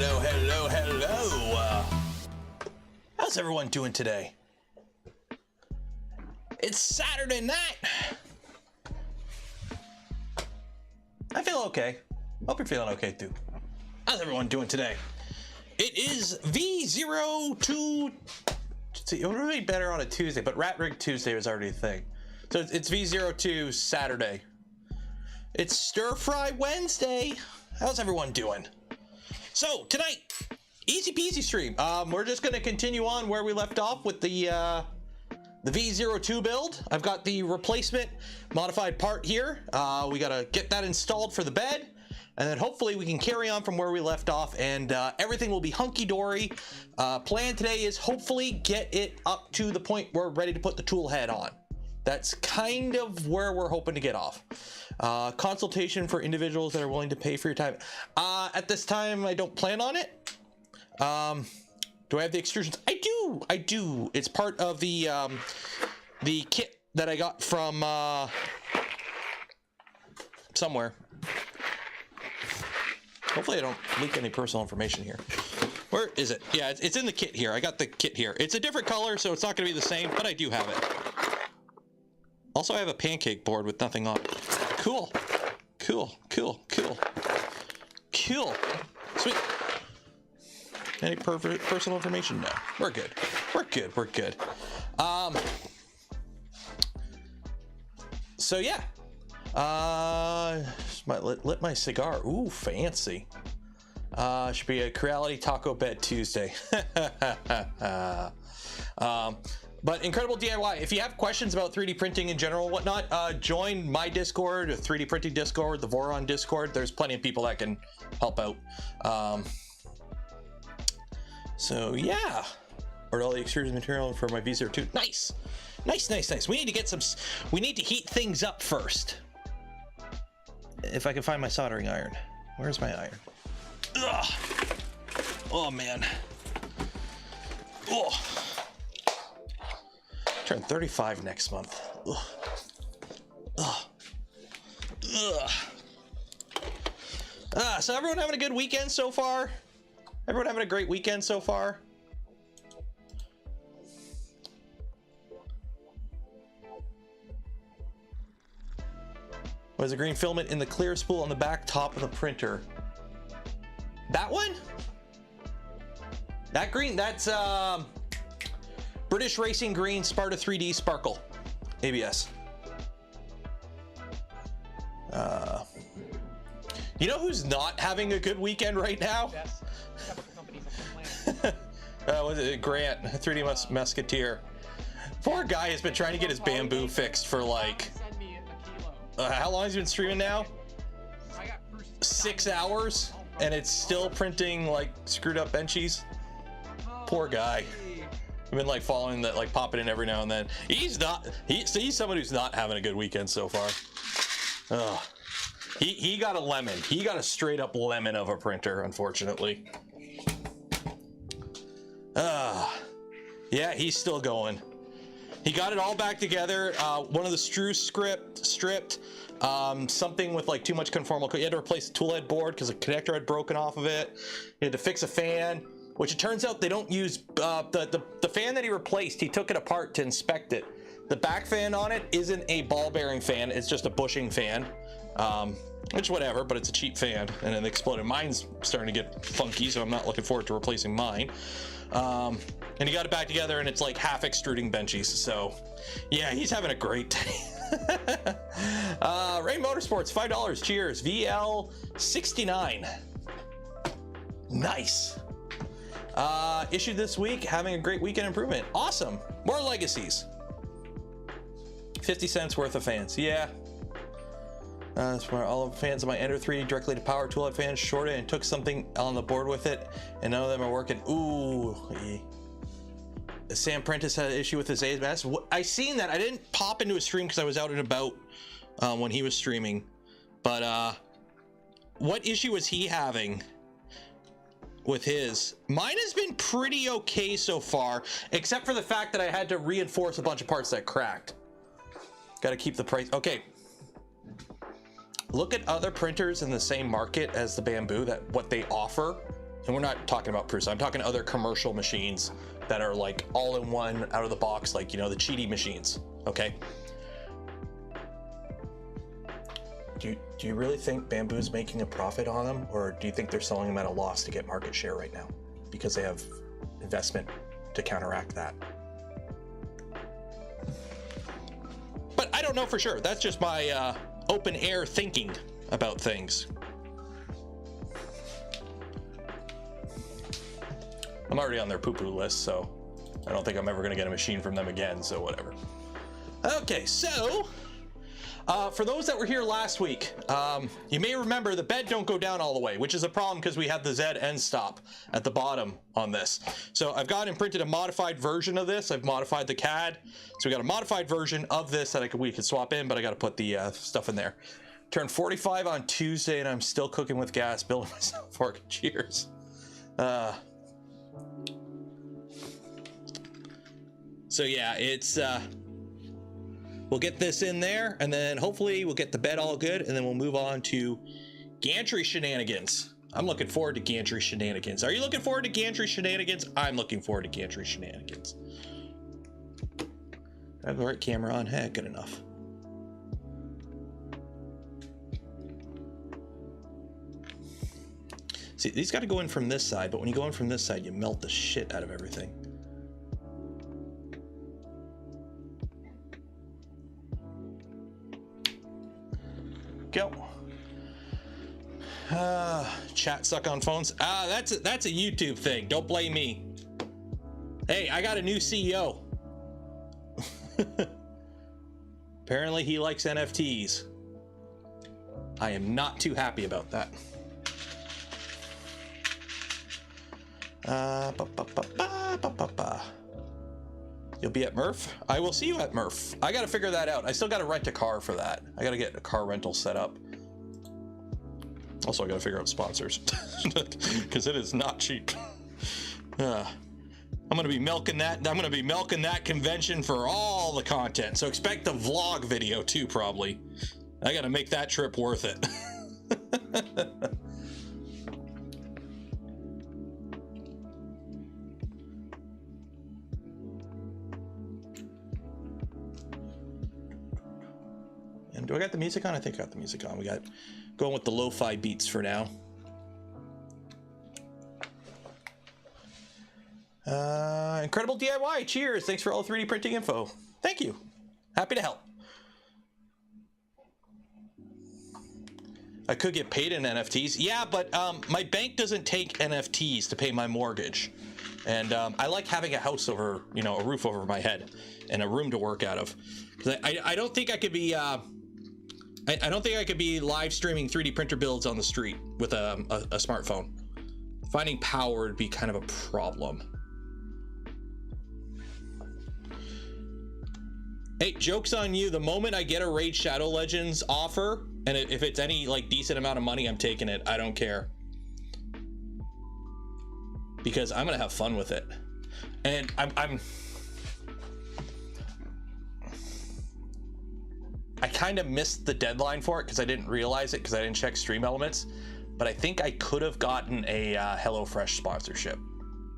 Hello. How's everyone doing today? It's Saturday night. I feel okay. Hope you're feeling okay too. How's everyone doing today? It is V0.2. It would be better on a Tuesday, but Rat Rig Tuesday was already a thing. So it's V0.2 Saturday. It's Stir Fry Wednesday. How's everyone doing? So tonight, easy peasy stream. We're just gonna continue on where we left off with the V0.2 build. I've got the replacement modified part here. We gotta get that installed for the bed, and then hopefully we can carry on from where we left off, and everything will be hunky-dory. Plan today is hopefully get it up to the point where we're ready to put the tool head on. That's kind of where we're hoping to get off. Consultation for individuals that are willing to pay for your time. At this time, I don't plan on it. Do I have the extrusions? I do. It's part of the kit that I got from somewhere. Hopefully I don't leak any personal information here. Where is it? Yeah, it's in the kit here. I got the kit here. It's a different color, so it's not going to be the same, but I do have it. Also, I have a pancake board with nothing on it. Cool. Sweet. Any personal information? No. We're good. So yeah. Lit my cigar. Ooh, fancy. Should be a Creality Taco Bed Tuesday. But incredible DIY. If you have questions about 3D printing in general and whatnot, join my Discord, 3D printing Discord, the Voron Discord. There's plenty of people that can help out. So yeah, ordered all the extrusion material for my V0.2. Nice. We need to get some. We need to heat things up first. If I can find my soldering iron. Where's my iron? Ugh. Oh man. Oh. Turn 35 next month. So everyone having a good weekend so far? Everyone having a great weekend so far? Was a green filament in the clear spool on the back top of the printer? That one? That green, that's British Racing Green Sparta 3D Sparkle ABS. You know who's not having a good weekend right now? Was it Grant, 3D Musketeer? Poor guy has been trying to get his bamboo fixed for like how long has he been streaming now? 6 hours, and it's still printing like screwed up benchies. Poor guy. I've been like following that, like popping in every now and then. He's someone who's not having a good weekend so far. Ugh. He got a lemon. He got a straight up lemon of a printer, unfortunately. Yeah, he's still going. He got it all back together. One of the screws stripped. Something with like too much conformal. He had to replace the tool head board because the connector had broken off of it. He had to fix a fan, which it turns out they don't use. The fan that he replaced, he took it apart to inspect it. The back fan on it isn't a ball bearing fan. It's just a bushing fan. Which whatever, but it's a cheap fan, and it exploded. Mine's starting to get funky, so I'm not looking forward to replacing mine. And he got it back together, and it's like half extruding benchies. So yeah, he's having a great day. Ray Motorsports, $5. Cheers. VL69. Nice. Issued this week, having a great weekend improvement. Awesome. More legacies. 50 cents worth of fans. Yeah. That's where all of the fans of my Ender 3 directly to power tool head fans shorted and took something on the board with it, and none of them are working. Ooh. Sam Prentice had an issue with his AMS. I seen that. I didn't pop into a stream because I was out and about when he was streaming. But what issue was he having with his? Mine has been pretty okay so far, except for the fact that I had to reinforce a bunch of parts that cracked. Got to keep the price. Okay. Look at other printers in the same market as the Bamboo, that what they offer And we're not talking about Prusa. I'm talking other commercial machines that are like all in one out of the box, like, you know, the cheaty machines. Okay. Do you really think Bamboo's making a profit on them, or do you think they're selling them at a loss to get market share right now because they have investment to counteract that? But I don't know for sure. That's just my open air thinking about things. I'm already on their poo-poo list, so I don't think I'm ever going to get a machine from them again, so whatever. Okay, so for those that were here last week, you may remember the bed don't go down all the way, which is a problem because we have the Z end stop at the bottom on this. So I've gone and printed a modified version of this. I've modified the CAD. So we got a modified version of this that we could swap in, but I got to put the stuff in there. Turned 45 on Tuesday, and I'm still cooking with gas, building myself fork. Cheers. So yeah, it's we'll get this in there, and then hopefully we'll get the bed all good, and then we'll move on to gantry shenanigans. I'm looking forward to gantry shenanigans. Are you looking forward to gantry shenanigans? I'm looking forward to gantry shenanigans. I have the right camera on. Hey, good enough. See, these got to go in from this side, but when you go in from this side, you melt the shit out of everything. Go. Chat suck on phones. That's a YouTube thing. Don't blame me. Hey, I got a new CEO. Apparently he likes NFTs. I am not too happy about that. You'll be at Murph? I will see you at Murph. I got to figure that out. I still got to rent a car for that. I got to get a car rental set up. Also, I got to figure out sponsors because it is not cheap. I'm going to be milking that. I'm going to be milking that convention for all the content. So expect the vlog video too, probably. I got to make that trip worth it. And do I got the music on? I think I got the music on. We got going with the lo-fi beats for now. Incredible DIY. Cheers. Thanks for all 3D printing info. Thank you. Happy to help. I could get paid in NFTs. Yeah, but my bank doesn't take NFTs to pay my mortgage. And I like having a house over, you know, a roof over my head and a room to work out of. I don't think I could be I don't think I could be live streaming 3D printer builds on the street with a smartphone. Finding power would be kind of a problem. Hey, joke's on you. The moment I get a Raid Shadow Legends offer, and if it's any like decent amount of money, I'm taking it. I don't care. Because I'm gonna have fun with it. And I kind of missed the deadline for it because I didn't realize it because I didn't check Stream Elements, but I think I could have gotten a HelloFresh sponsorship.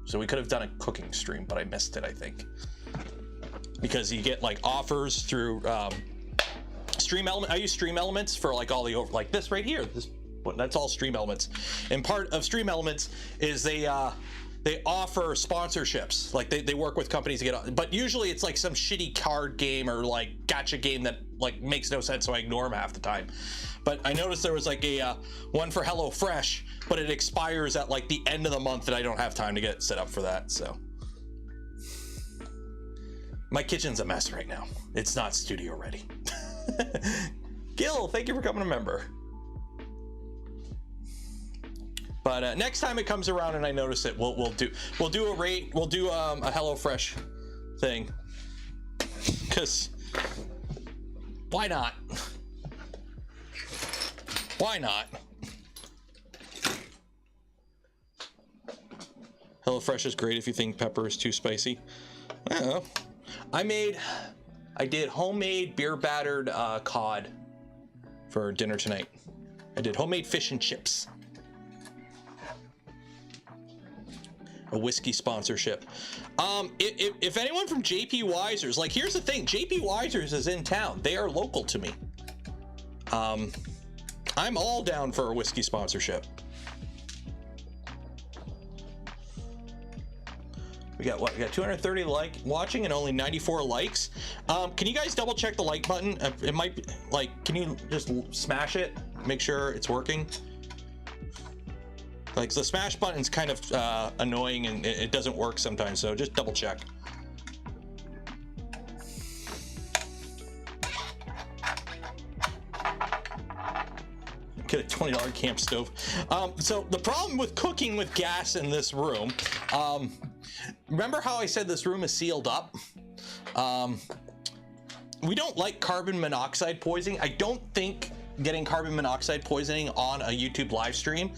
So we could have done a cooking stream, but I missed it, I think. Because you get like offers through Stream Elements. I use Stream Elements for like all the, like this right here. That's all Stream Elements. And part of Stream Elements is they offer sponsorships. Like they work with companies to get on, but usually it's like some shitty card game or like gacha game that like makes no sense, so I ignore them half the time. But I noticed there was like a one for HelloFresh, but it expires at like the end of the month, and I don't have time to get set up for that. So my kitchen's a mess right now. It's not studio ready. Gil, thank you for becoming a member. But next time it comes around and I notice it, we'll do a rate, we'll do a HelloFresh thing. Cause why not? Why not? HelloFresh is great if you think pepper is too spicy. I don't know. I did homemade beer battered cod for dinner tonight. I did homemade fish and chips. a whiskey sponsorship. If anyone from JP Wisers, like, here's the thing, JP Wisers is in town. They are local to me. I'm all down for a whiskey sponsorship. We got what? We got 230 watching and only 94 likes. Can you guys double check the like button? It might be like, can you just smash it? Make sure it's working. Like, the smash button's kind of annoying and it doesn't work sometimes, so just double check. Get a $20 camp stove. So the problem with cooking with gas in this room, remember how I said this room is sealed up? We don't like carbon monoxide poisoning. I don't think getting carbon monoxide poisoning on a YouTube live stream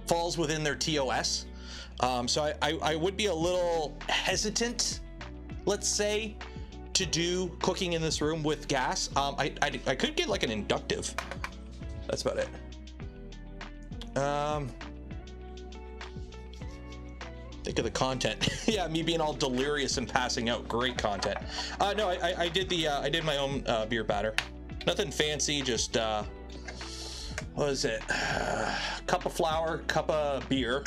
falls within their TOS. So I would be a little hesitant, let's say, to do cooking in this room with gas. I could get like an inductive. That's about it. Think of the content. Yeah, me being all delirious and passing out. Great content. No, I did my own beer batter. Nothing fancy, just what is it? Cup of flour, cup of beer.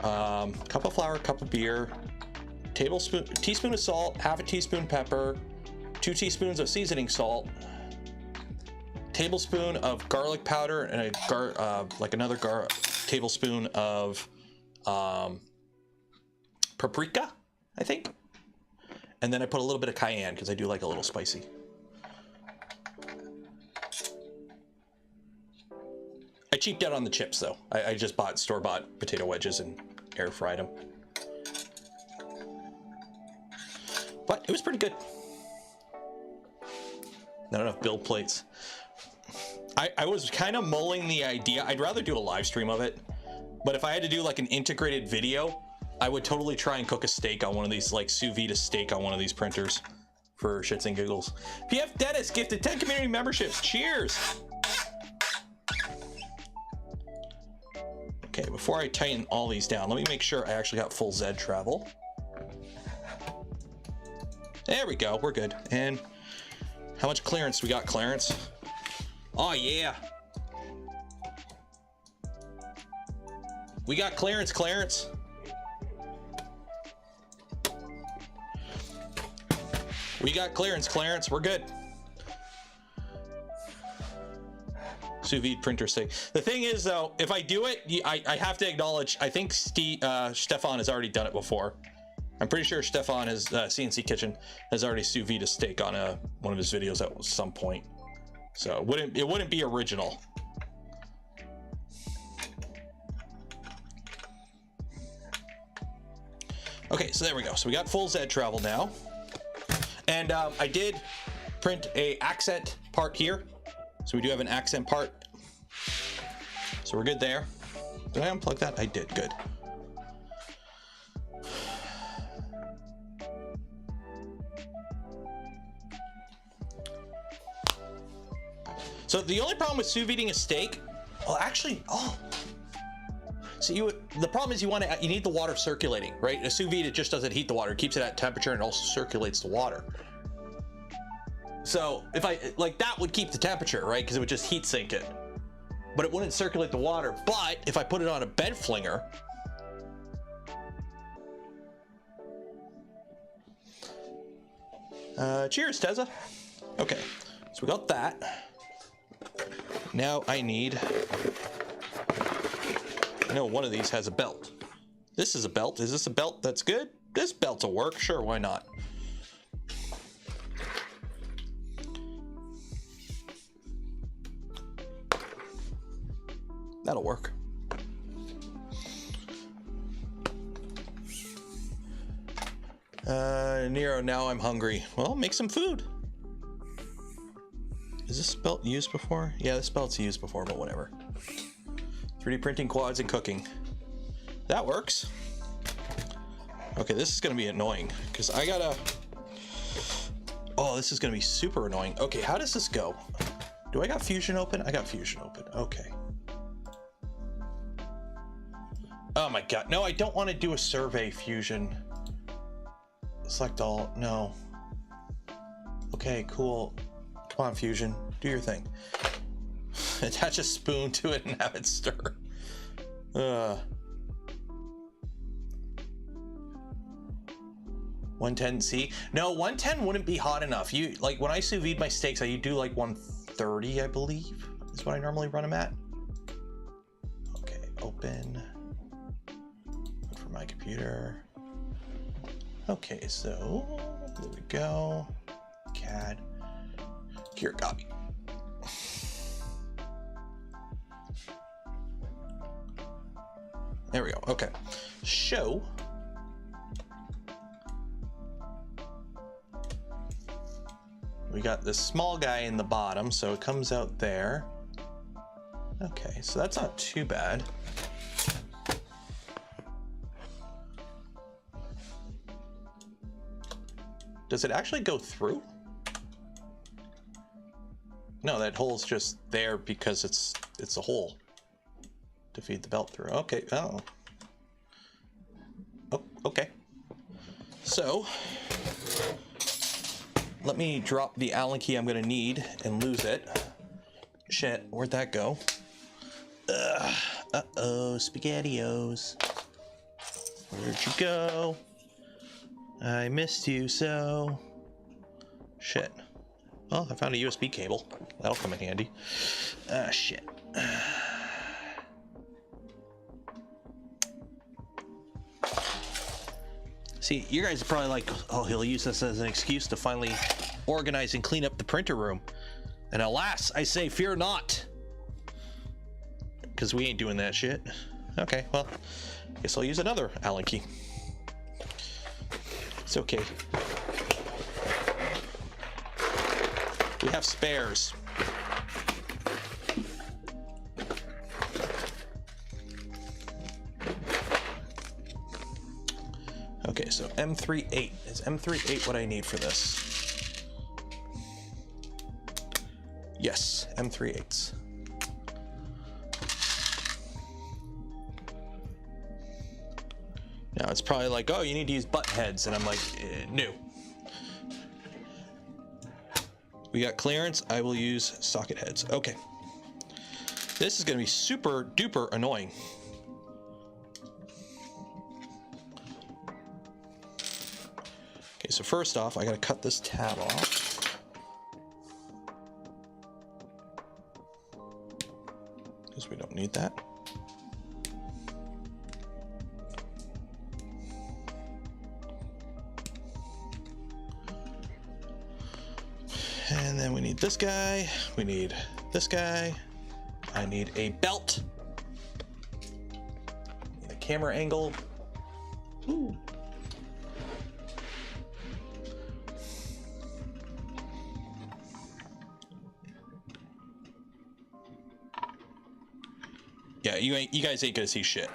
Cup of flour, cup of beer. Teaspoon of salt, half a teaspoon pepper, 2 teaspoons of seasoning salt, tablespoon of garlic powder, and another tablespoon of paprika, I think. And then I put a little bit of cayenne because I do like a little spicy. I cheaped out on the chips though. I just bought store-bought potato wedges and air fried them. But it was pretty good. Not enough build plates. I was kind of mulling the idea. I'd rather do a live stream of it. But if I had to do like an integrated video, I would totally try and cook a steak on one of these, like sous vide a steak on one of these printers for shits and giggles. PF Dennis gifted 10 community memberships. Cheers. Okay, before I tighten all these down, let me make sure I actually got full Z travel. There we go, we're good. And how much clearance we got, Clarence? Oh yeah. We got clearance, Clarence. We got clearance, Clarence. We're good. Sous vide printer steak. The thing is, though, if I do it, I have to acknowledge, I think Stefan has already done it before. I'm pretty sure Stefan, his CNC Kitchen, has already sous vide a steak on one of his videos at some point. So it wouldn't be original. Okay, so there we go. So we got full Z travel now. And I did print a accent part here. So we do have an accent part. So we're good there. Did I unplug that? I did, good. So the only problem with sous videing a steak, well, actually, so the problem is you need the water circulating, right? A sous vide, it just doesn't heat the water. It keeps it at temperature and also circulates the water. So if that would keep the temperature, right? Because it would just heat sink it, but it wouldn't circulate the water. But if I put it on a bed flinger, cheers, Tezza. Okay, so we got that. Now I know one of these has a belt. This is a belt. Is this a belt that's good? This belt will work. Sure, why not? That'll work. Nero, now I'm hungry. Well, make some food. Is this belt used before? Yeah, this belt's used before, but whatever. 3D printing quads and cooking. That works. Okay, this is gonna be annoying because I gotta... Oh, this is gonna be super annoying. Okay, how does this go? Do I got Fusion open? I got Fusion open, okay. Oh my god. No, I don't want to do a survey fusion. Select all. No. Okay, cool. Come on, fusion. Do your thing. Attach a spoon to it and have it stir. 110C? No, 110 wouldn't be hot enough. You like when I sous vide my steaks, I do like 130, I believe, is what I normally run them at. Okay, open. Look for my computer. Okay, so there we go. CAD. Kirigama. There we go. Okay. Show. We got this small guy in the bottom, so it comes out there. Okay, so that's not too bad. Does it actually go through? No, that hole's just there because it's a hole to feed the belt through. Okay. Oh, okay. So let me drop the Allen key I'm gonna need and lose it. Shit, where'd that go? Uh-oh, SpaghettiOs. Where'd you go? I missed you so. Shit. Well, I found a USB cable. That'll come in handy. Shit. See, you guys are probably like, oh, he'll use this as an excuse to finally organize and clean up the printer room. And alas, I say fear not. Because we ain't doing that shit. Okay, well, guess I'll use another Allen key. It's okay. We have spares. Okay, so M38. Is M38 what I need for this? Yes, M38s. Now it's probably like, oh, you need to use butt heads, and I'm like, no. We got clearance. I will use socket heads. Okay. This is going to be super duper annoying. Okay, so first off, I got to cut this tab off. Because we don't need that. And then we need this guy, we need this guy, I need a belt, need a camera angle. Ooh. Yeah, you guys ain't gonna see shit.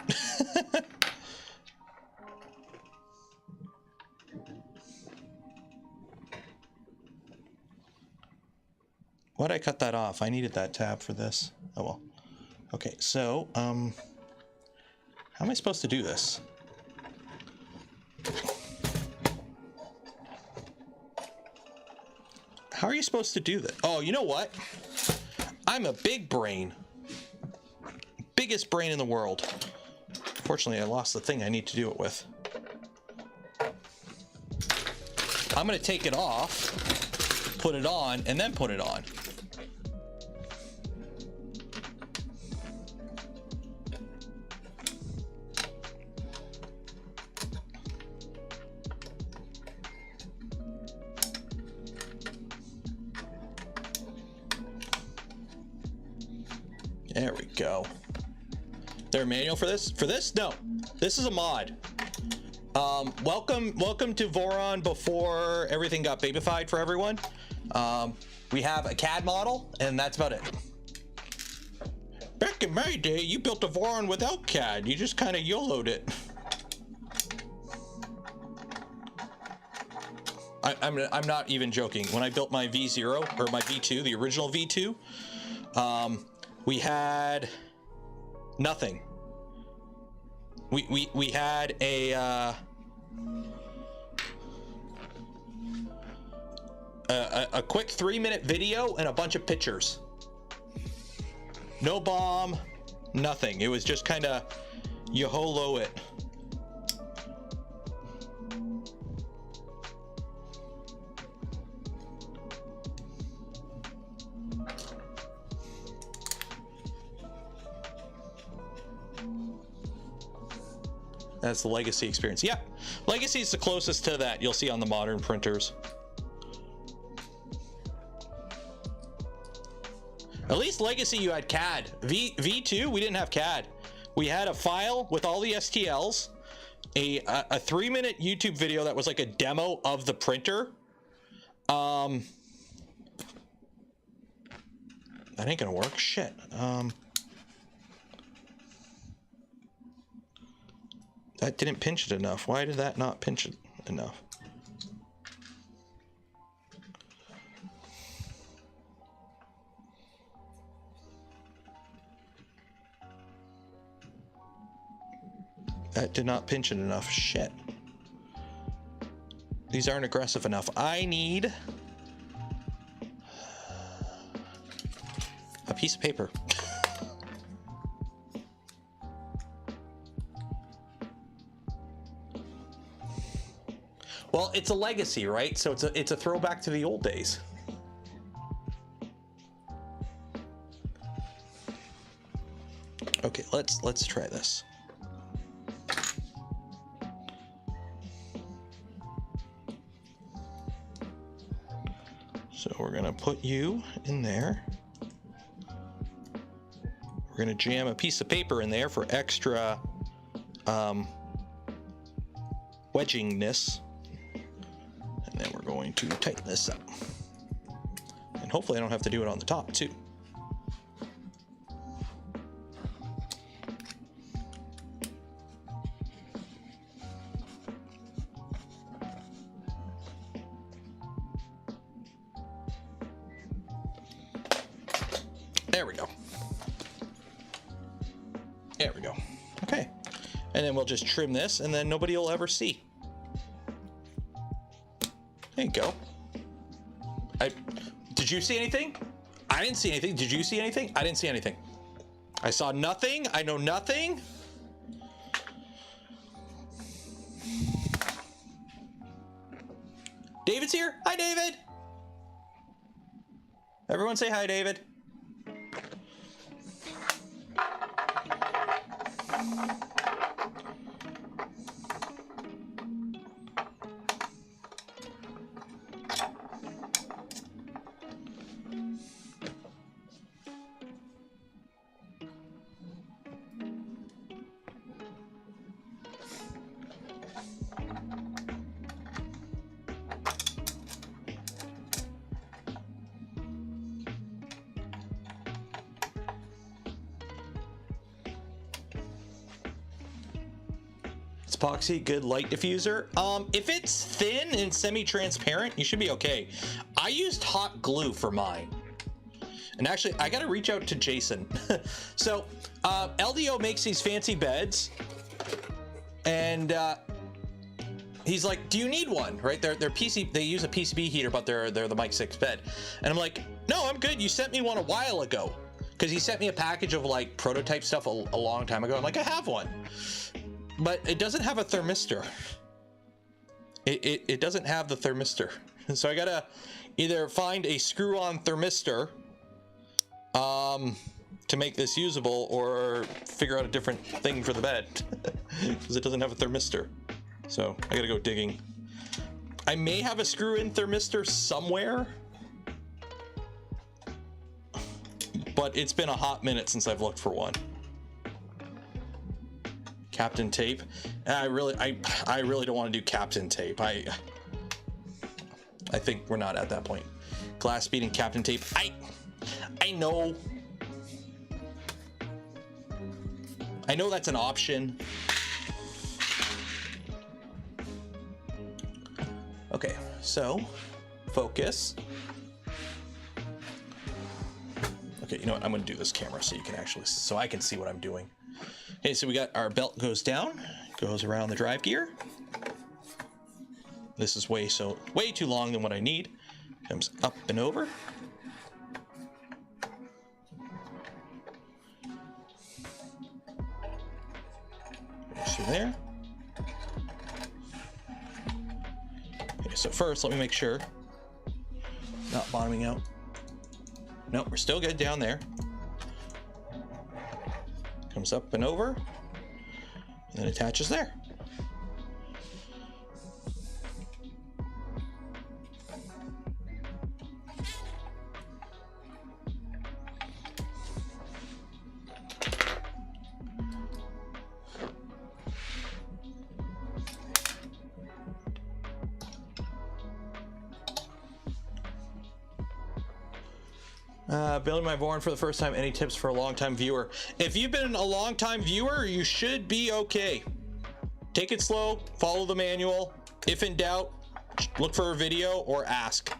Why'd I cut that off? I needed that tab for this. Oh well. Okay, so how am I supposed to do this? How are you supposed to do that? Oh, you know what? I'm a big brain. Biggest brain in the world. Fortunately, I lost the thing I need to do it with. I'm gonna take it off, put it on, and then put it on. There we go. Is there a manual for this? For this? No. This is a mod. Welcome to Voron before everything got babyfied for everyone. We have a CAD model, and that's about it. Back in my day, you built a Voron without CAD. You just kind of YOLO'd it. I'm not even joking. When I built my V0 or my V2, the original V2, we had nothing. We had a quick 3-minute video and a bunch of pictures. No bomb, nothing. It was just kind of YOLO it. That's the Legacy experience. Yeah, Legacy is the closest to that you'll see on the modern printers. At least Legacy you had CAD. V2 we didn't have CAD. We had a file with all the STLs, a 3-minute YouTube video that was like a demo of the printer. That ain't gonna work. Shit. That didn't pinch it enough. Why did that not pinch it enough? That did not pinch it enough. Shit. These aren't aggressive enough. I need a piece of paper. Well, it's a Legacy, right? So it's a throwback to the old days. Okay, let's try this. So we're gonna put you in there. We're gonna jam a piece of paper in there for extra wedgingness. And then we're going to tighten this up. And hopefully I don't have to do it on the top too. There we go. There we go. Okay. And then we'll just trim this and then nobody will ever see. There you go. Did you see anything? I didn't see anything. Did you see anything? I didn't see anything. I saw nothing. I know nothing. David's here. Hi, David. Everyone say hi, David. Epoxy, good light diffuser. If it's thin and semi-transparent, you should be okay. I used hot glue for mine. And actually, I gotta reach out to Jason. So, LDO makes these fancy beds. And he's like, do you need one? Right? They're they use a PCB heater, but they're the Mic 6 bed. And I'm like, no, I'm good. You sent me one a while ago. Because he sent me a package of like prototype stuff a long time ago. I'm like, I have one. But it doesn't have a thermistor. It doesn't have the thermistor. So I gotta either find a screw-on thermistor to make this usable, or figure out a different thing for the bed. Because it doesn't have a thermistor. So I gotta go digging. I may have a screw-in thermistor somewhere. But it's been a hot minute since I've looked for one. Captain tape. I really don't want to do Captain tape. I think we're not at that point. Glass bead and Captain tape. I know that's an option. Okay, so focus. Okay, you know what? I'm gonna do this camera so you can actually, so I can see what I'm doing. Okay, so we got our belt goes down, goes around the drive gear. This is way too long than what I need. Comes up and over. Goes through there. Okay, so first let me make sure. Not bottoming out. No, we're still good down there. Comes up and over, and then attaches there. Building my Voron for the first time. Any tips for a long-time viewer? If you've been a long-time viewer, you should be okay. Take it slow, follow the manual. If in doubt, look for a video or ask.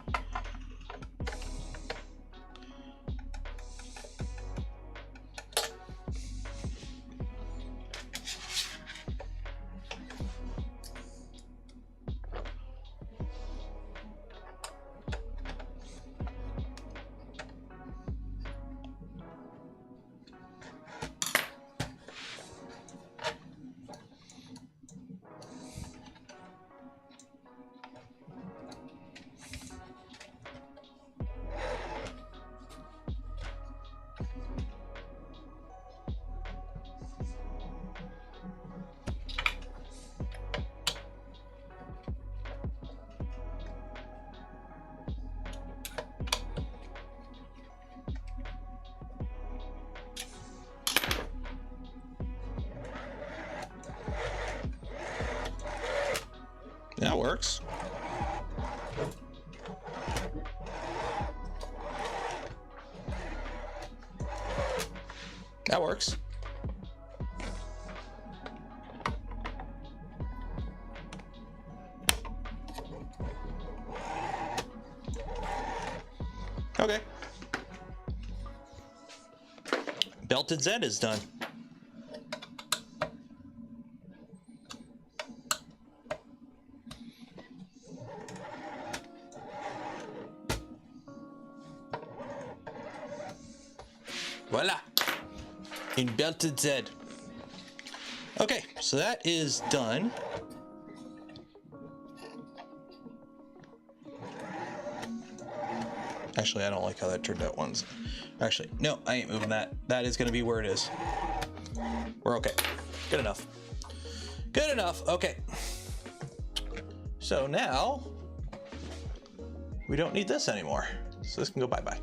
That works. That works. Okay. Belted Z is done. Voila, in belted Z. Okay, so that is done. Actually, I don't like how that turned out once. Actually, no, I ain't moving that. That is going to be where it is. We're okay. Good enough. Good enough. Okay. So now we don't need this anymore. So this can go bye-bye.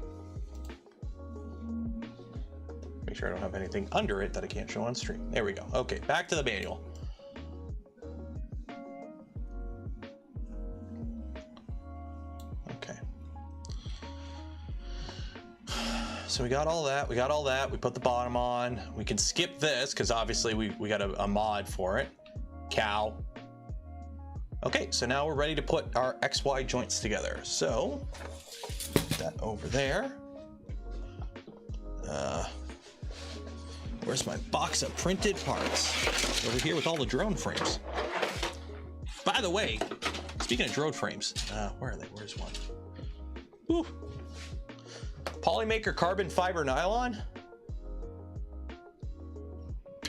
Make sure I don't have anything under it that I can't show on stream. There we go. Okay, back to the manual. Okay. So we got all that. We got all that. We put the bottom on. We can skip this because obviously we got a mod for it. Cow. Okay, so now we're ready to put our XY joints together. So put that over there. Where's my box of printed parts? Over here with all the drone frames. By the way, speaking of drone frames, where are they? Where's one? Woo. Polymaker carbon fiber nylon.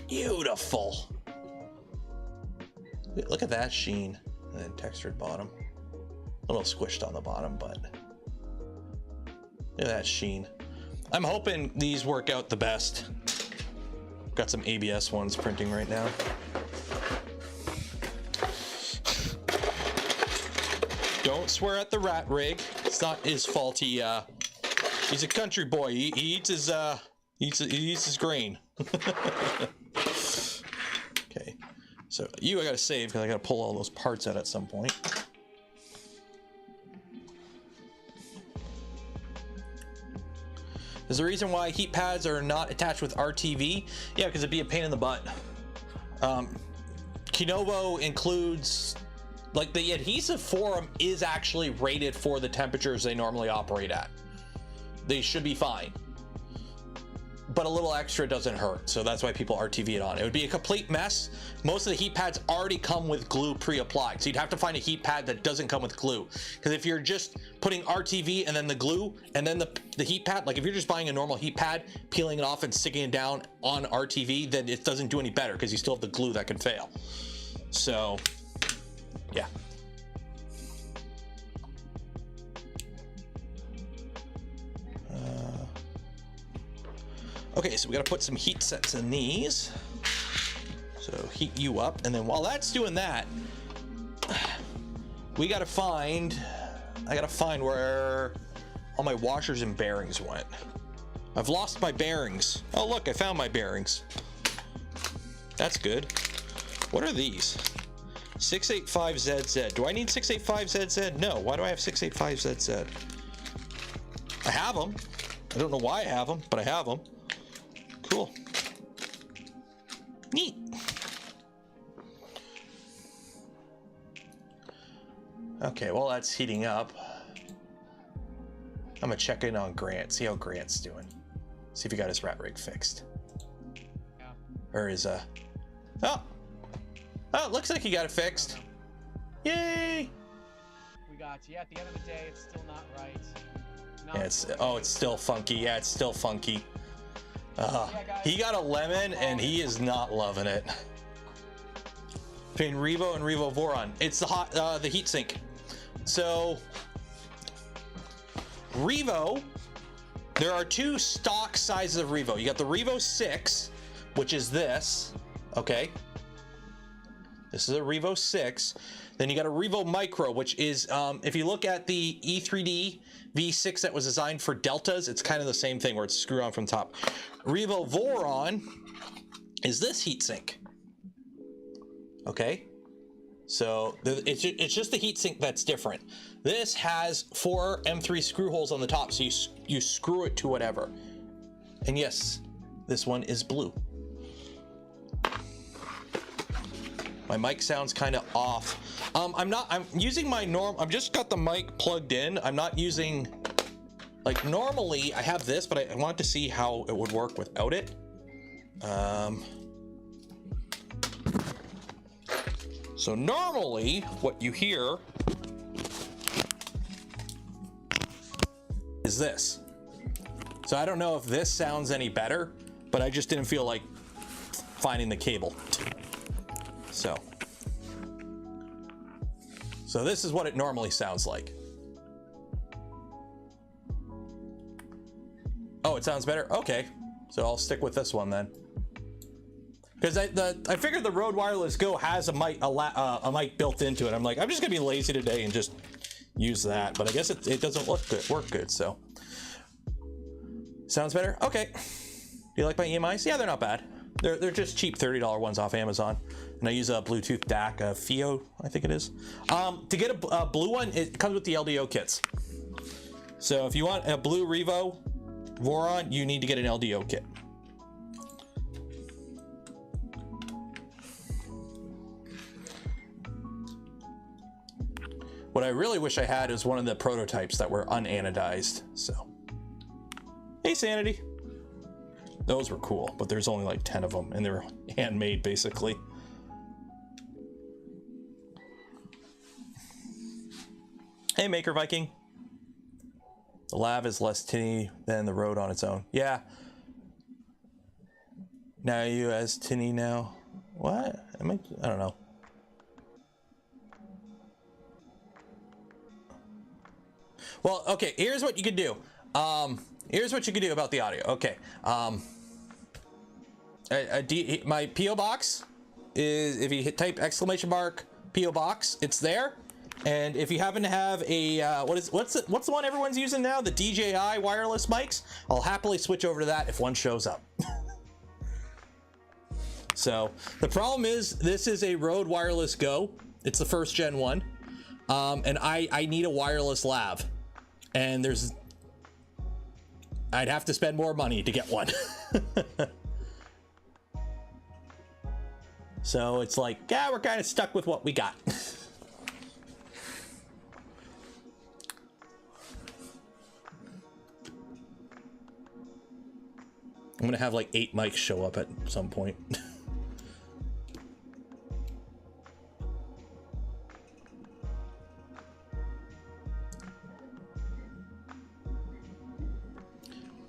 Beautiful. Look at that sheen. And then textured bottom. A little squished on the bottom, but look at that sheen. I'm hoping these work out the best. Got some ABS ones printing right now. Don't swear at the rat rig. It's not his fault. He's a country boy. He eats his his grain. Okay, so I gotta save because I gotta pull all those parts out at some point. There's a reason why heat pads are not attached with RTV. Yeah, because it'd be a pain in the butt. Kinovo includes, like, the adhesive forum is actually rated for the temperatures they normally operate at. They should be fine. but a little extra doesn't hurt. So that's why people RTV it on. It would be a complete mess. Most of the heat pads already come with glue pre-applied. So you'd have to find a heat pad that doesn't come with glue. Because if you're just putting RTV and then the glue and then the heat pad, like if you're just buying a normal heat pad, peeling it off and sticking it down on RTV, then it doesn't do any better because you still have the glue that can fail. So, yeah. Okay, so we gotta put some heat sets in these. So heat you up, and then while that's doing that, we gotta find, I gotta find where all my washers and bearings went. I've lost my bearings. Oh look, I found my bearings. That's good. What are these? 685ZZ. Do I need 685ZZ? No. Why do I have 685ZZ? I have them. I don't know why I have them, but I have them. Cool. Neat. Okay, well that's heating up. I'm gonna check in on Grant, see how Grant's doing. See if he got his rat rig fixed. Yeah. Or his oh, it looks like he got it fixed. Yay! We got you. At the end of the day, it's still not right. Yeah, it's still funky. Yeah, it's still funky. He got a lemon and he is not loving it. Between Revo and Revo Voron, it's the heat sink. So Revo, there are two stock sizes of Revo. You got the Revo 6, which is this. Okay, this is a Revo 6. Then you got a Revo Micro, which is if you look at the E3D V6 that was designed for deltas, it's kind of the same thing where it's screwed on from top. Revo Voron is this heatsink. Okay, so it's just the heatsink that's different. This has 4 M3 screw holes on the top, so you screw it to whatever. And yes, this one is blue. My mic sounds kind of off. I'm using my I've just got the mic plugged in. I'm not using, like normally I have this, but I want to see how it would work without it. So normally what you hear is this. So I don't know if this sounds any better, but I just didn't feel like finding the cable. So this is what it normally sounds like. Oh, it sounds better? Okay, so I'll stick with this one then. Because I figured the Rode Wireless Go has a mic built into it. I'm like, I'm just gonna be lazy today and just use that. But I guess it doesn't work good, so. Sounds better? Okay. Do you like my EMIs? Yeah, they're not bad. They're just cheap $30 ones off Amazon. And I use a Bluetooth DAC, a FIO, I think it is. To get a blue one, it comes with the LDO kits. So if you want a blue Revo Voron, you need to get an LDO kit. What I really wish I had is one of the prototypes that were unanodized. So, hey Sanity. Those were cool, but there's only like 10 of them and they're handmade basically. Hey Maker Viking. The Lav is less tinny than the Rode on its own. Yeah. Now you as tinny now. What? I don't know. Well, okay, here's what you could do. Here's what you can do about the audio. Okay. My PO box is, if you type exclamation mark PO box, it's there. And if you happen to have a what's the one everyone's using now, the DJI wireless mics, I'll happily switch over to that if one shows up. So the problem is this is a Rode Wireless Go. It's the first gen one, and I need a wireless lav, and I'd have to spend more money to get one. So it's like, yeah, we're kind of stuck with what we got. I'm gonna have like 8 mics show up at some point.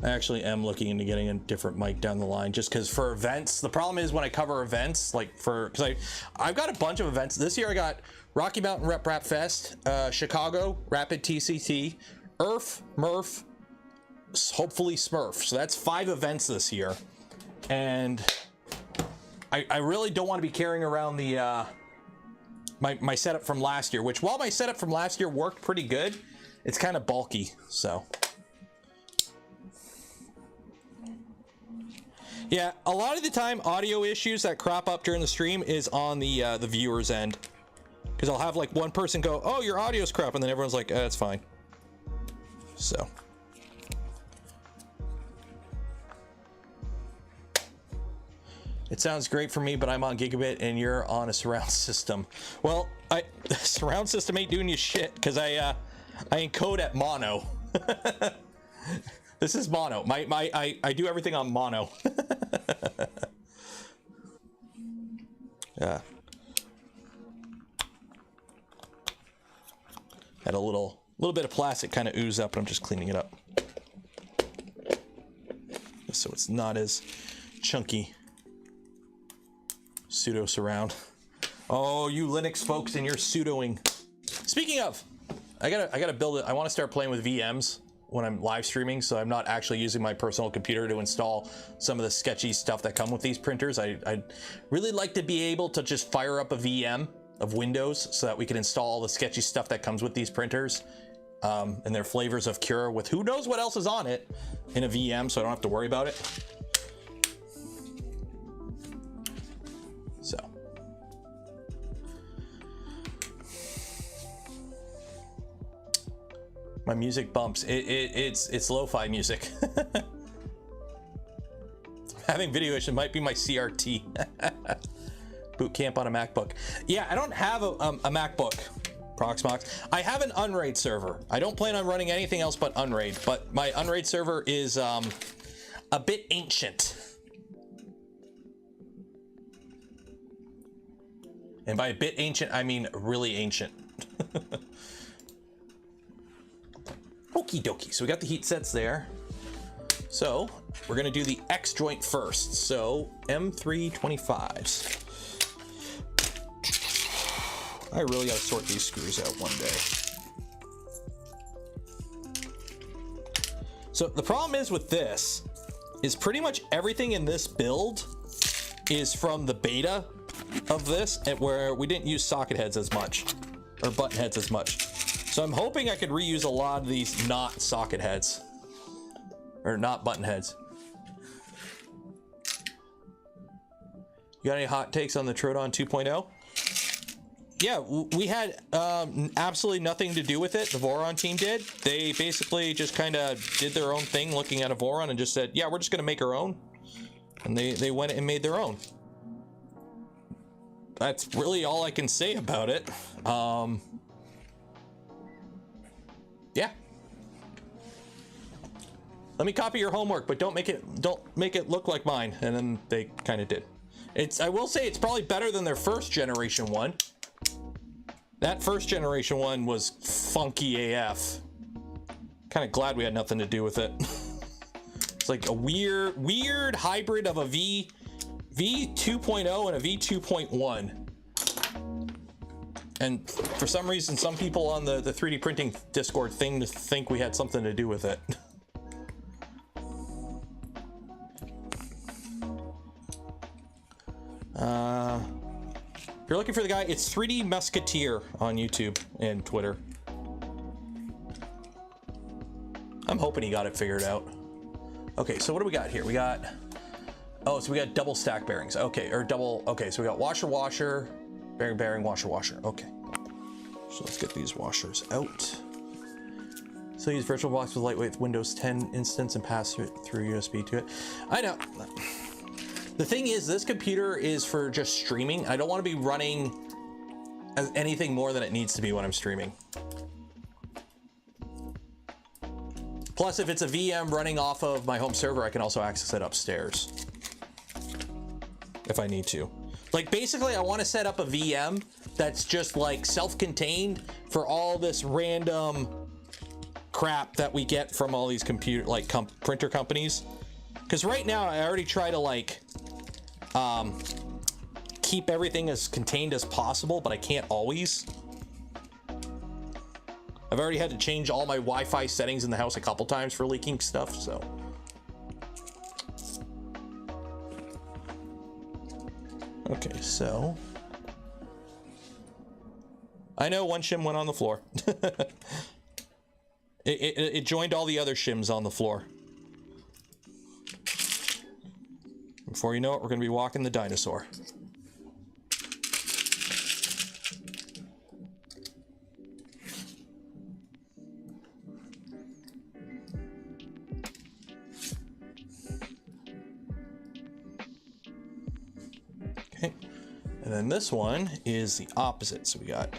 I actually am looking into getting a different mic down the line, just because for events, the problem is when I cover events, like because I've got a bunch of events this year. I got Rocky Mountain Rap Fest, Chicago Rapid TCT, Murph, hopefully Smurf. So that's 5 events this year, and I really don't want to be carrying around the my setup from last year. Which, while my setup from last year worked pretty good, it's kind of bulky. So. Yeah, a lot of the time, audio issues that crop up during the stream is on the viewer's end, because I'll have like one person go, "Oh, your audio's crap," and then everyone's like, "It's fine." So, it sounds great for me, but I'm on gigabit and you're on a surround system. Well, the surround system ain't doing you shit, because I encode at mono. This is mono. I do everything on mono. Yeah. Had a little bit of plastic kind of ooze up, and I'm just cleaning it up, so it's not as chunky. Pseudo surround. Oh, you Linux folks and your pseudoing. Speaking of, I gotta build it. I want to start playing with VMs when I'm live streaming, so I'm not actually using my personal computer to install some of the sketchy stuff that come with these printers. I'd really like to be able to just fire up a VM of Windows so that we can install all the sketchy stuff that comes with these printers, and their flavors of Cura with who knows what else is on it in a VM, so I don't have to worry about it. So. My music bumps. It's lo-fi music. Having video issue might be my CRT. Boot camp on a MacBook. Yeah, I don't have a MacBook, Proxmox. I have an Unraid server. I don't plan on running anything else but Unraid, but my Unraid server is a bit ancient. And by a bit ancient, I mean really ancient. Okie dokie, so we got the heat sets there. So we're gonna do the X joint first. So M325s. I really gotta sort these screws out one day. So the problem is with this, is pretty much everything in this build is from the beta of this, and where we didn't use socket heads as much, or button heads as much. So I'm hoping I could reuse a lot of these not socket heads, or not button heads. You got any hot takes on the Troodon 2.0? Yeah, we had absolutely nothing to do with it. The Voron team did. They basically just kind of did their own thing looking at a Voron and just said, yeah, we're just going to make our own. And they went and made their own. That's really all I can say about it. Yeah. Let me copy your homework, but don't make it look like mine. And then they kind of did. I will say it's probably better than their first generation one. That first generation one was funky AF. Kind of glad we had nothing to do with it. It's like a weird hybrid of a V2.0 and a V2.1. And for some reason, some people on the 3D printing Discord think we had something to do with it. If you're looking for the guy, it's 3D Musketeer on YouTube and Twitter. I'm hoping he got it figured out. Okay, so what do we got here? We got, oh, so we got double stack bearings. Okay, or double, okay, so we got washer, bearing, washer. Okay. So let's get these washers out. So use VirtualBox with lightweight Windows 10 instance and pass it through USB to it. I know. The thing is, this computer is for just streaming. I don't want to be running as anything more than it needs to be when I'm streaming. Plus, if it's a VM running off of my home server, I can also access it upstairs if I need to. Like, basically, I want to set up a VM that's just like self-contained for all this random crap that we get from all these computer, like printer companies. Because right now, I already try to like keep everything as contained as possible, but I can't always. I've already had to change all my Wi-Fi settings in the house a couple times for leaking stuff, so. Okay, so. I know one shim went on the floor. It joined all the other shims on the floor. Before you know it, we're going to be walking the dinosaur. Okay, and then this one is the opposite. So we got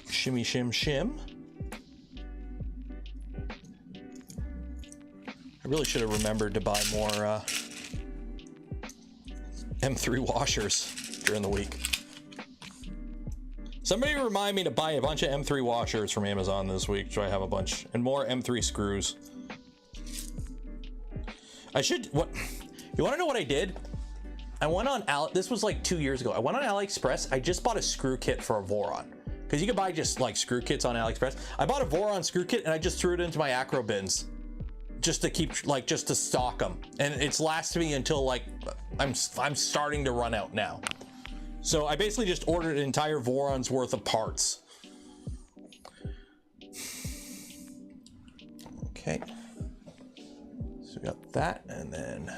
shimmy, shim, shim. I really should have remembered to buy more M3 washers during the week. Somebody remind me to buy a bunch of M3 washers from Amazon this week, so I have a bunch, and more M3 screws. I should, what, you want to know what I did? I went on, this was like 2 years ago. I went on AliExpress. I just bought a screw kit for a Voron. Because you can buy just like screw kits on AliExpress. I bought a Voron screw kit and I just threw it into my acro bins. Just to keep, like, just to stock them. And it's lasted me until like, I'm starting to run out now. So I basically just ordered an entire Voron's worth of parts. Okay. So we got that, and then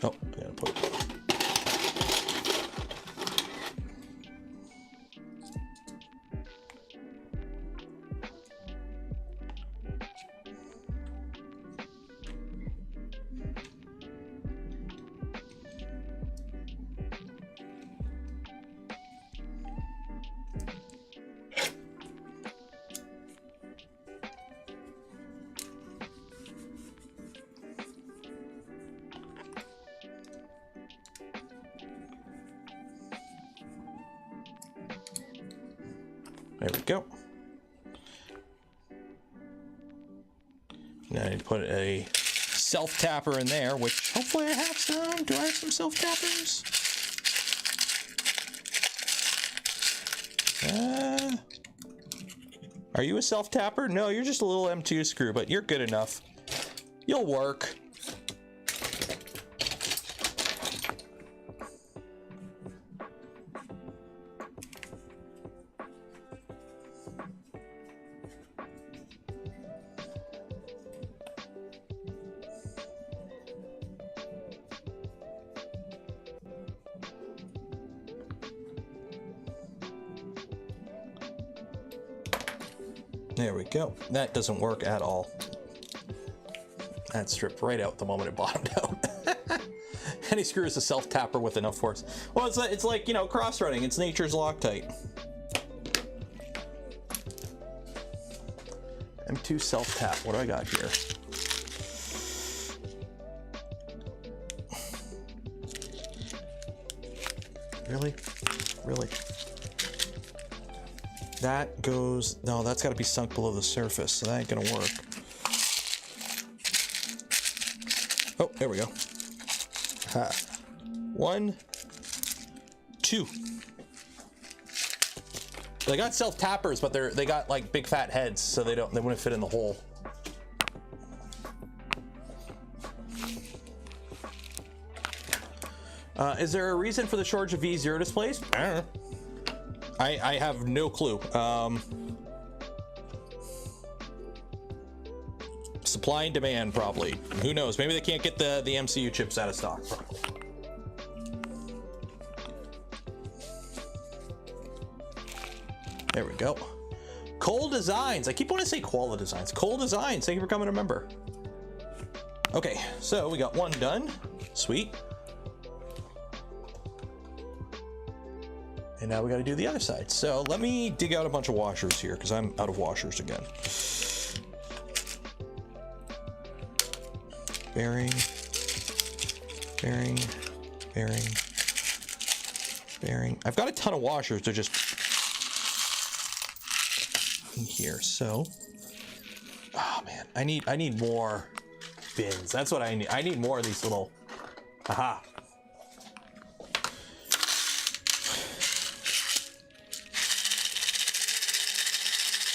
oh, I gotta put it. There we go. Now I need to put a self-tapper in there, which hopefully I have some. Do I have some self-tappers? Are you a self-tapper? No, you're just a little M2 screw, but you're good enough. You'll work. There we go. That doesn't work at all. That stripped right out the moment it bottomed out. Any screw is a self-tapper with enough force. Well, it's like, you know, cross-running. It's nature's Loctite. M2 self-tap. What do I got here? Really? Really? That goes, no, that's got to be sunk below the surface, so that ain't gonna work. Oh, there we go. Ha. 1, 2. They got self-tappers, but they got like big fat heads, so they wouldn't fit in the hole. Is there a reason for the shortage of V0 displays? I don't know. I have no clue. Supply and demand, probably. Who knows? Maybe they can't get the MCU chips out of stock. There we go. Cole Designs. I keep wanting to say Koala Designs. Cole Designs. Thank you for coming a member. Okay, so we got one done. Sweet. And now we got to do the other side. So let me dig out a bunch of washers here because I'm out of washers again. Bearing, bearing, bearing, bearing. I've got a ton of washers. They're just in here. So, oh man, I need more bins. That's what I need. I need more of these little, aha.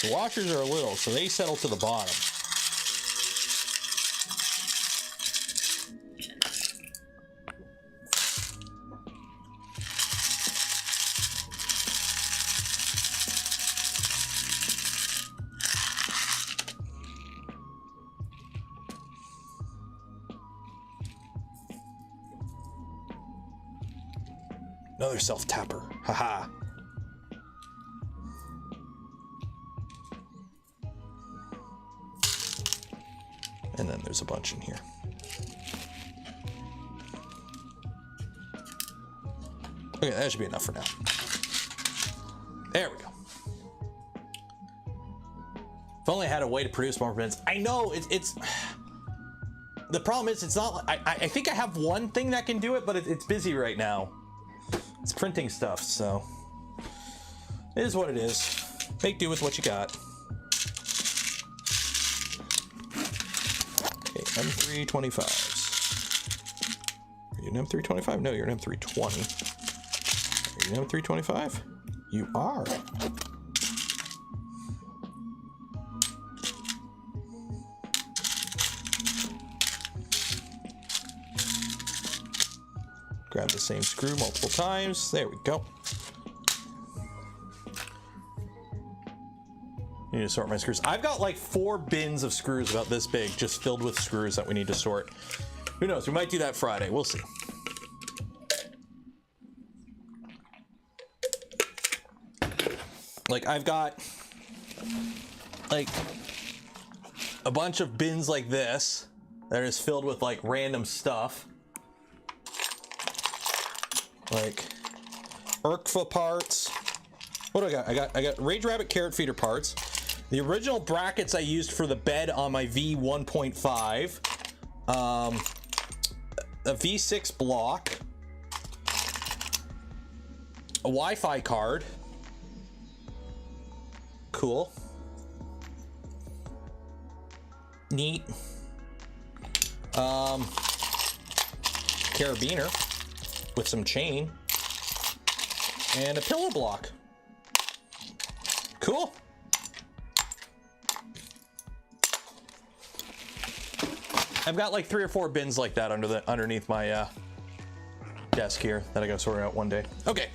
The washers are little, so they settle to the bottom. Another self-tapper, haha. And then there's a bunch in here. Okay, that should be enough for now. There we go. If only I had a way to produce more bins. I know it's the problem is it's not. I think I have one thing that can do it, but it's busy right now. It's printing stuff, so it is what it is. Make do with what you got. Okay, M325s. Are you an M325? No, you're an M320. Are you an M325? You are. Grab the same screw multiple times. There we go. I need to sort my screws. I've got like 4 bins of screws about this big, just filled with screws that we need to sort. Who knows? We might do that Friday. We'll see. Like I've got like a bunch of bins like this that are just filled with like random stuff. Like ERKFA parts. What do I got? I got Rage Rabbit carrot feeder parts. The original brackets I used for the bed on my V1.5. A V6 block. A Wi-Fi card. Cool. Neat. Carabiner with some chain and a pillow block. Cool. I've got like 3 or 4 bins like that underneath my desk here that I gotta sort out one day. Okay,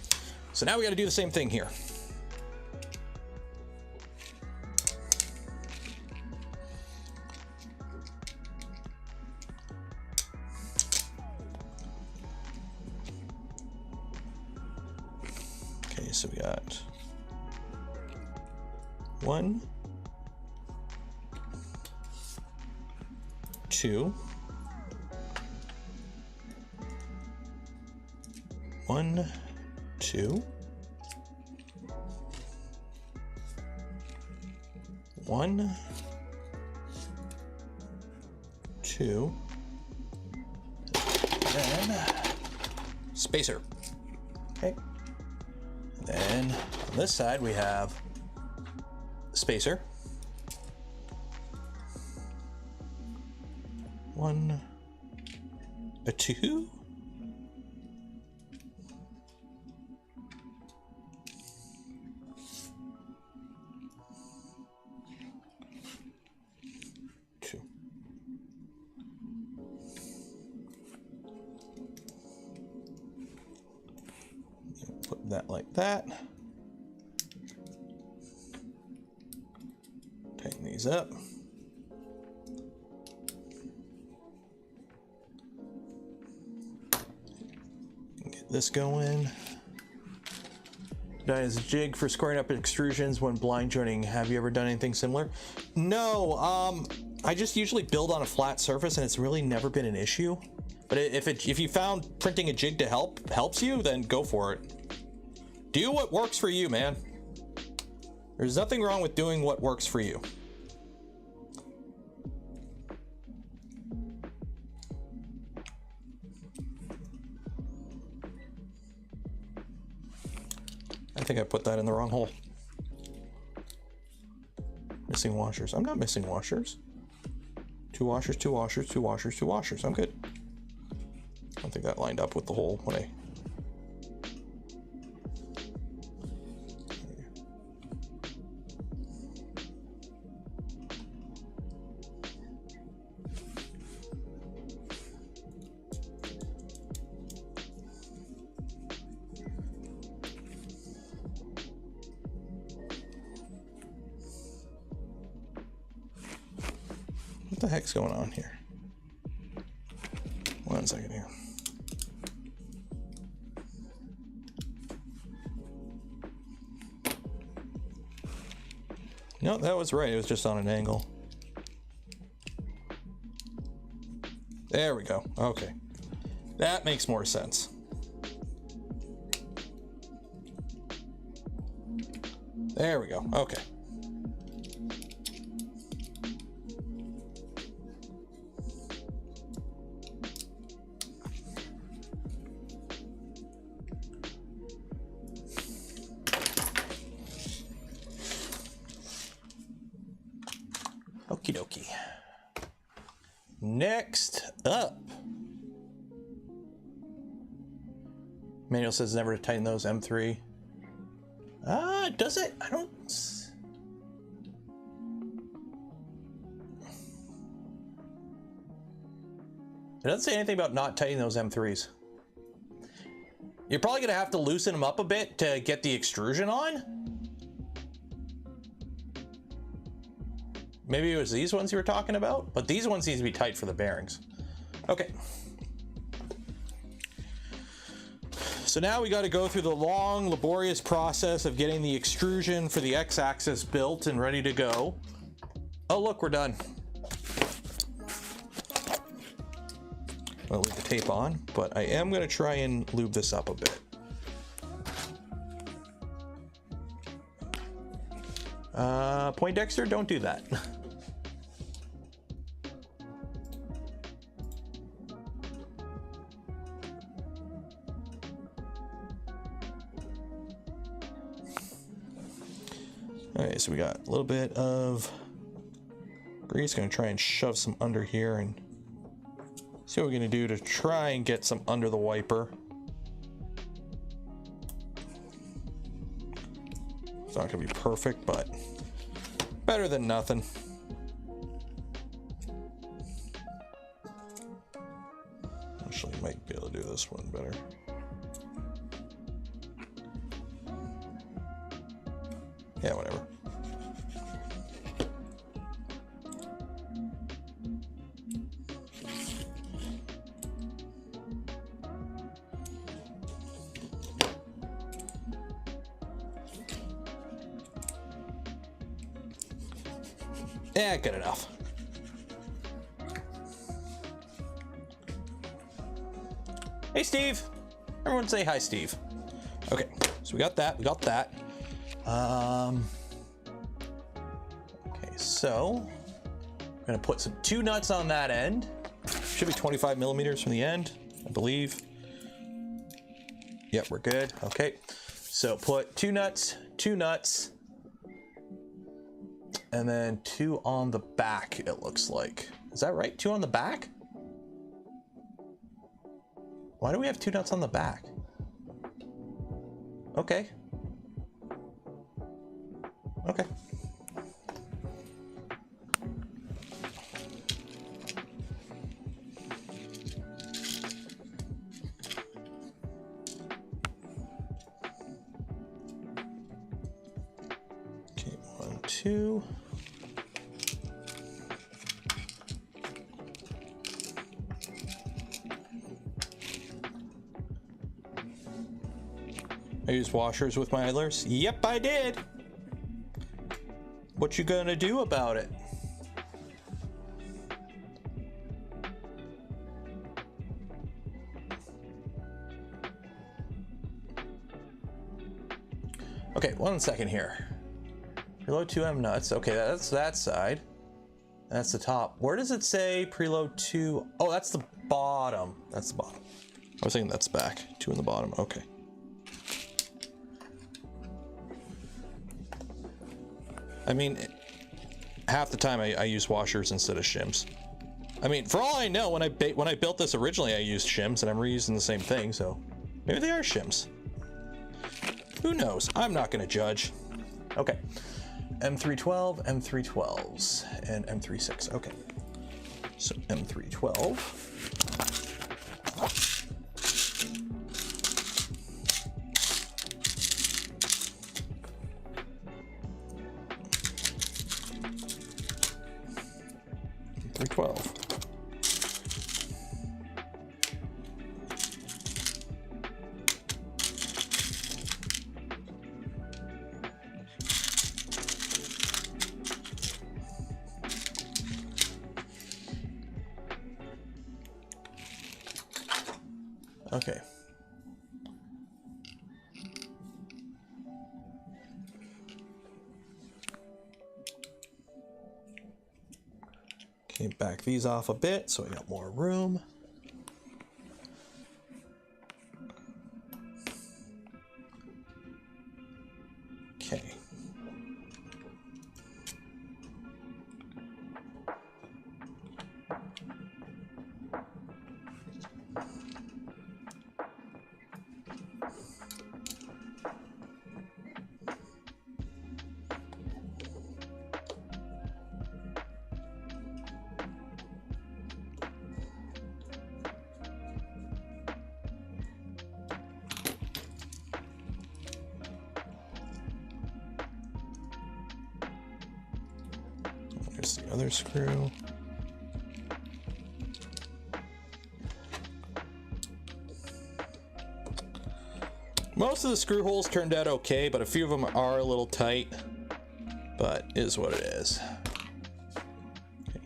so now we gotta do the same thing here. Okay, so we got 1, 2, 1, 2, 1, 2, then spacer. Okay. And then on this side we have spacer. 1, a 2, put that like that. Tighten these up. Get this going. As a jig for squaring up extrusions when blind joining. Have you ever done anything similar? No, I just usually build on a flat surface and it's really never been an issue. But if you found printing a jig to helps you, then go for it. Do what works for you, man. There's nothing wrong with doing what works for you. I think I put that in the wrong hole. Missing washers. I'm not missing washers. 2 washers, 2 washers, 2 washers, 2 washers. I'm good. I don't think that lined up with the hole when I... What the heck's going on here? 1 second here. No, that was right. It was just on an angle. There we go. Okay. That makes more sense. There we go. Okay. Okie dokie. Next up. Manual says never to tighten those M3. Does it? I don't... It doesn't say anything about not tightening those M3s. You're probably gonna have to loosen them up a bit to get the extrusion on. Maybe it was these ones you were talking about, but these ones need to be tight for the bearings. Okay. So now we got to go through the long, laborious process of getting the extrusion for the X-axis built and ready to go. Oh, look, we're done. I'll leave the tape on, but I am going to try and lube this up a bit. Poindexter, don't do that. Okay, so we got a little bit of grease. Gonna try and shove some under here and see what we're gonna do to try and get some under the wiper. It's not gonna be perfect, but better than nothing. Actually, might be able to do this one better. Yeah, whatever. Yeah, good enough. Hey, Steve. Everyone say hi, Steve. Okay, so we got that. We got that. Okay, so I'm gonna put some 2 nuts on that end. Should be 25 millimeters from the end, I believe. Yep, we're good. Okay, so put 2 nuts, 2 nuts, and then 2 on the back, it looks like. Is that right? 2 on the back? Why do we have 2 nuts on the back? Okay. Okay. Okay, 1, 2. I used washers with my idlers. Yep, I did. What you gonna do about it? Okay, 1 second here. Preload 2M nuts. Okay, that's that side. That's the top. Where does it say preload 2? Oh, that's the bottom. That's the bottom. I was thinking that's back. 2 in the bottom. Okay. I mean, half the time I use washers instead of shims. I mean, for all I know, when I built this originally, I used shims, and I'm reusing the same thing. So maybe they are shims. Who knows? I'm not going to judge. Okay. M312, M312s, and M36. Okay. So M312. M312. Okay. Okay, back these off a bit so I got more room. Okay. Here's the other screw. Most of the screw holes turned out okay, but a few of them are a little tight, but it is what it is. Okay.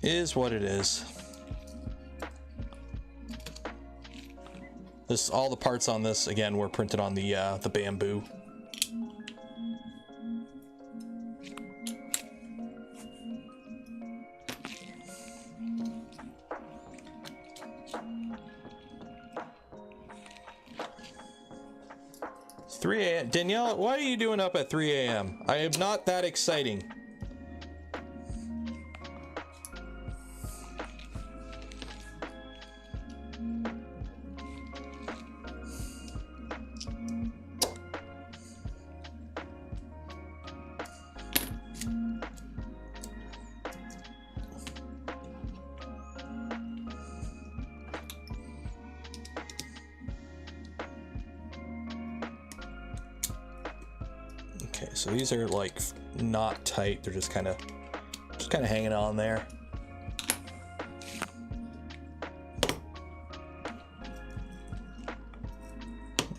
Is what it is. This, all the parts on this again were printed on the bamboo. It's 3 a.m. Danielle, what are you doing up at 3 a.m.? I am not that exciting. Okay, so these are like not tight. They're just kind of hanging on there.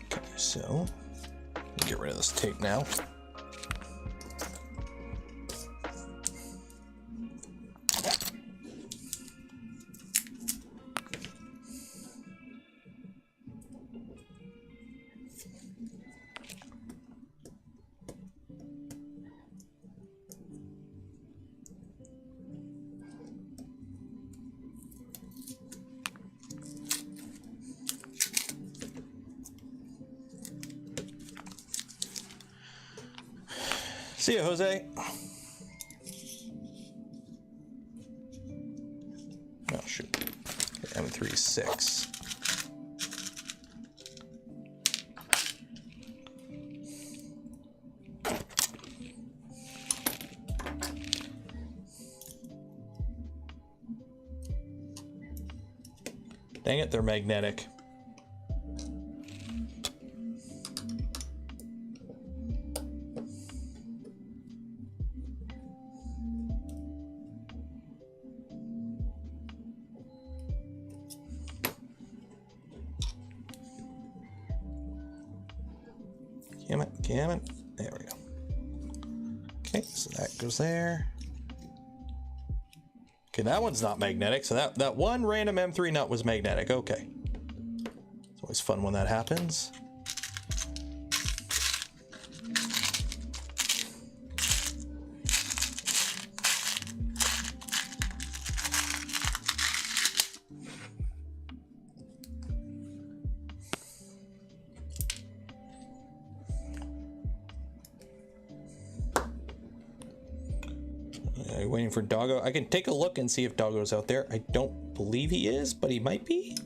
Okay, so get rid of this tape now. See ya, Jose. Oh, shoot. Okay, M36. Dang it, they're magnetic. Damn it, damn it. There we go. Okay, so that goes there. Okay, that one's not magnetic, so that one random M3 nut was magnetic. Okay. It's always fun when that happens. Waiting for Doggo. I can take a look and see if Doggo's out there. I don't believe he is, but he might be.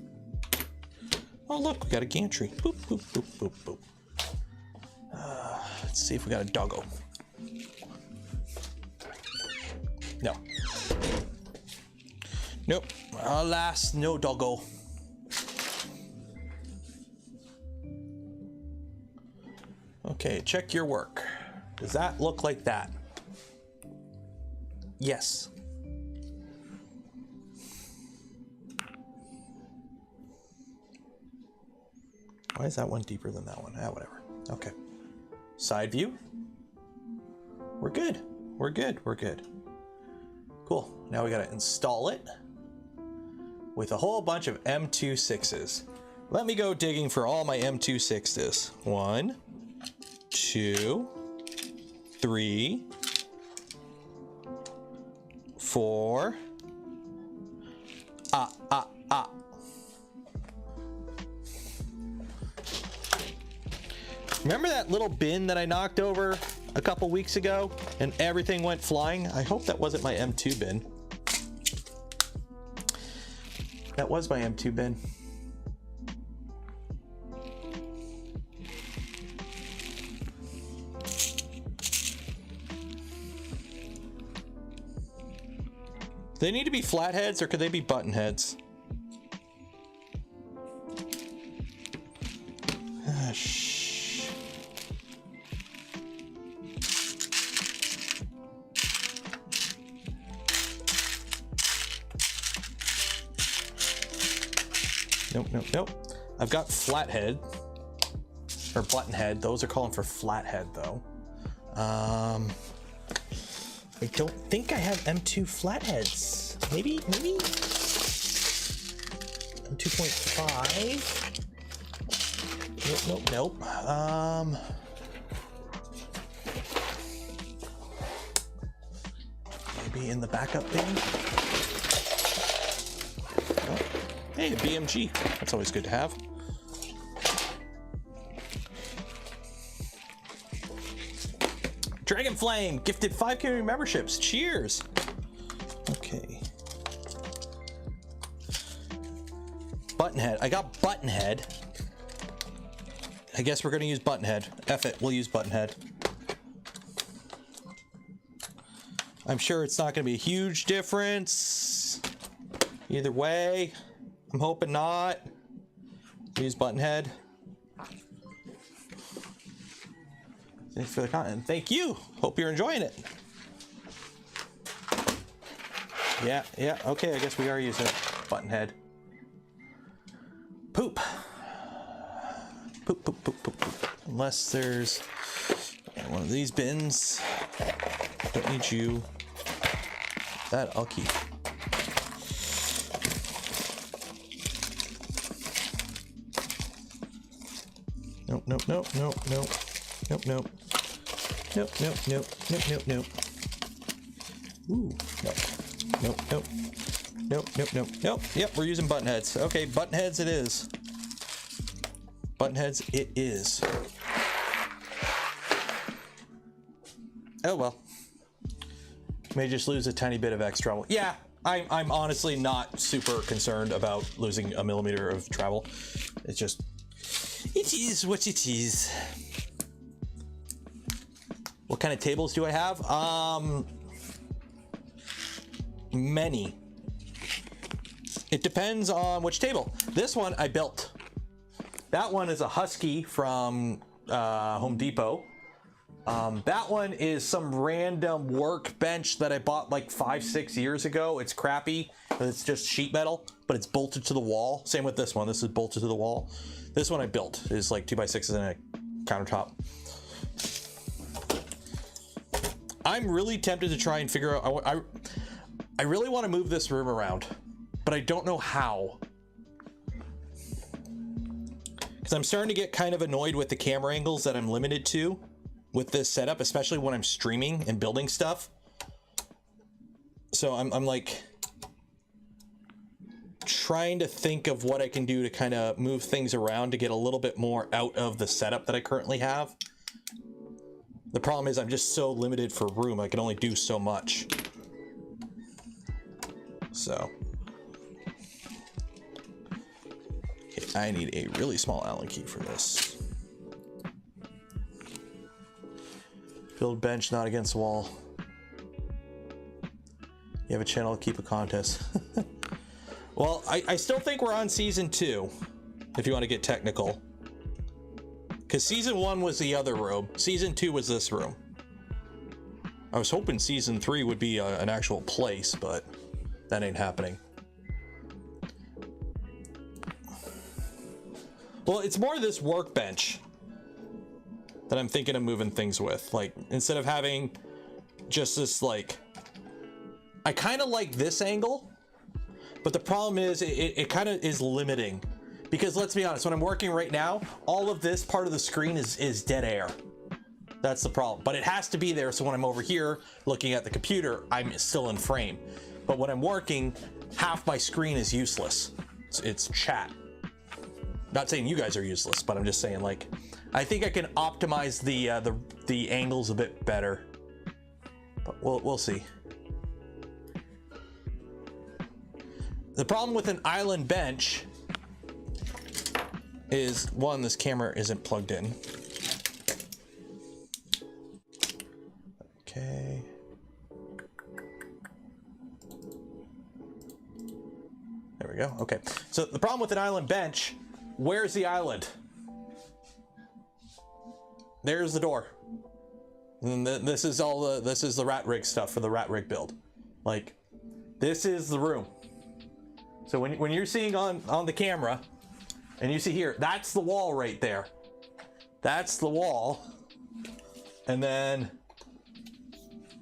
Oh, look, we got a gantry. Boop, boop, boop, boop, boop. Let's see if we got a Doggo. No. Nope. Alas, no Doggo. Okay, check your work. Does that look like that? Yes. Why is that one deeper than that one? Ah, whatever. Okay. Side view. We're good. We're good. We're good. Cool. Now we got to install it with a whole bunch of M26s. Let me go digging for all my M26s. 1, 2, 3, 4. Remember that little bin that I knocked over a couple weeks ago and everything went flying? I hope that wasn't my M2 bin. That was my M2 bin. Do they need to be flatheads or could they be button heads? Shh. Nope, nope, nope. I've got flathead or button head. Those are calling for flathead though. I don't think I have M2 flatheads. Maybe? M2.5? Nope. Maybe in the backup bin? Oh, hey, a BMG. That's always good to have. Dragon Flame gifted 5 community memberships. Cheers. Okay. Buttonhead. I got Buttonhead. I guess we're gonna use Buttonhead. F it. We'll use Buttonhead. I'm sure it's not gonna be a huge difference. Either way. I'm hoping not. Use Buttonhead. Thanks for the content. Thank you. Hope you're enjoying it. Yeah. Okay, I guess we are using Buttonhead. Poop. Poop. Unless there's one of these bins. Don't need you. That I'll keep. Nope. Ooh, nope. Yep, we're using button heads. Okay, button heads it is. Button heads it is. Oh well. May just lose a tiny bit of X travel. Yeah, I'm honestly not super concerned about losing a millimeter of travel. It's just, it is what it is. What kind of tables do I have? Many. It depends on which table. This one I built. That one is a Husky from Home Depot. That one is some random workbench that I bought like 5-6 years ago. It's crappy. It's just sheet metal, but it's bolted to the wall. Same with this one. This is bolted to the wall. This one I built is like 2x6s and a countertop. I'm really tempted to try and figure out, I really want to move this room around, but I don't know how. Because I'm starting to get kind of annoyed with the camera angles that I'm limited to with this setup, especially when I'm streaming and building stuff. So I'm like trying to think of what I can do to kind of move things around to get a little bit more out of the setup that I currently have. The problem is I'm just so limited for room. I can only do so much. So okay, I need a really small Allen key for this. Build bench, not against the wall. You have a channel to keep a contest. Well, I still think we're on season 2, if you want to get technical. Because season 1 was the other room. Season 2 was this room. I was hoping season 3 would be an actual place, but that ain't happening. Well, it's more this workbench that I'm thinking of moving things with. Like, instead of having just this, like... I kind of like this angle. But the problem is it kind of is limiting, because let's be honest, when I'm working right now, all of this part of the screen is dead air. That's the problem, but it has to be there. So when I'm over here looking at the computer, I'm still in frame. But when I'm working, half my screen is useless. It's chat. Not saying you guys are useless, but I'm just saying, like, I think I can optimize the angles a bit better, but we'll see. The problem with an island bench is, one, this camera isn't plugged in. Okay. There we go. Okay. So the problem with an island bench, where's the island? There's the door. And this is all this is the rat rig stuff for the rat rig build. Like, this is the room. So when you're seeing on the camera, and you see here, that's the wall right there. That's the wall. And then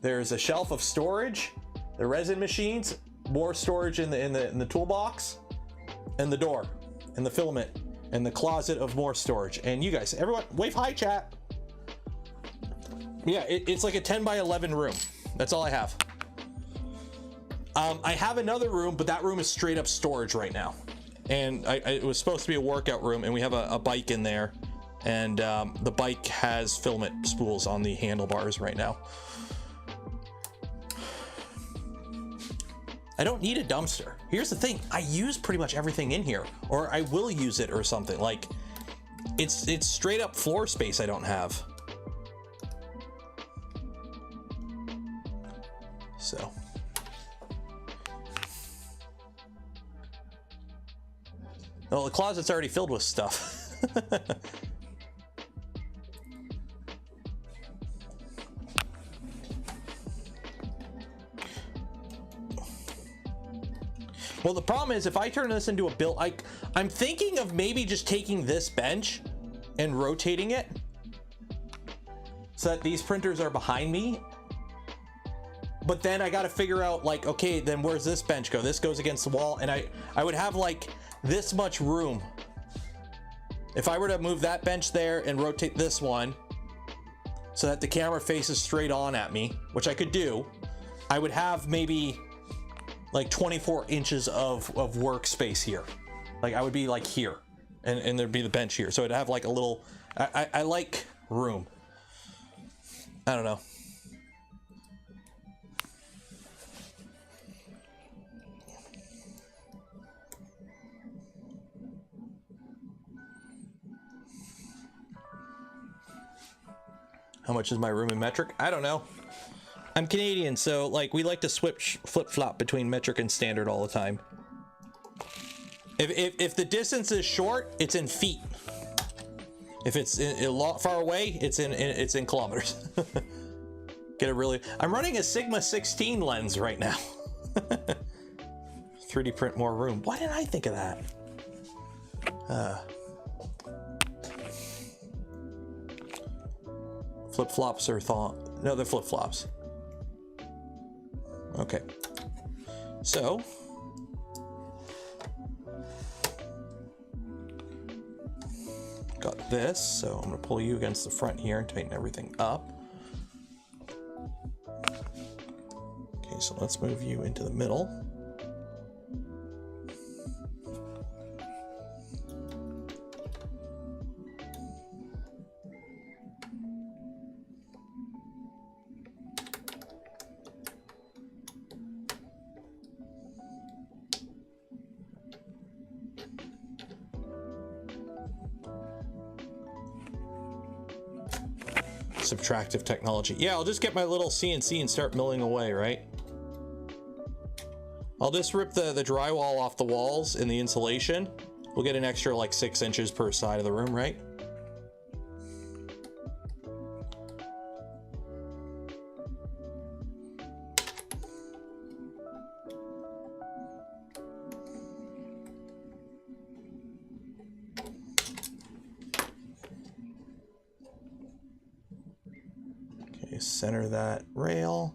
there's a shelf of storage, the resin machines, more storage in the toolbox, and the door, and the filament, and the closet of more storage. And you guys, everyone, wave hi, chat. Yeah, it's like a 10 by 11 room. That's all I have. I have another room, but that room is straight up storage right now. And it was supposed to be a workout room, and we have a bike in there. And the bike has filament spools on the handlebars right now. I don't need a dumpster. Here's the thing. I use pretty much everything in here, or I will use it or something. Like, it's straight up floor space I don't have. So. Well, the closet's already filled with stuff. Well, the problem is if I turn this into a build, I'm thinking of maybe just taking this bench and rotating it so that these printers are behind me. But then I got to figure out, like, okay, then where's this bench go? This goes against the wall, and I would have like this much room. If I were to move that bench there and rotate this one so that the camera faces straight on at me, which I could do, I would have maybe like 24 inches of workspace here. Like, I would be like here, and there'd be the bench here. So I'd have like a little, I like room. I don't know. How much is my room in metric? I don't know. I'm Canadian, so like we like to flip-flop between metric and standard all the time. If the distance is short, it's in feet. If it's a lot far away, it's in kilometers. Get a really. I'm running a Sigma 16 lens right now. 3D print more room. Why didn't I think of that? Flip-flops or no, they're flip-flops. Okay. So got this, so I'm gonna pull you against the front here and tighten everything up. Okay, so let's move you into the middle. Subtractive technology. Yeah, I'll just get my little CNC and start milling away, right? I'll just rip the drywall off the walls and the insulation. We'll get an extra like 6 inches per side of the room, right? Center that rail.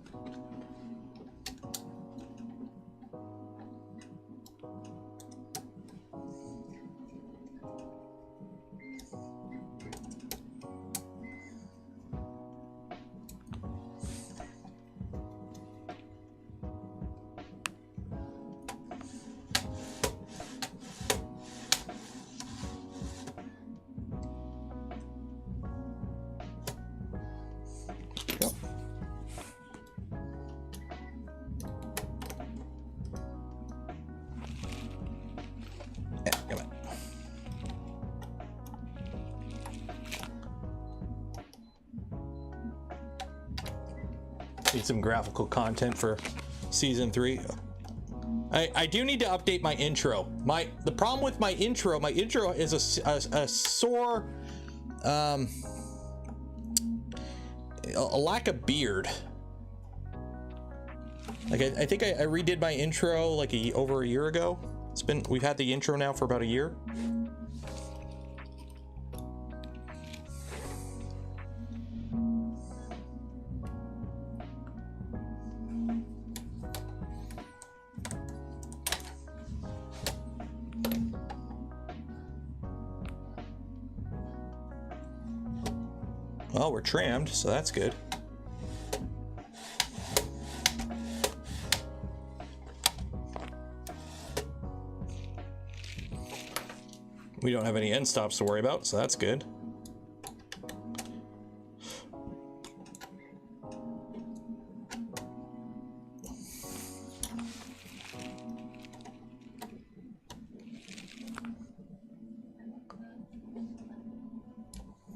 Need some graphical content for season 3. I do need to update my intro. The problem with my intro is a sore a lack of beard. Like I think I redid my intro like over a year ago. We've had the intro now for about a year. Well, we're trimmed, so that's good. We don't have any end stops to worry about, so that's good.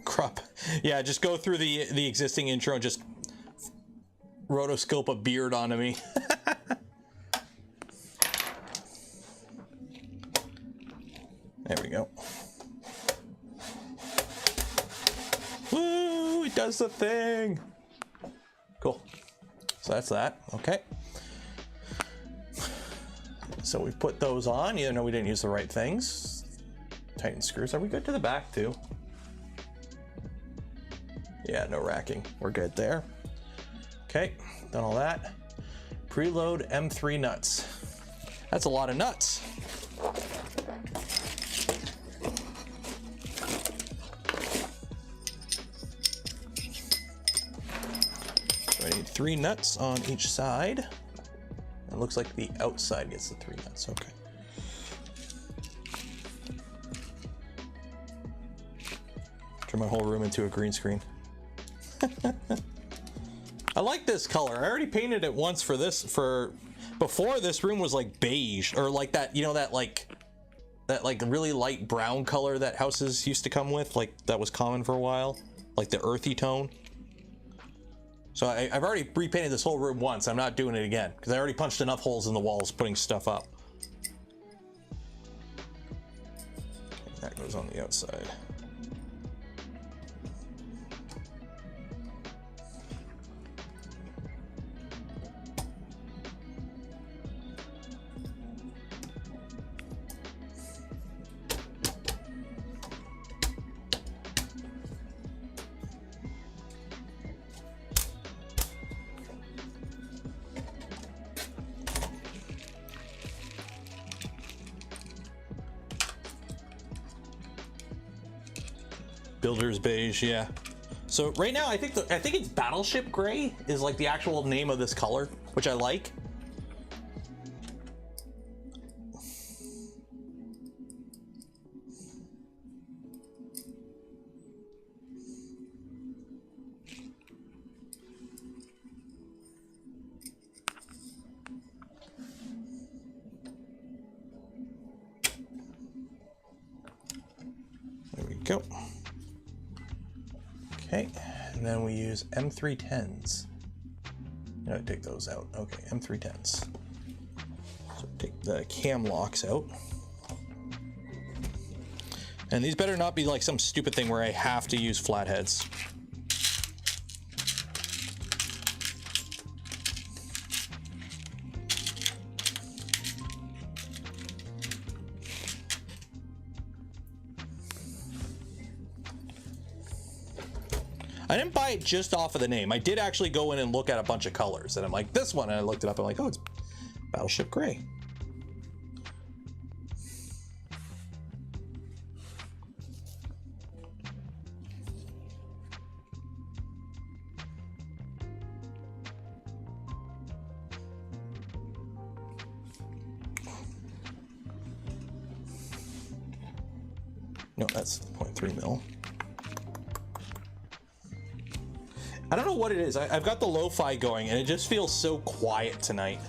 Crop. Yeah, just go through the existing intro and just rotoscope a beard onto me. There we go. Woo! It does the thing. Cool. So that's that. Okay. So we've put those on. You know we didn't use the right things. Tighten screws. Are we good to the back too? Yeah, no racking. We're good there. Okay, done all that. Preload M3 nuts. That's a lot of nuts. So I need 3 nuts on each side. It looks like the outside gets the 3 nuts. Okay. Turn my whole room into a green screen. I like this color. I already painted it once for this. Before, this room was like beige, or like that, you know, that like really light brown color that houses used to come with, like that was common for a while, like the earthy tone. So I've already repainted this whole room once. I'm not doing it again because I already punched enough holes in the walls putting stuff up. Okay, that goes on the outside. Builder's beige, yeah. So right now, I think it's Battleship Gray is like the actual name of this color, which I like. There we go. Okay, and then we use M310s. Take those out. Okay, M310s. So take the cam locks out. And these better not be like some stupid thing where I have to use flatheads. I didn't buy it just off of the name. I did actually go in and look at a bunch of colors, and I'm like, this one, and I looked it up, and I'm like, oh, it's Battleship Gray. No, that's 0.3 mil. I don't know what it is. I've got the lo-fi going and it just feels so quiet tonight.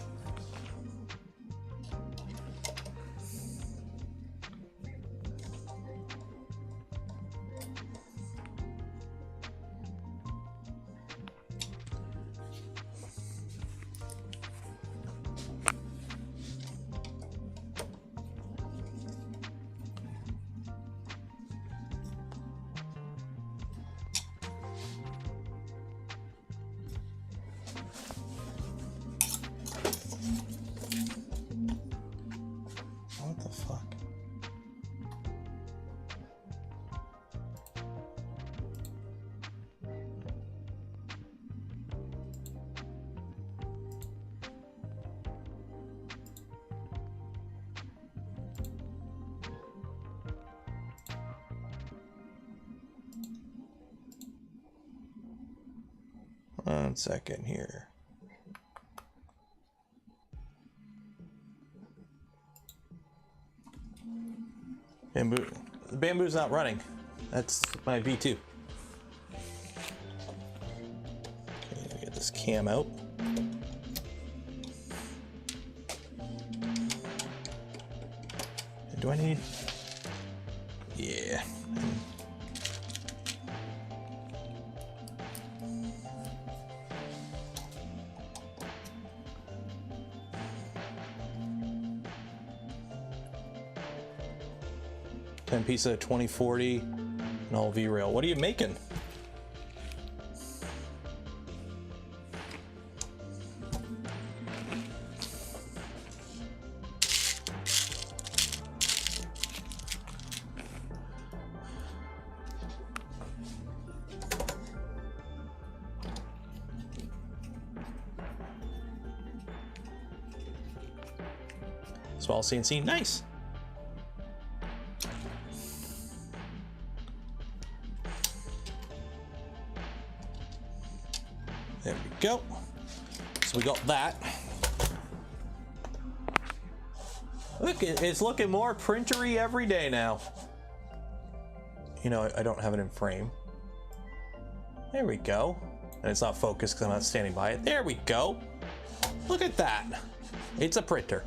One second here. Bamboo. The bamboo's not running. That's my V2. Okay, get this cam out. Do I need? Yeah. Piece of 2040 and all V-rail. What are you making? Small CNC, nice. There we go. So we got that. Look, it's looking more printery every day now. You know, I don't have it in frame. There we go. And it's not focused because I'm not standing by it. There we go. Look at that. It's a printer.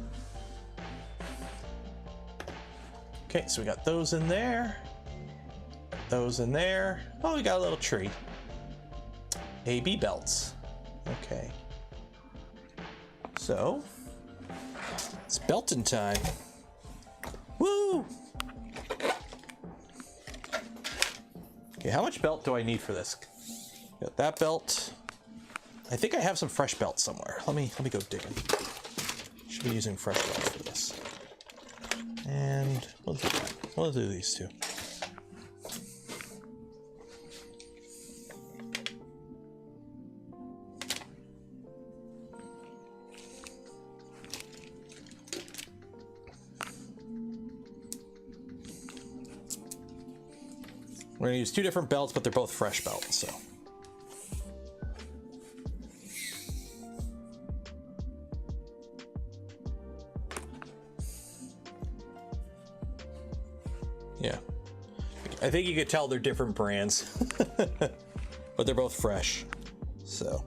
Okay, so we got those in there. Those in there. Oh, we got a little tree. AB belts. Okay. So, it's belting time. Woo! Okay, how much belt do I need for this? Got that belt. I think I have some fresh belts somewhere. Let me go digging. Should be using fresh belts for this. And we'll do that. We'll do these two. We're gonna use two different belts, but they're both fresh belts, so. Yeah. I think you could tell they're different brands, but they're both fresh, so.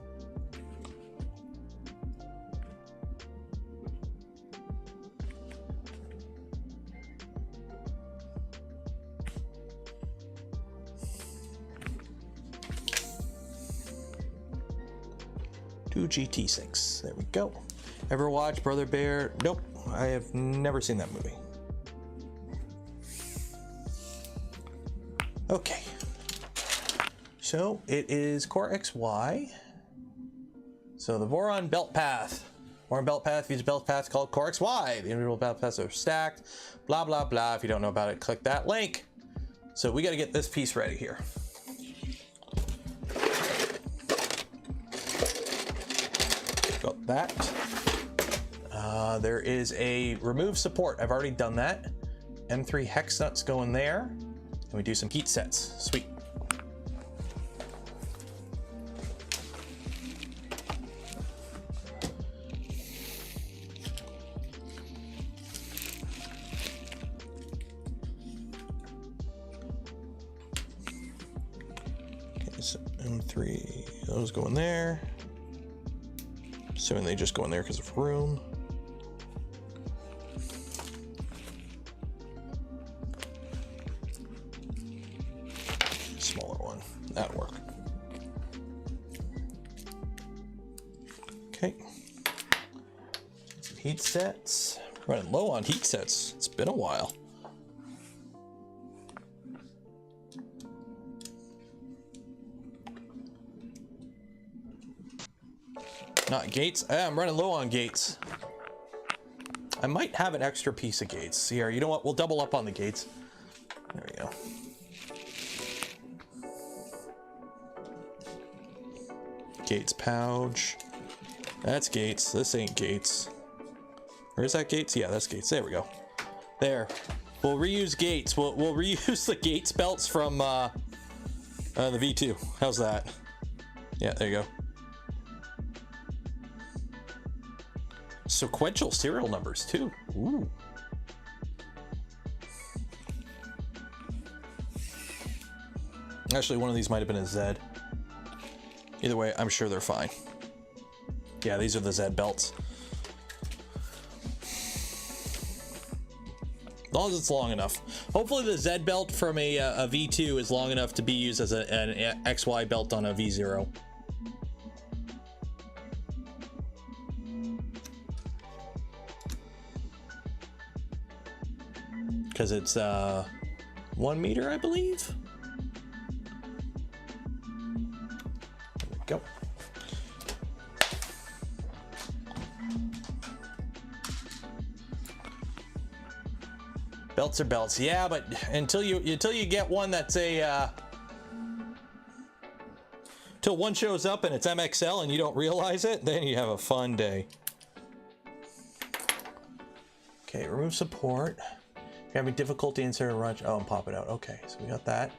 GT6. There we go. Ever watch Brother Bear? Nope. I have never seen that movie. Okay. So it is Core XY. So the Voron belt path. Voron belt path uses a belt path called Core XY. The individual belt paths are stacked. Blah, blah, blah. If you don't know about it, click that link. So we got to get this piece ready here. Got that. There is a remove support. I've already done that. M3 hex nuts go in there. And we do some heat sets. Sweet. Okay, so M3, those go in there. Assuming they just go in there because of room. Smaller one, that'll work. Okay. Some heat sets. Running low on heat sets. It's been a while. Not gates. I'm running low on gates. I might have an extra piece of gates here. You know what? We'll double up on the gates. There we go. Gates pouch. That's gates. This ain't gates. Or is that gates? Yeah, that's gates. There we go. There. We'll reuse gates. We'll reuse the gates belts from the V2. How's that? Yeah, there you go. Sequential serial numbers too. Ooh. Actually, one of these might have been a Z. Either way, I'm sure they're fine. Yeah, these are the Z belts. As long as it's long enough. Hopefully the Z belt from a V2 is long enough to be used as an XY belt on a V0. Because it's 1 meter, I believe. There we go. Belts are belts, yeah, but until you get one that's a till one shows up and it's MXL and you don't realize it, then you have a fun day. Okay, remove support. You're having difficulty inserting a wrench. Oh, and pop it out. Okay, so we got that.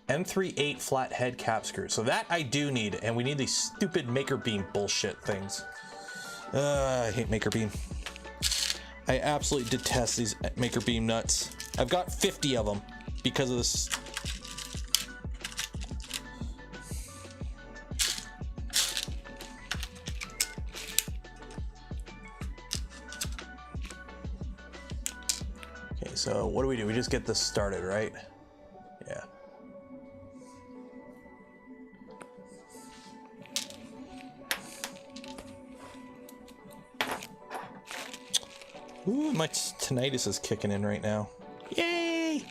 M38 flat head cap screw. So that I do need, and we need these stupid Maker Beam bullshit things. I hate Maker Beam. I absolutely detest these Maker Beam nuts. I've got 50 of them because of this. Okay, so what do? We just get this started, right? Yeah. Ooh, my tinnitus is kicking in right now. Yay!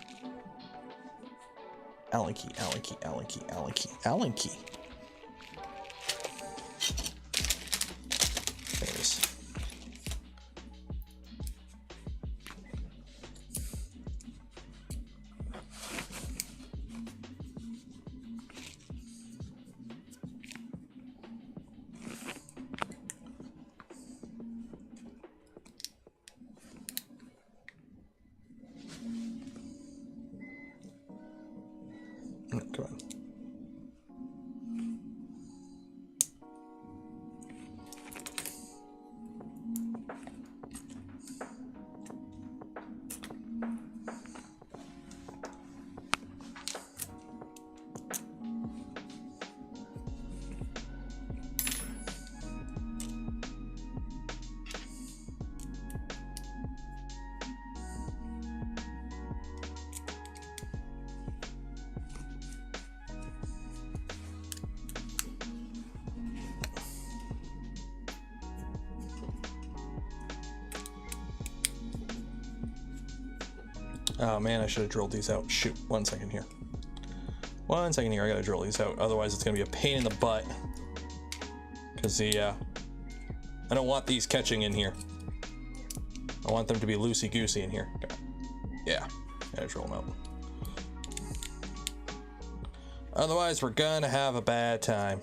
Allen key, Allen key, Allen key, Allen key, Allen key. There it is. Oh man, I should have drilled these out. Shoot, 1 second here. 1 second here, I gotta drill these out. Otherwise it's gonna be a pain in the butt. Cause I don't want these catching in here. I want them to be loosey-goosey in here. Yeah, gotta drill them out. Otherwise we're gonna have a bad time.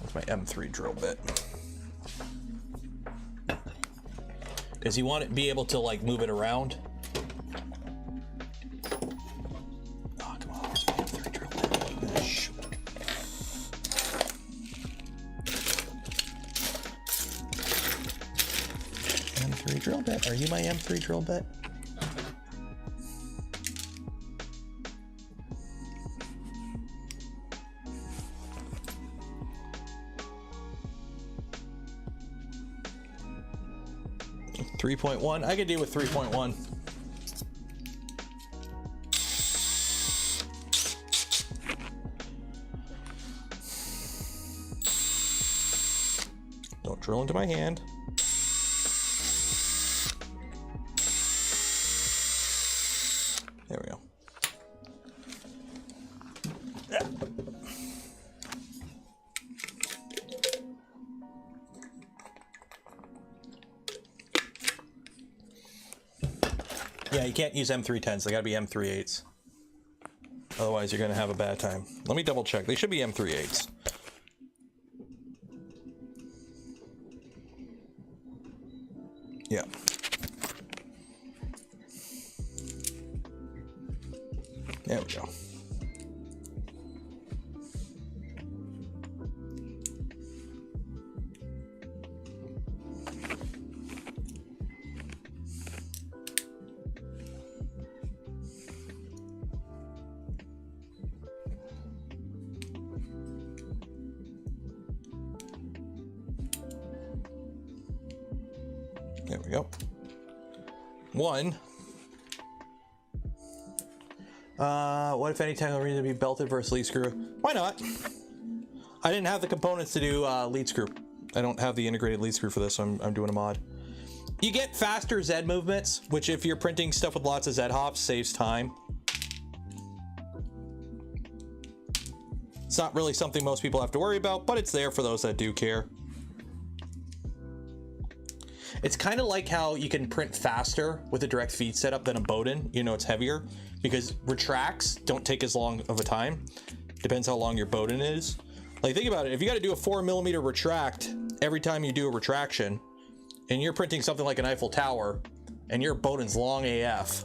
That's my M3 drill bit. Because you want to be able to like move it around. Oh, come on, where's my M3 drill bit? Oh, shoot. M3 drill bit. Are you my M3 drill bit? .1. I could do with 3.1. Don't drill into my hand. There we go. Yeah, you can't use M310s. They gotta be M38s. Otherwise, you're gonna have a bad time. Let me double check. They should be M38s. Yeah. There we go. There we go. One. What if any technical reason to be belted versus lead screw? Why not? I didn't have the components to do lead screw. I don't have the integrated lead screw for this, so I'm doing a mod. You get faster Z movements, which if you're printing stuff with lots of Z hops, saves time. It's not really something most people have to worry about, but it's there for those that do care. It's kind of like how you can print faster with a direct feed setup than a Bowden. You know, it's heavier because retracts don't take as long of a time. Depends how long your Bowden is. Like, think about it. If you got to do a 4mm retract every time you do a retraction, and you're printing something like an Eiffel Tower, and your Bowden's long AF,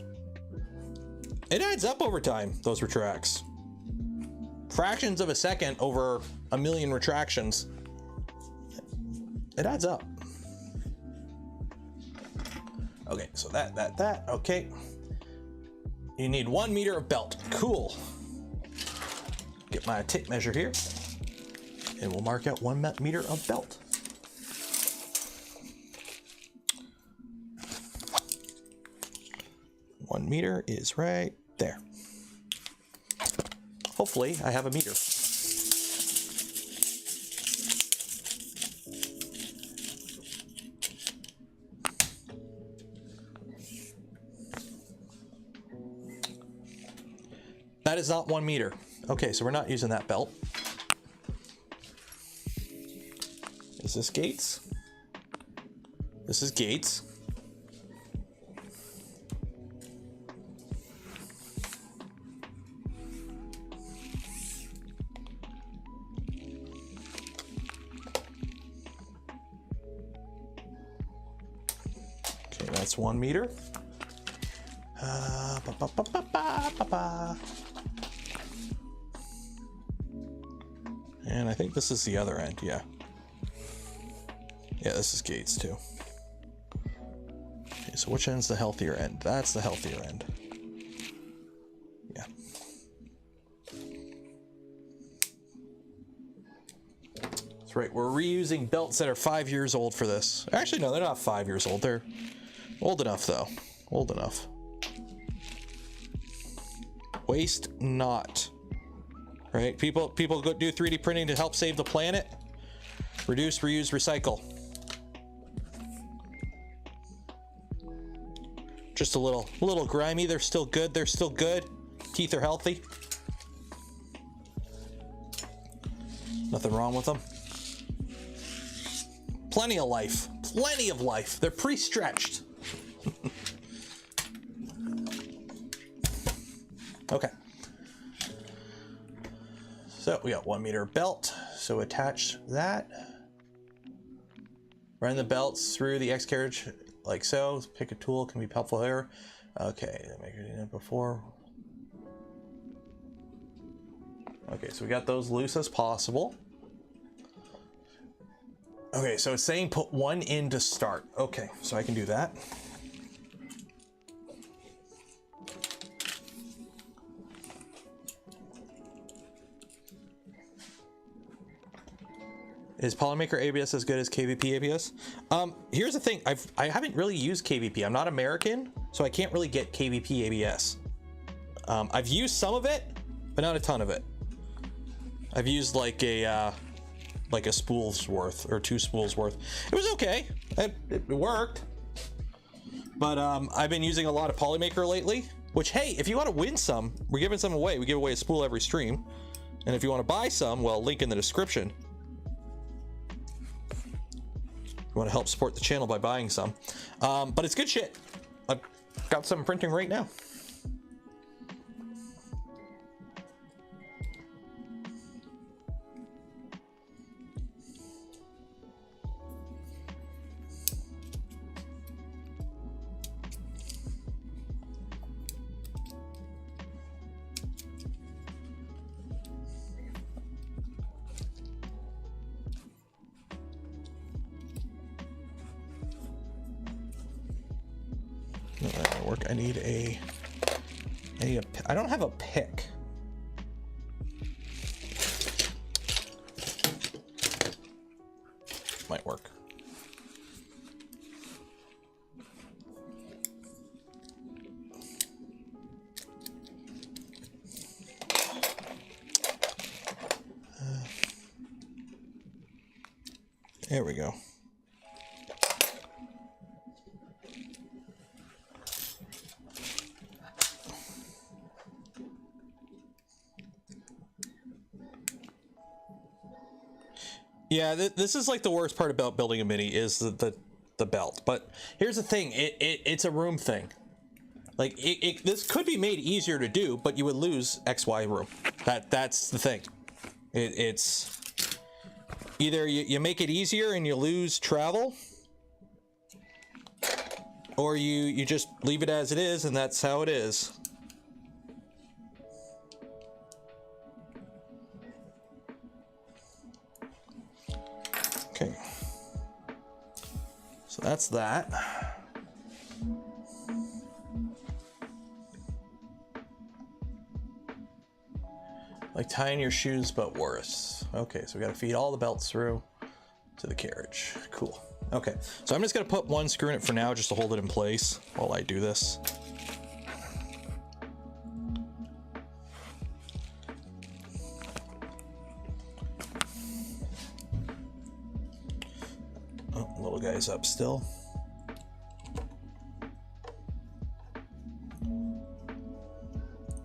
it adds up over time, those retracts. Fractions of a second over a million retractions. It adds up. Okay, so that, okay. You need 1 meter of belt. Cool. Get my tape measure here, and we'll mark out 1 meter of belt. One meter is right there. Hopefully, I have a meter. That is not 1 meter. Okay, so we're not using that belt. Is this Gates? This is Gates. Okay, that's 1 meter. And I think this is the other end, yeah. Yeah, this is Gates too. Okay, so which end's the healthier end? That's the healthier end. Yeah. That's right, we're reusing belts that are 5 years old for this. Actually, no, they're not 5 years old. They're old enough though. Old enough. Waste not. right? People go do 3D printing to help save the planet. Reduce, reuse, recycle. Just a little grimy. They're still good. They're still good. Teeth are healthy. Nothing wrong with them. Plenty of life. Plenty of life. They're pre-stretched. Okay. So we got 1 meter belt. So attach that. Run the belts through the X carriage like so. Pick a tool, can be helpful here. Okay, make it before. Okay, so we got those loose as possible. Okay, so it's saying put 1 in to start. Okay, so I can do that. Is Polymaker ABS as good as KVP ABS? Here's the thing, I haven't really used KVP. I'm not American, so I can't really get KVP ABS. I've used some of it, but not a ton of it. I've used like a spool's worth or 2 spools worth. It was okay. It worked. But I've been using a lot of Polymaker lately, which, hey, if you want to win some, we're giving some away. We give away a spool every stream. And if you want to buy some, well, link in the description. You want to help support the channel by buying some. But it's good shit. I've got some printing right now. Work. I need a I don't have a pick. Might work. There we go. Yeah, this is like the worst part about building a mini is the belt. But here's the thing, it's a room thing. Like this could be made easier to do, but you would lose XY room. That's the thing. It's either you make it easier and you lose travel, or you just leave it as it is, and that's how it is. Okay, so that's that. Like tying your shoes, but worse. Okay, so we gotta feed all the belts through to the carriage. Cool. Okay, so I'm just gonna put 1 screw in it for now just to hold it in place while I do this. Oh, little guy's up still.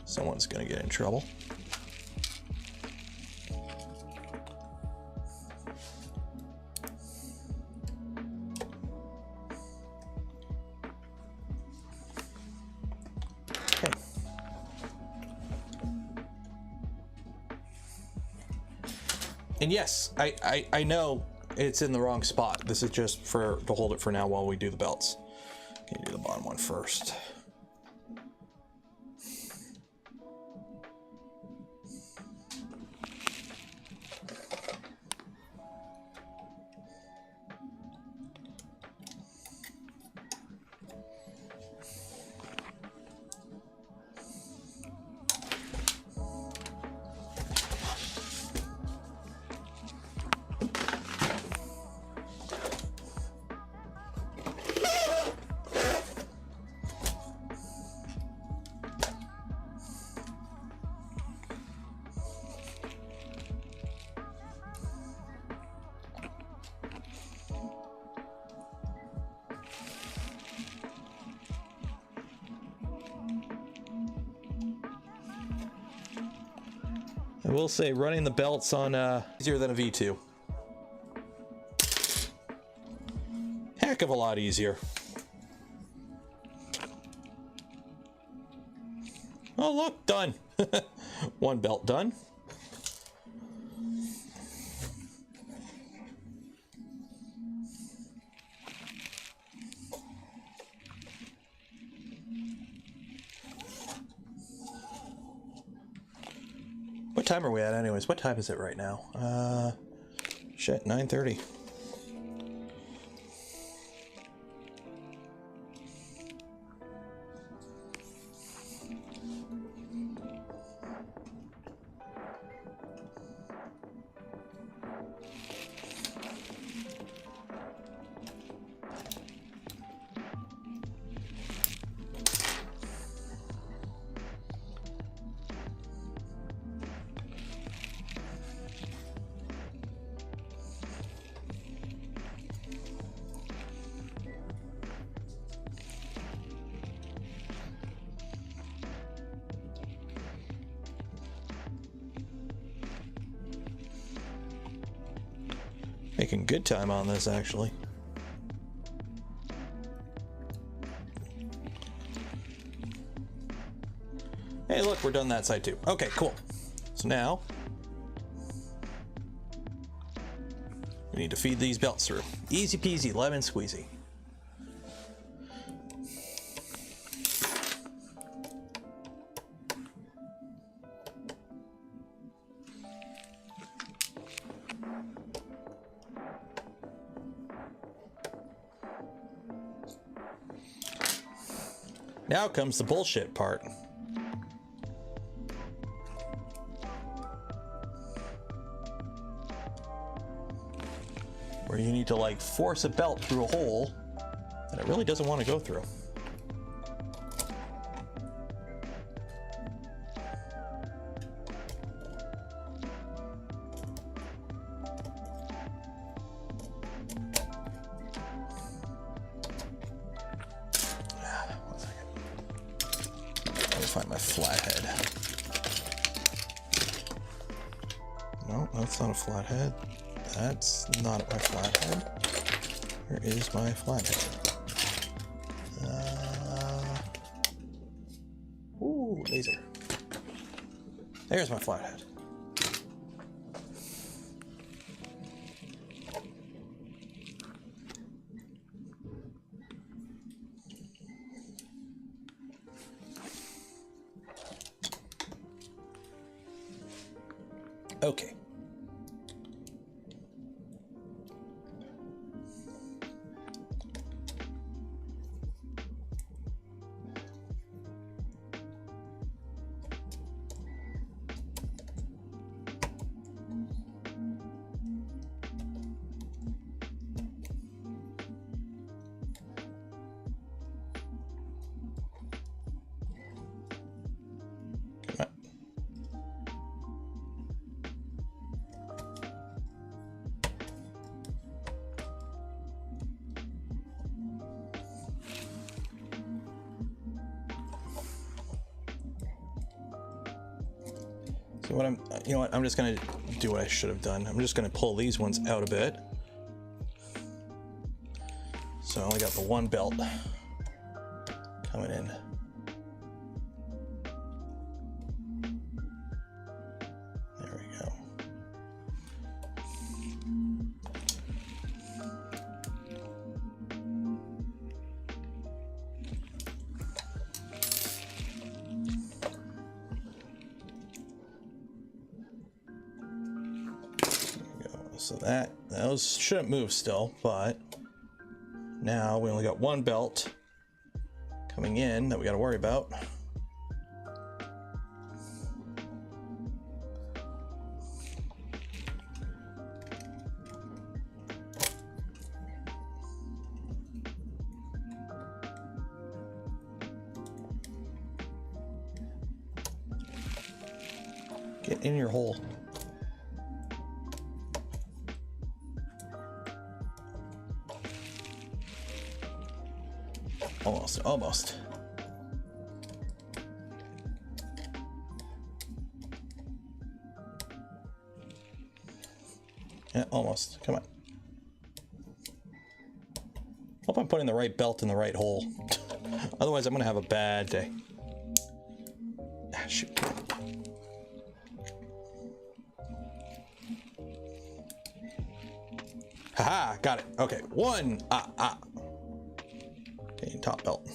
Someone's gonna get in trouble. And yes, I know it's in the wrong spot. This is just to hold it for now while we do the belts. Can you do the bottom one first? I will say running the belts on easier than a V2. Heck of a lot easier. Oh look, done. One belt done. What time are we at anyways? What time is it right now? Shit, 9:30. Making good time on this, actually. Hey, look, we're done that side too. Okay, cool. So now we need to feed these belts through. Easy peasy, lemon squeezy. Now comes the bullshit part. Where you need to like force a belt through a hole that it really doesn't want to go through. Find my flathead. No, that's not a flathead. That's not my flathead. Where is my flathead? Ooh, laser. There's my flathead. Okay. So what you know what, I'm just gonna do what I should have done. I'm just gonna pull these ones out a bit. So I only got the one belt coming in. There we go. So those shouldn't move still, but now we only got one belt coming in that we got to worry about. Get in your hole. Almost. Yeah, almost. Come on. Hope I'm putting the right belt in the right hole. Otherwise, I'm gonna have a bad day. Ah, shoot. Haha, got it. Okay, one. Okay, top belt.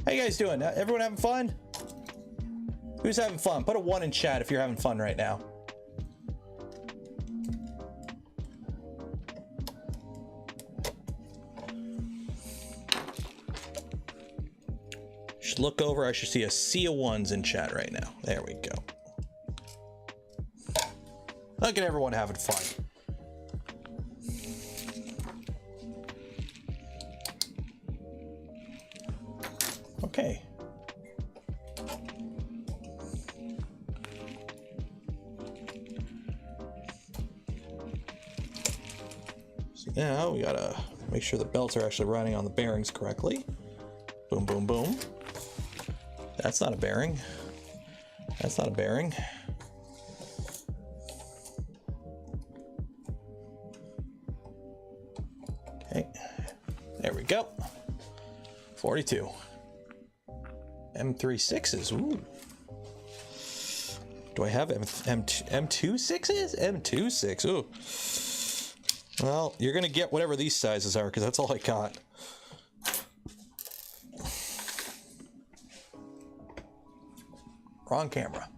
How you guys doing? Everyone having fun? Who's having fun? Put a 1 in chat if you're having fun right now. Should look over. I should see a sea of 1s in chat right now. There we go. Look at everyone having fun. Okay. So now we gotta make sure the belts are actually running on the bearings correctly. Boom, boom, boom. That's not a bearing. That's not a bearing. Okay. There we go. 42. M36s. Ooh. Do I have M26s? M26. Ooh. Well, you're gonna get whatever these sizes are because that's all I got. Wrong camera.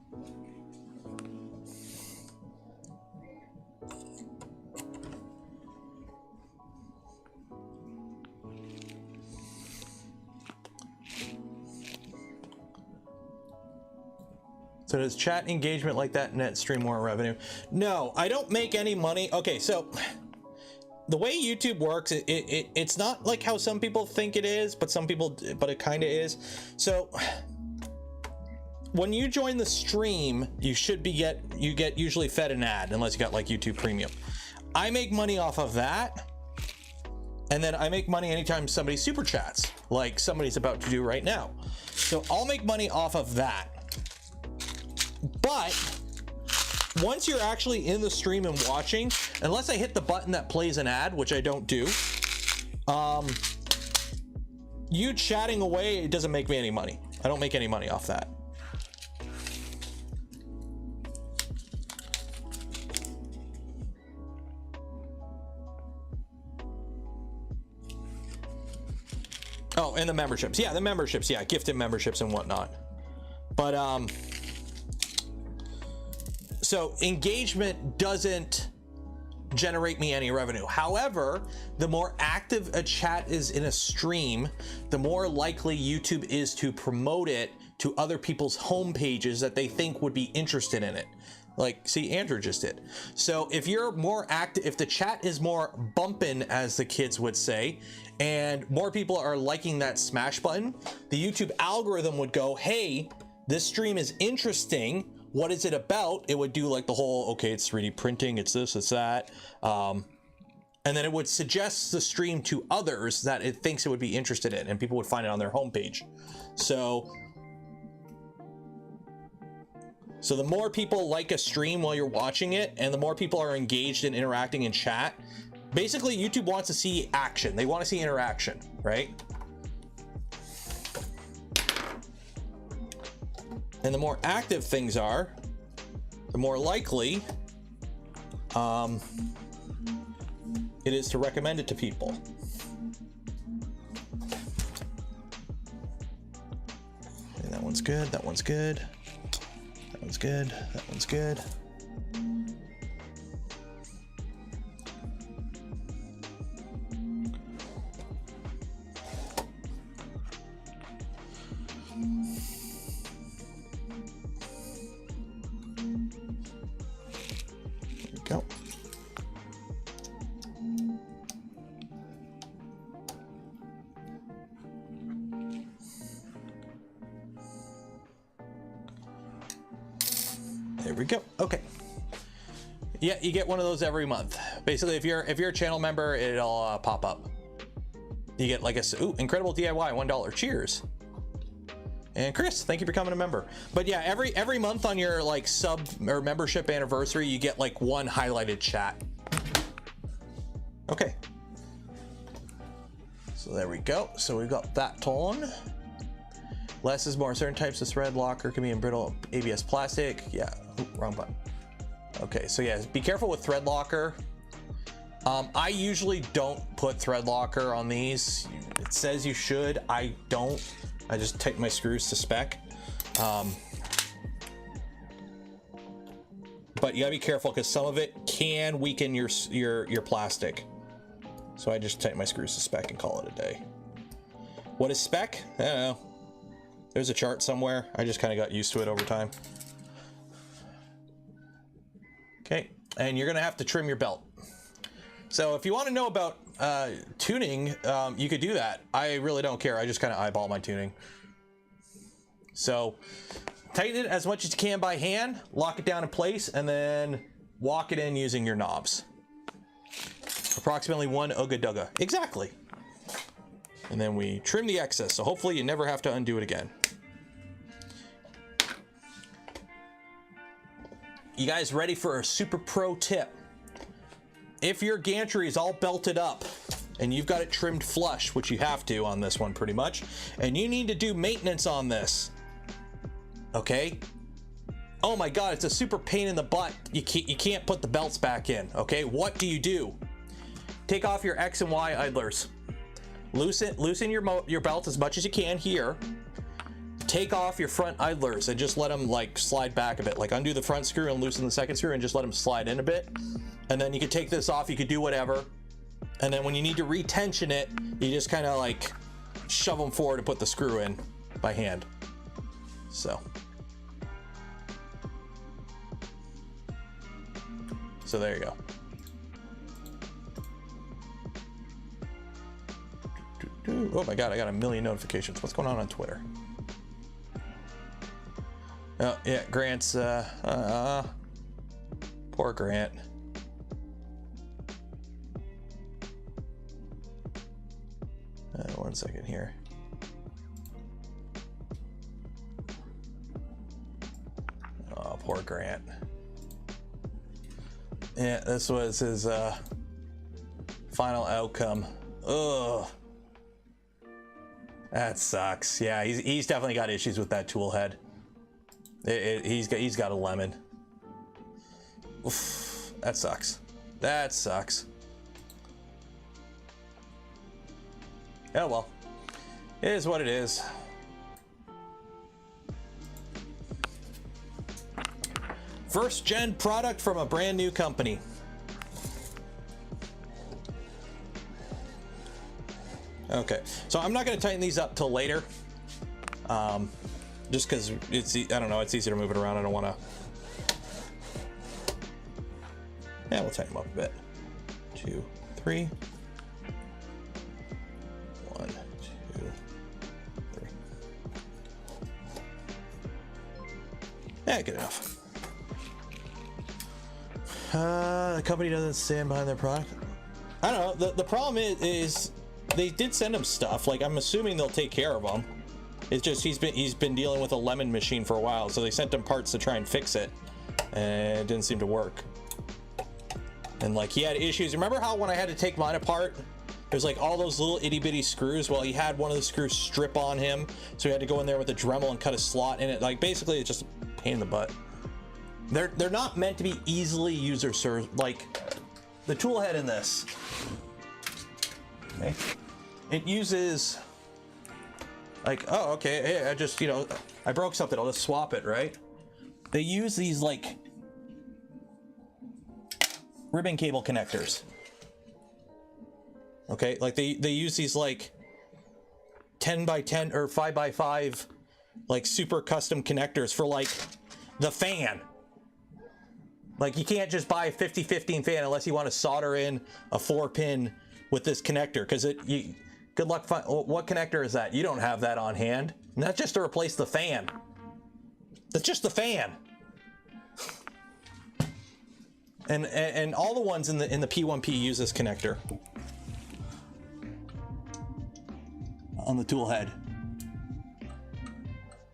So does chat engagement like that net stream more revenue? No, I don't make any money. Okay, so the way YouTube works, it's not like how some people think it is, but it kind of is. So when you join the stream, you get usually fed an ad unless you got like YouTube Premium. I make money off of that, and then I make money anytime somebody super chats, like somebody's about to do right now. So I'll make money off of that. But once you're actually in the stream and watching, unless I hit the button that plays an ad, which I don't do, you chatting away, it doesn't make me any money. I don't make any money off that. Oh, and the memberships. Yeah, the memberships. Yeah, gifted memberships and whatnot. But so engagement doesn't generate me any revenue. However, the more active a chat is in a stream, the more likely YouTube is to promote it to other people's home pages that they think would be interested in it. Like, see, Andrew just did. So if you're more active, if the chat is more bumping, as the kids would say, and more people are liking that smash button, the YouTube algorithm would go, hey, this stream is interesting. What is it about? It would do like the whole, okay, it's 3D printing, it's this, it's that. And then it would suggest the stream to others that it thinks it would be interested in, and people would find it on their homepage. So the more people like a stream while you're watching it, and the more people are engaged and interacting in chat, basically YouTube wants to see action. They want to see interaction, right? And the more active things are, the more likely it is to recommend it to people. And that one's good, that one's good. That one's good, that one's good. go. There we go. Okay. Yeah, you get one of those every month. Basically, if you're a channel member, it'll pop up. You get like a incredible DIY, $1. Cheers. And Chris, thank you for becoming a member. But yeah, every month on your like sub or membership anniversary, you get like one highlighted chat. Okay. So there we go. So we've got that tone. Less is more. Certain types of thread locker can be in brittle ABS plastic. Yeah. Ooh, wrong button. Okay, so yeah, be careful with thread locker. I usually don't put thread locker on these. It says you should. I don't. I just tighten my screws to spec. But you gotta be careful because some of it can weaken your plastic. So I just tighten my screws to spec and call it a day. What is spec? I don't know. There's a chart somewhere. I just kind of got used to it over time. Okay, and you're gonna have to trim your belt. So if you want to know about tuning, you could do that. I really don't care. I just kind of eyeball my tuning. So tighten it as much as you can by hand, lock it down in place, and then walk it in using your knobs. Approximately 1 ooga dugga. Exactly. And then we trim the excess, so hopefully you never have to undo it again. You guys ready for a super pro tip? If your gantry is all belted up and you've got it trimmed flush, which you have to on this one pretty much, and you need to do maintenance on this, okay? Oh my God, it's a super pain in the butt. You can't put the belts back in, okay? What do? Take off your X and Y idlers. Loosen your belt as much as you can here. Take off your front idlers and just let them like slide back a bit. Like undo the front screw and loosen the second screw and just let them slide in a bit. And then you can take this off, you could do whatever. And then when you need to retension it, you just kind of like shove them forward and put the screw in by hand. So there you go. Oh my God, I got a million notifications. What's going on Twitter? Oh yeah, Grant's poor Grant. One second here. Oh, poor Grant. Yeah, this was his final outcome. Ugh. That sucks. Yeah, he's definitely got issues with that tool head. He's got a lemon. Oof, that sucks. That sucks. Oh well, it is what it is. First gen product from a brand new company. Okay, so I'm not going to tighten these up till later. Just because I don't know, it's easier to move it around. I don't want to. Yeah, we'll tighten them up a bit. 2, 3. 1, 2, 3. Yeah, good enough. The company doesn't stand behind their product. I don't know. The problem is they did send him stuff. Like, I'm assuming they'll take care of them. It's just he's been dealing with a lemon machine for a while, so they sent him parts to try and fix it, and it didn't seem to work. And like, he had issues. Remember how when I had to take mine apart, there's like all those little itty bitty screws? Well, he had one of the screws strip on him, so he had to go in there with a Dremel and cut a slot in it. Like, basically it's just a pain in the butt. They're not meant to be easily user served. Like the tool head in this, okay, it uses like, oh, okay, hey, I just, I broke something, I'll just swap it, right? They use these like ribbon cable connectors. Okay, like they use these like 10 by 10 or 5 by 5 like super custom connectors for like the fan. Like, you can't just buy a 50-15 fan unless you want to solder in a 4-pin with this connector, because good luck. What connector is that? You don't have that on hand. And that's just to replace the fan. That's just the fan. And all the ones in the P1P use this connector on the tool head.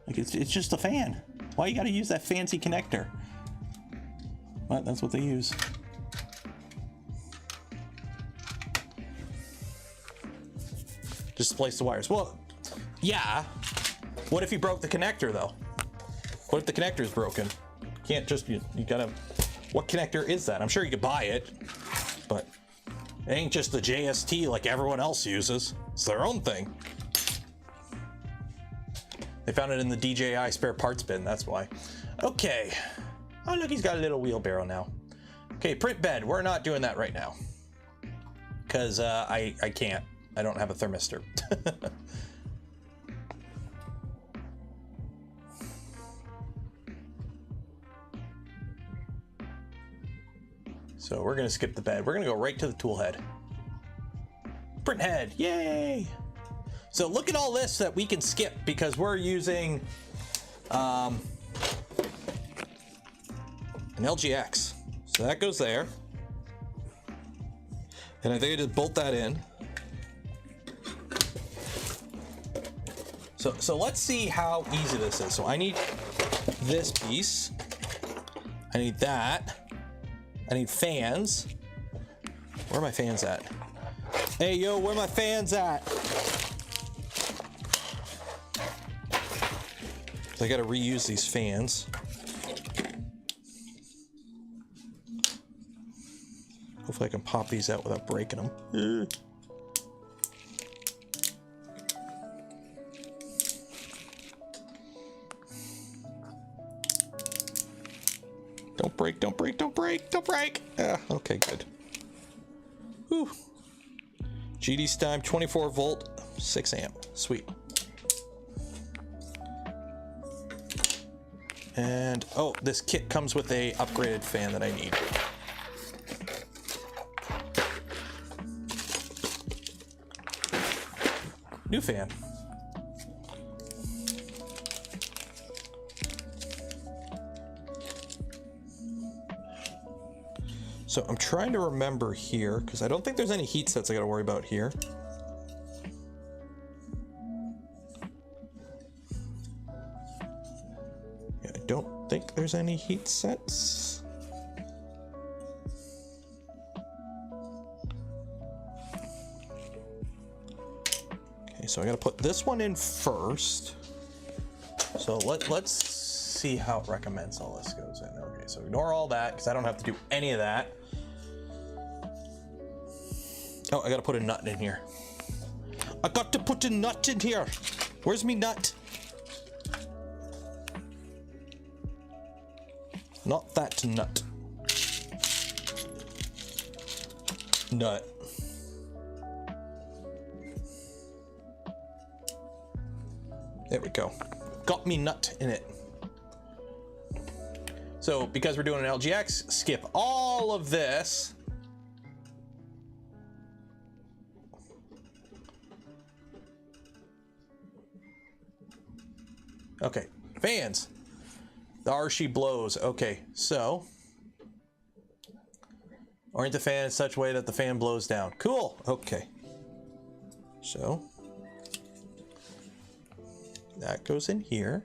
Like, it's just a fan. Why you got to use that fancy connector? But that's what they use. Just splice the wires. Well, yeah. What if you broke the connector though? What if the connector is broken? Can't just, you gotta, what connector is that? I'm sure you could buy it, but it ain't just the JST like everyone else uses. It's their own thing. They found it in the DJI spare parts bin, that's why. Okay. Oh, look, he's got a little wheelbarrow now. Okay, print bed. We're not doing that right now. Because I can't. I don't have a thermistor. So we're going to skip the bed. We're going to go right to the tool head. Print head. Yay! So look at all this that we can skip because we're using an LGX. So that goes there. And I think I just bolt that in. So let's see how easy this is. So I need this piece. I need that. I need fans. Where are my fans at? Hey, yo, where are my fans at? So I gotta reuse these fans. Hopefully I can pop these out without breaking them. Don't break, don't break, don't break, don't break. Okay, good. Whew. GD Stein, 24 volt, 6 amp. Sweet. And, oh, this kit comes with a upgraded fan that I need. New fan. So I'm trying to remember here, because I don't think there's any heat sets I gotta worry about here. Yeah, I don't think there's any heat sets. Okay, so I gotta put this one in first. So let's see how it recommends all this goes in. Okay, so ignore all that, because I don't have to do any of that. Oh, I gotta put a nut in here. I got to put a nut in here. Where's me nut? Not that nut. Nut. There we go. Got me nut in it. So because we're doing an LGX, skip all of this. Okay, fans. The RC blows. Okay, so orient the fan in such a way that the fan blows down. Cool. Okay. So that goes in here.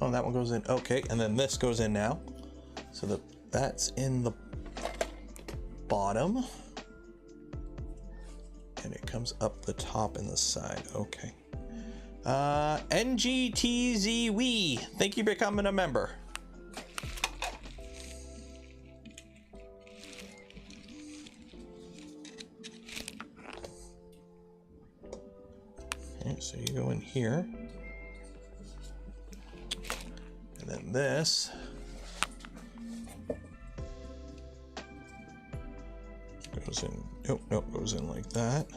Oh, that one goes in. Okay, and then this goes in now. So that's in the bottom. And it comes up the top and the side. Okay. NGTZWE, thank you for becoming a member. So you go in here. And then this goes in, nope, goes in like that.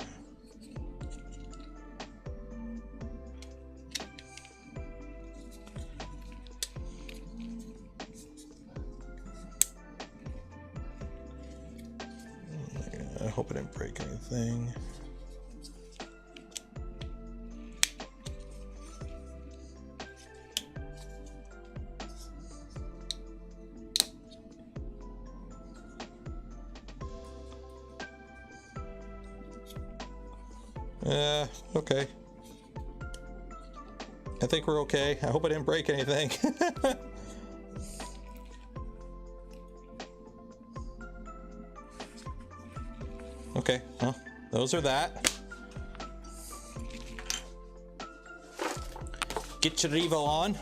I hope I didn't break anything. Okay. I think we're okay. I hope I didn't break anything. Okay, well, those are that. Get your Revo on.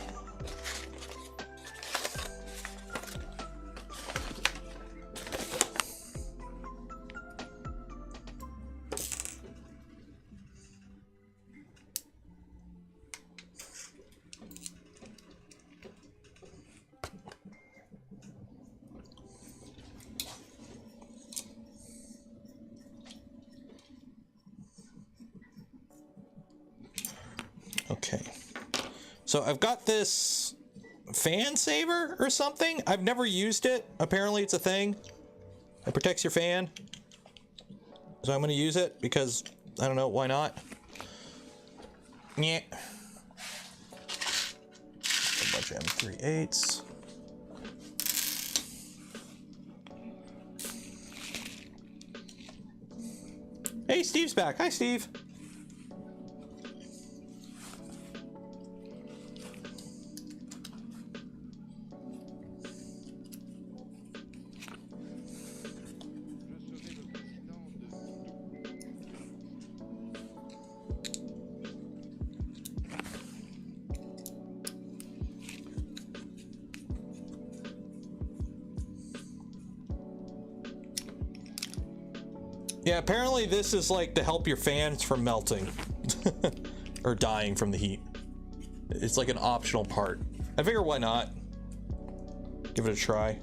Okay, so I've got this fan saver or something. I've never used it. Apparently it's a thing. It protects your fan. So I'm going to use it because, I don't know, why not? Yeah. A bunch of M3/8s. Hey, Steve's back. Hi, Steve. Yeah, apparently this is like to help your fans from melting or dying from the heat. It's like an optional part. I figure why not? Give it a try.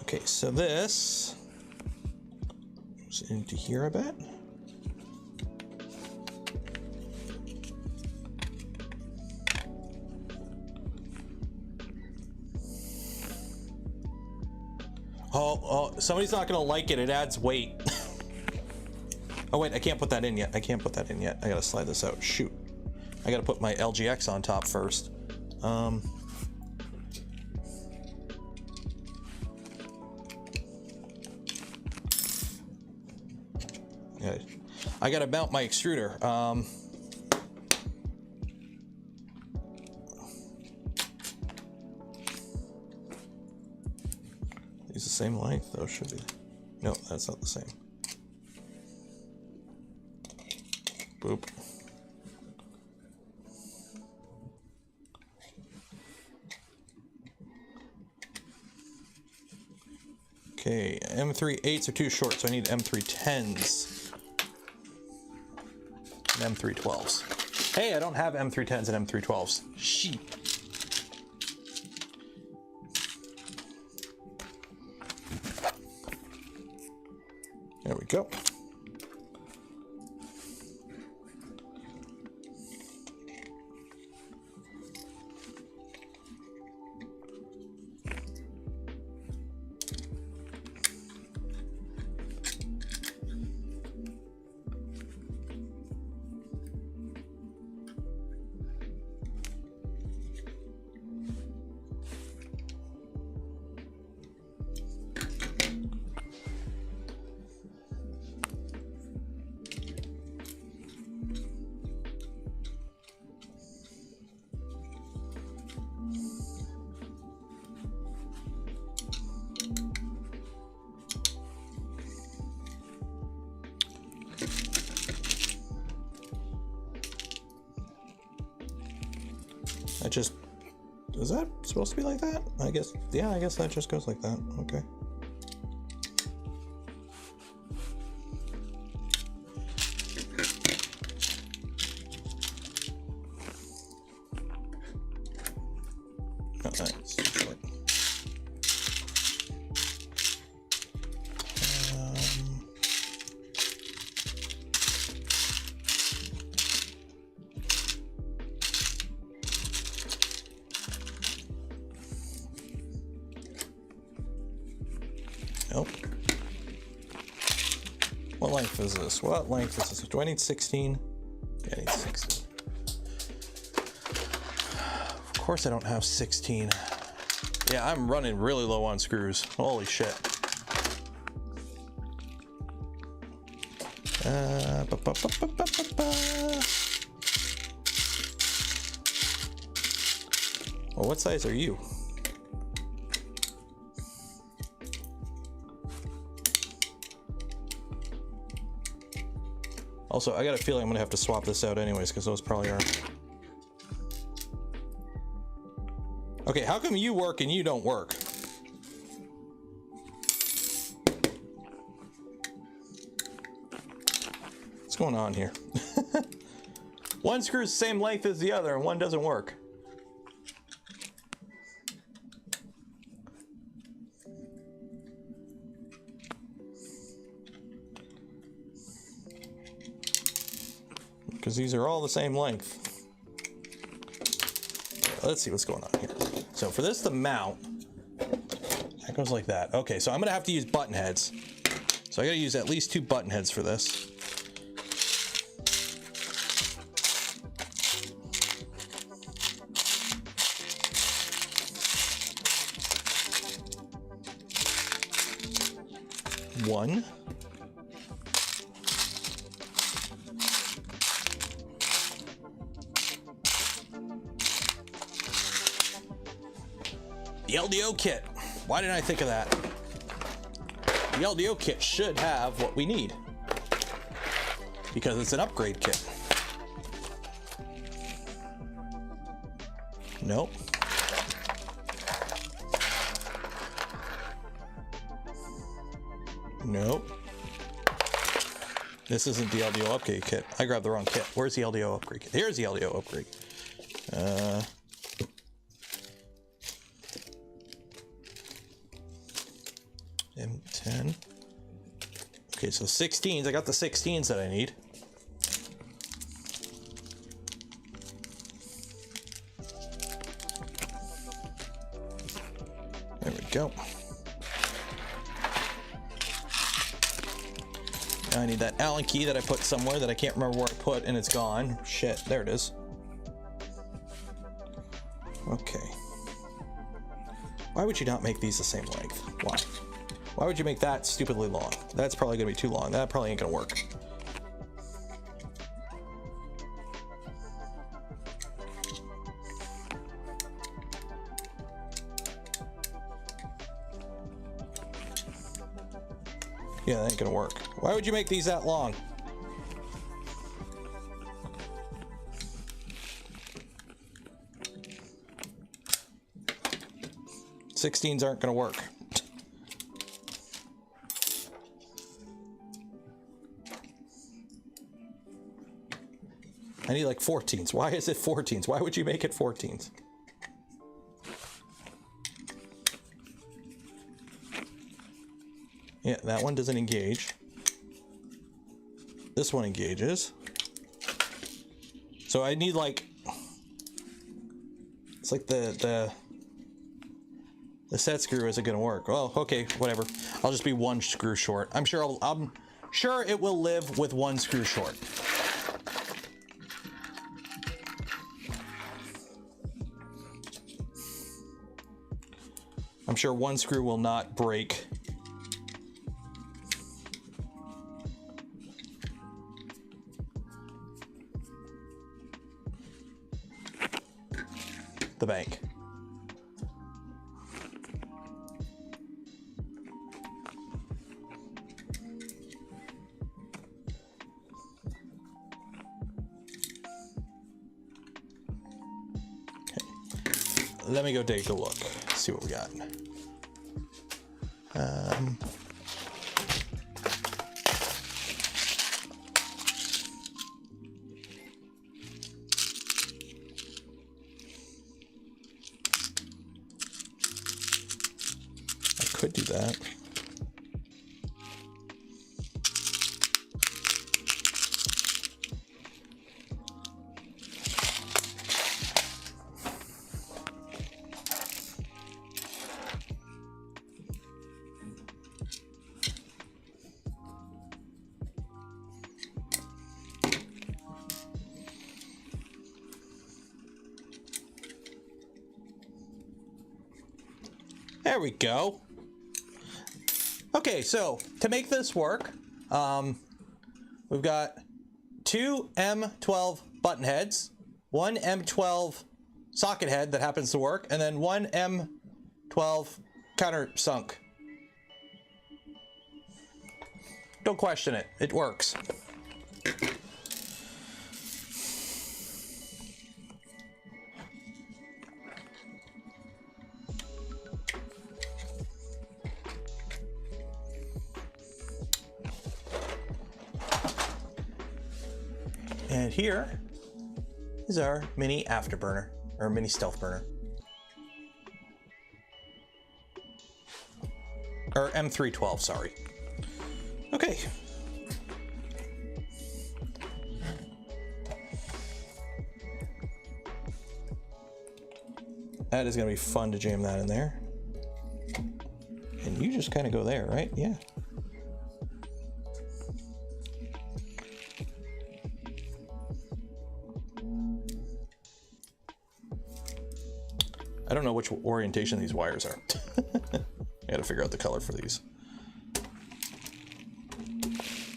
Okay, so this goes into here, I bet. Oh, somebody's not gonna like it. It adds weight. Oh wait, I can't put that in yet. I can't put that in yet. I gotta slide this out. Shoot. I gotta put my LGX on top first. I gotta mount my extruder. These the same length though, should be. No, that's not the same. Boop. Okay, M3/8s are too short, so I need M310s. And M312s. Hey, I don't have M310s and M312s. Sheep. There we go. just, is that supposed to be like that? I guess, yeah, I guess that just goes like that. Okay. Oh, that's too short. Nope. What length is this? What length is this? Do I need 16? Yeah, I need 16. Of course I don't have 16. Yeah, I'm running really low on screws. Holy shit. Well, what size are you? Also, I got a feeling I'm gonna have to swap this out anyways, because those probably are. Okay, how come you work and you don't work? What's going on here? One screw's the same length as the other and one doesn't work. Because these are all the same length. Let's see what's going on here. So for this to mount, that goes like that. Okay, so I'm gonna have to use button heads. So I gotta use at least 2 button heads for this. One. The LDO kit. Why didn't I think of that? The LDO kit should have what we need because it's an upgrade kit. Nope. Nope. This isn't the LDO upgrade kit. I grabbed the wrong kit. Where's the LDO upgrade kit? Here's the LDO upgrade. M10. Okay, so 16s. I got the 16s that I need. There we go. Now I need that Allen key that I put somewhere that I can't remember where I put and it's gone. Shit, there it is. Okay. Why would you not make these the same length? Why? Why would you make that stupidly long? That's probably gonna be too long. That probably ain't gonna work. Yeah, that ain't gonna work. Why would you make these that long? Sixteens aren't gonna work. I need like 14s. Why is it 14s? Why would you make it 14s? Yeah, that one doesn't engage. This one engages. So I need like, it's like the set screw isn't gonna work. Well, okay, whatever. I'll just be 1 screw short. I'm sure it will live with 1 screw short. I'm sure 1 screw will not break. The bank. Okay, let me go take a look. See what we got. I could do that. There we go. Okay, so to make this work, we've got two M12 button heads, one M12 socket head that happens to work, and then one M12 countersunk. Don't question it, it works. And here is our mini afterburner, or mini stealth burner. Or M312, sorry. Okay. That is gonna be fun to jam that in there. And you just kind of go there, right? Yeah. I don't know which orientation these wires are. I gotta figure out the color for these.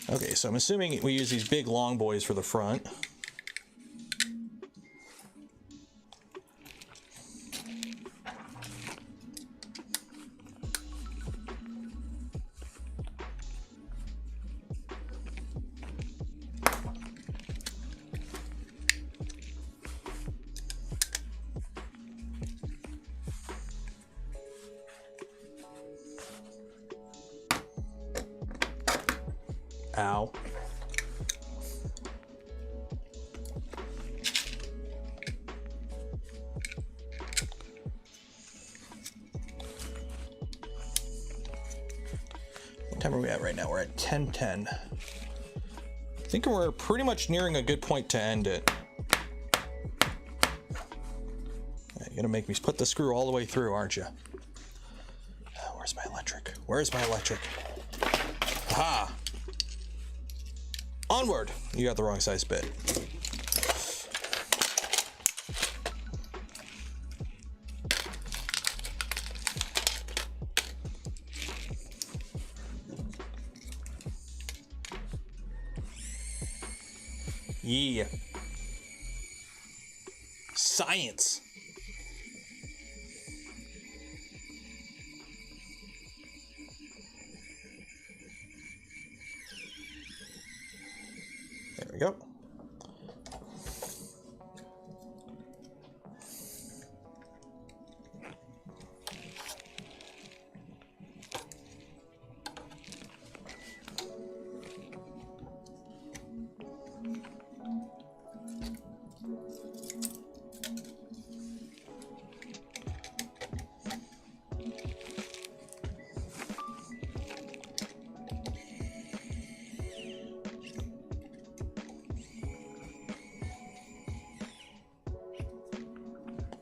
Okay, so I'm assuming we use these big long boys for the front. Ow. What time are we at right now? We're at 10:10. I think we're pretty much nearing a good point to end it. You're gonna make me put the screw all the way through, aren't you? Where's my electric? Where's my electric? Aha! Onward! You got the wrong size bit. Yeah. Science. There we go.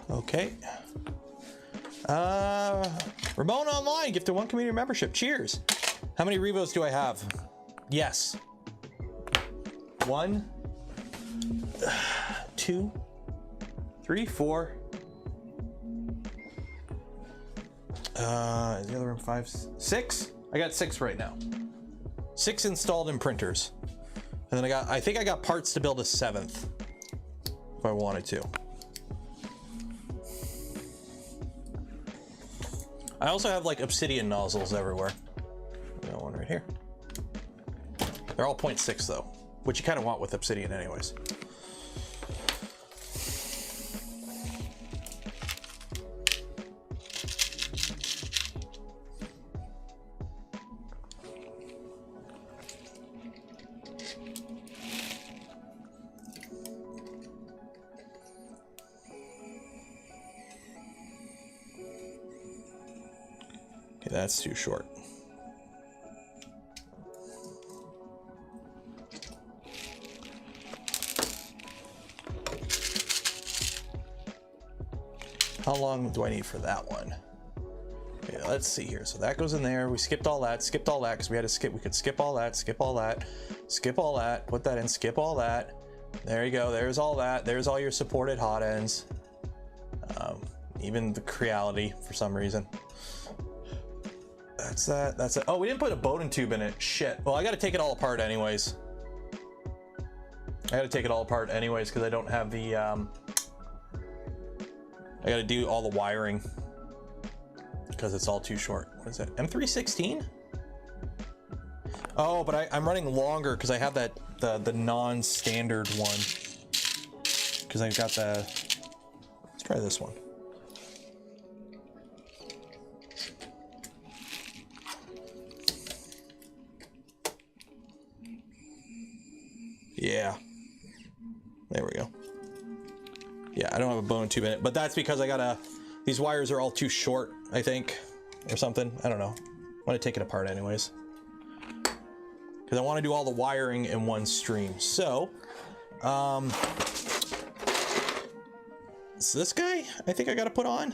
Okay. Ramon Online gifted 1 community membership. Cheers. How many Revos do I have? Yes. 1, 2, 3, 4. Is the other one 5, 6? I got 6 right now. 6 installed in printers. And then I think I got parts to build a 7th if I wanted to. I also have like obsidian nozzles everywhere. I got one right here. They're all 0.6 though, which you kind of want with obsidian anyways. Okay, that's too short. How long do I need for that one? Okay, let's see here. So that goes in there. We skipped all that because we had to skip. We could skip all that, skip all that, skip all that, put that in, skip all that. There you go. There's all that. There's all your supported hot ends. Even the Creality for some reason. That's that. That's it. Oh, we didn't put a Bowden tube in it. Shit. Well, I got to take it all apart anyways. I got to take it all apart anyways because I don't have the. I got to do all the wiring because it's all too short. What is that? M316? Oh, but I'm running longer because I have that the non-standard one. Because I've got the. Let's try this one. Yeah. There we go. Yeah, I don't have a bone tube in it, but that's because I gotta. These wires are all too short, I think, or something. I don't know. I want to take it apart anyways. Because I want to do all the wiring in one stream. So, so this guy, I think I got to put on.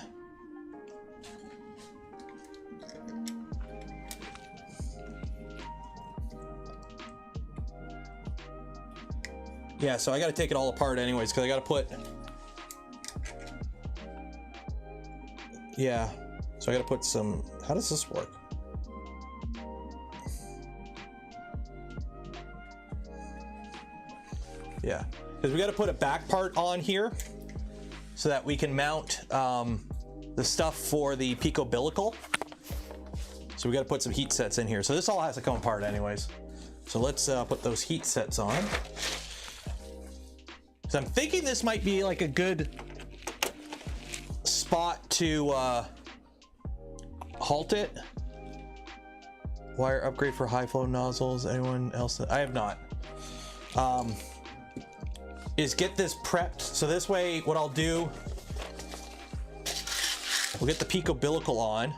Yeah, so I got to take it all apart anyways, because I got to put. Yeah, so I got to put some. How does this work? Yeah, because we got to put a back part on here so that we can mount the stuff for the Picobilical. So we got to put some heat sets in here. So this all has to come apart anyways. So let's put those heat sets on. So I'm thinking this might be like a good spot to halt it. Wire upgrade for high flow nozzles. Anyone else? I have not. Is get this prepped. So this way, what I'll do, we'll get the Picobilical on,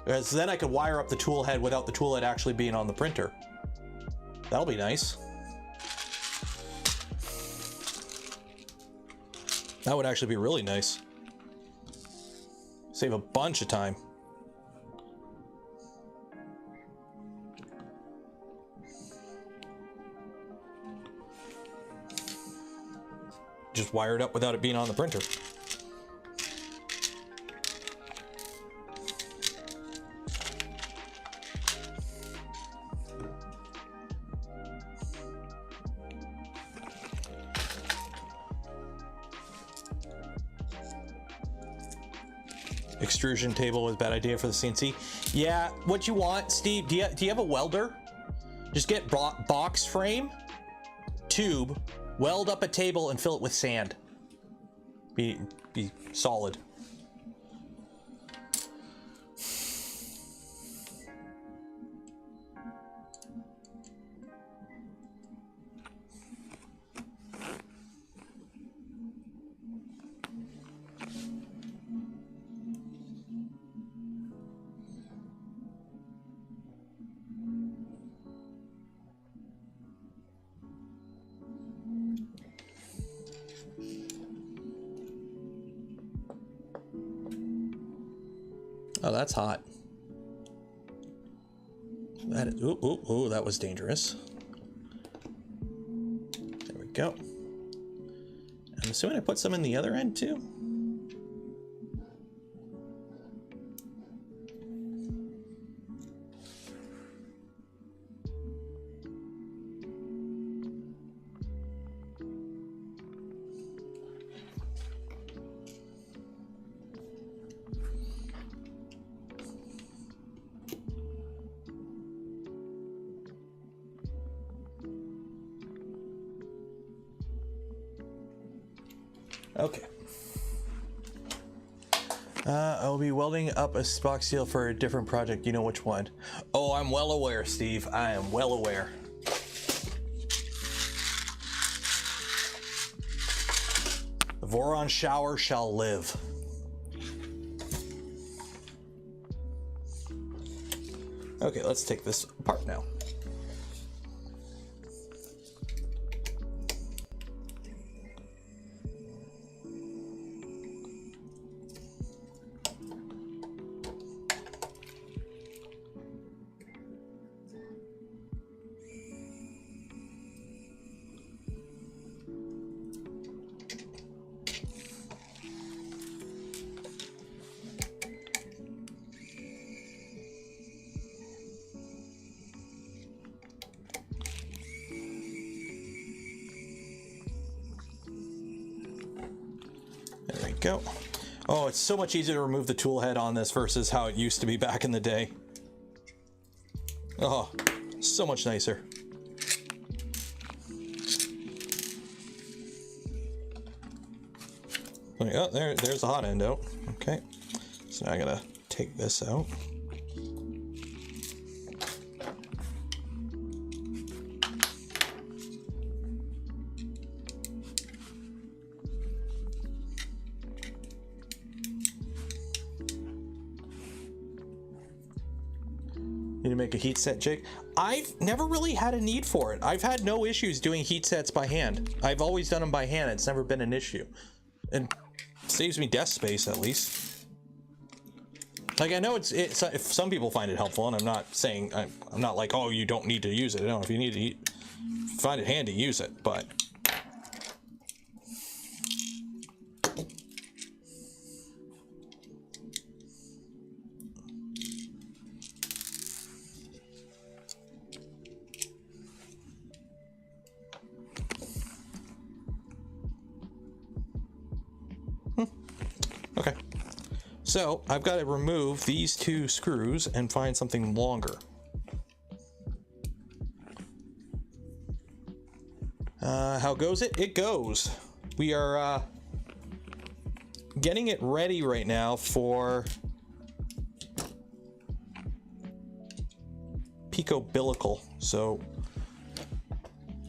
because then I could wire up the tool head without the tool head actually being on the printer. That'll be nice. That would actually be really nice. Save a bunch of time. Just wire it up without it being on the printer. Extrusion table was a bad idea for the CNC. Yeah, what you want, Steve, do you have a welder? Just get box frame, tube, weld up a table and fill it with sand. Be solid. Oh, that's hot. That is, ooh, that was dangerous. There we go. I'm assuming I put some in the other end too. Okay. I'll be welding up a box seal for a different project. You know which one? Oh, I'm well aware, Steve. I am well aware. The Voron shower shall live. Okay, let's take this apart now. There we go. Oh, it's so much easier to remove the tool head on this versus how it used to be back in the day. Oh, so much nicer. Oh, there's the hot end out. Okay, so now I gotta take this out. Need to make a heat set, Jake? I've never really had a need for it. I've had no issues doing heat sets by hand. I've always done them by hand. It's never been an issue. And saves me desk space, at least. Like, I know if some people find it helpful, and I'm not saying, I'm not like, oh, you don't need to use it. No, if you need to find it handy, use it, but... Okay, so I've got to remove these two screws and find something longer. How goes it? It goes. We are getting it ready right now for Picobilical. So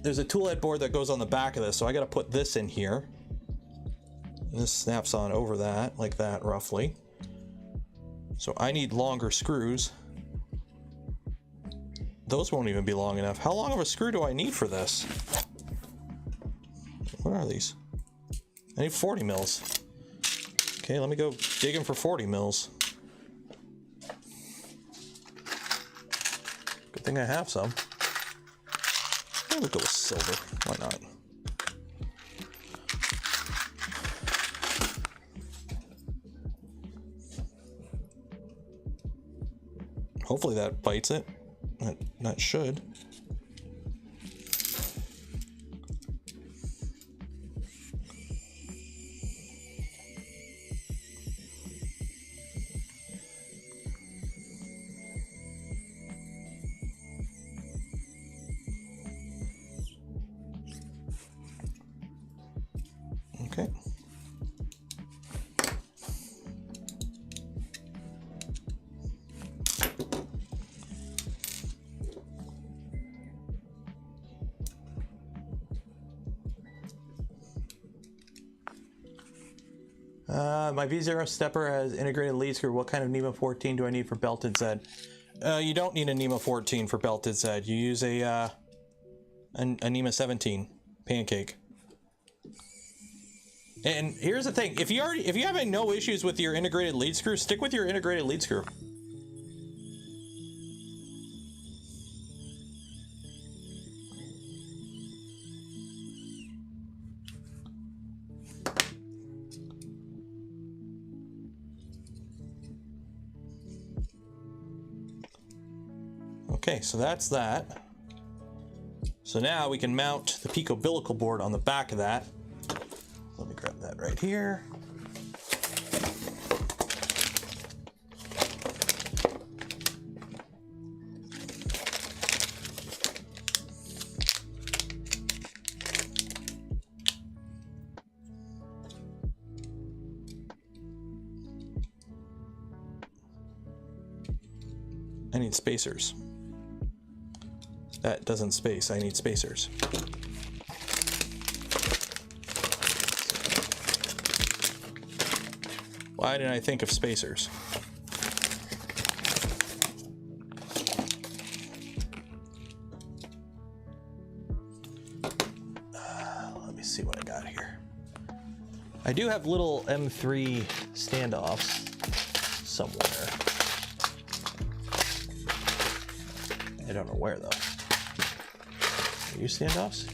there's a tool head board that goes on the back of this, so I got to put this in here. This snaps on over that, like that, roughly. So I need longer screws. Those won't even be long enough. How long of a screw do I need for this? What are these? I need 40 mils. Okay, let me go digging for 40 mils. Good thing I have some. Maybe we'll go with silver. Why not? Hopefully that bites it. That should. Okay. My V0 stepper has integrated lead screw. What kind of NEMA 14 do I need for belted Z? You don't need a NEMA 14 for belted Z. You use a NEMA 17 pancake. And here's the thing: if you're having no issues with your integrated lead screw, stick with your integrated lead screw. Okay, so that's that. So now we can mount the Picobilical board on the back of that. Let me grab that right here. I need spacers. That doesn't space, I need spacers. Why didn't I think of spacers? I do have little M3 standoffs somewhere. I don't know where though. Are you standoffs?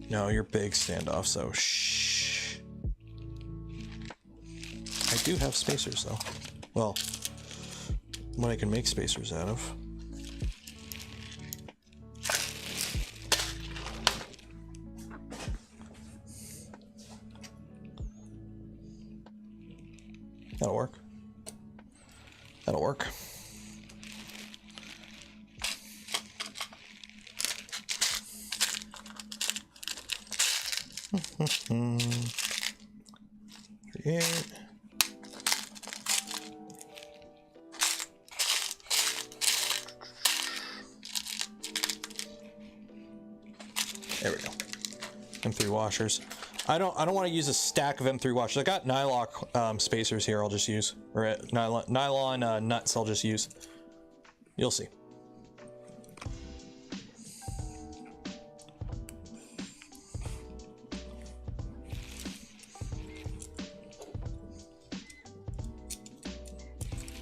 No, you're big standoffs, so shh. I do have spacers though. Well, what I can make spacers out of. That'll work. That'll work. Create. There we go. M3 washers. I don't want to use a stack of M3 washers. I got nylon spacers here. I'll just use, or nylon nuts. I'll just use. You'll see.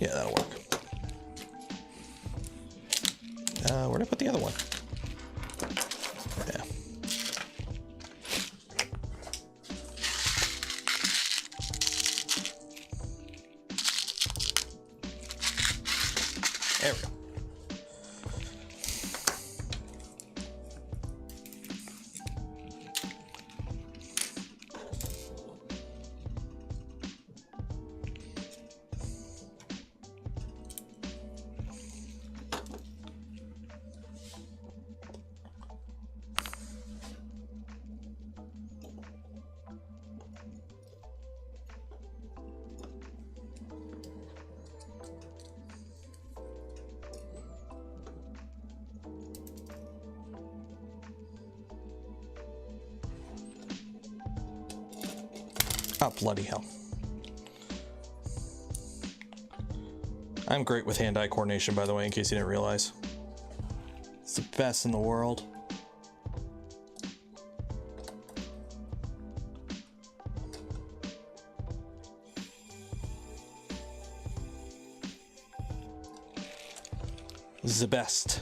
Yeah, that'll work. Where'd I put the other one? Yeah. There we go. Oh, bloody hell. I'm great with hand-eye coordination, by the way, in case you didn't realize. It's the best in the world. The best.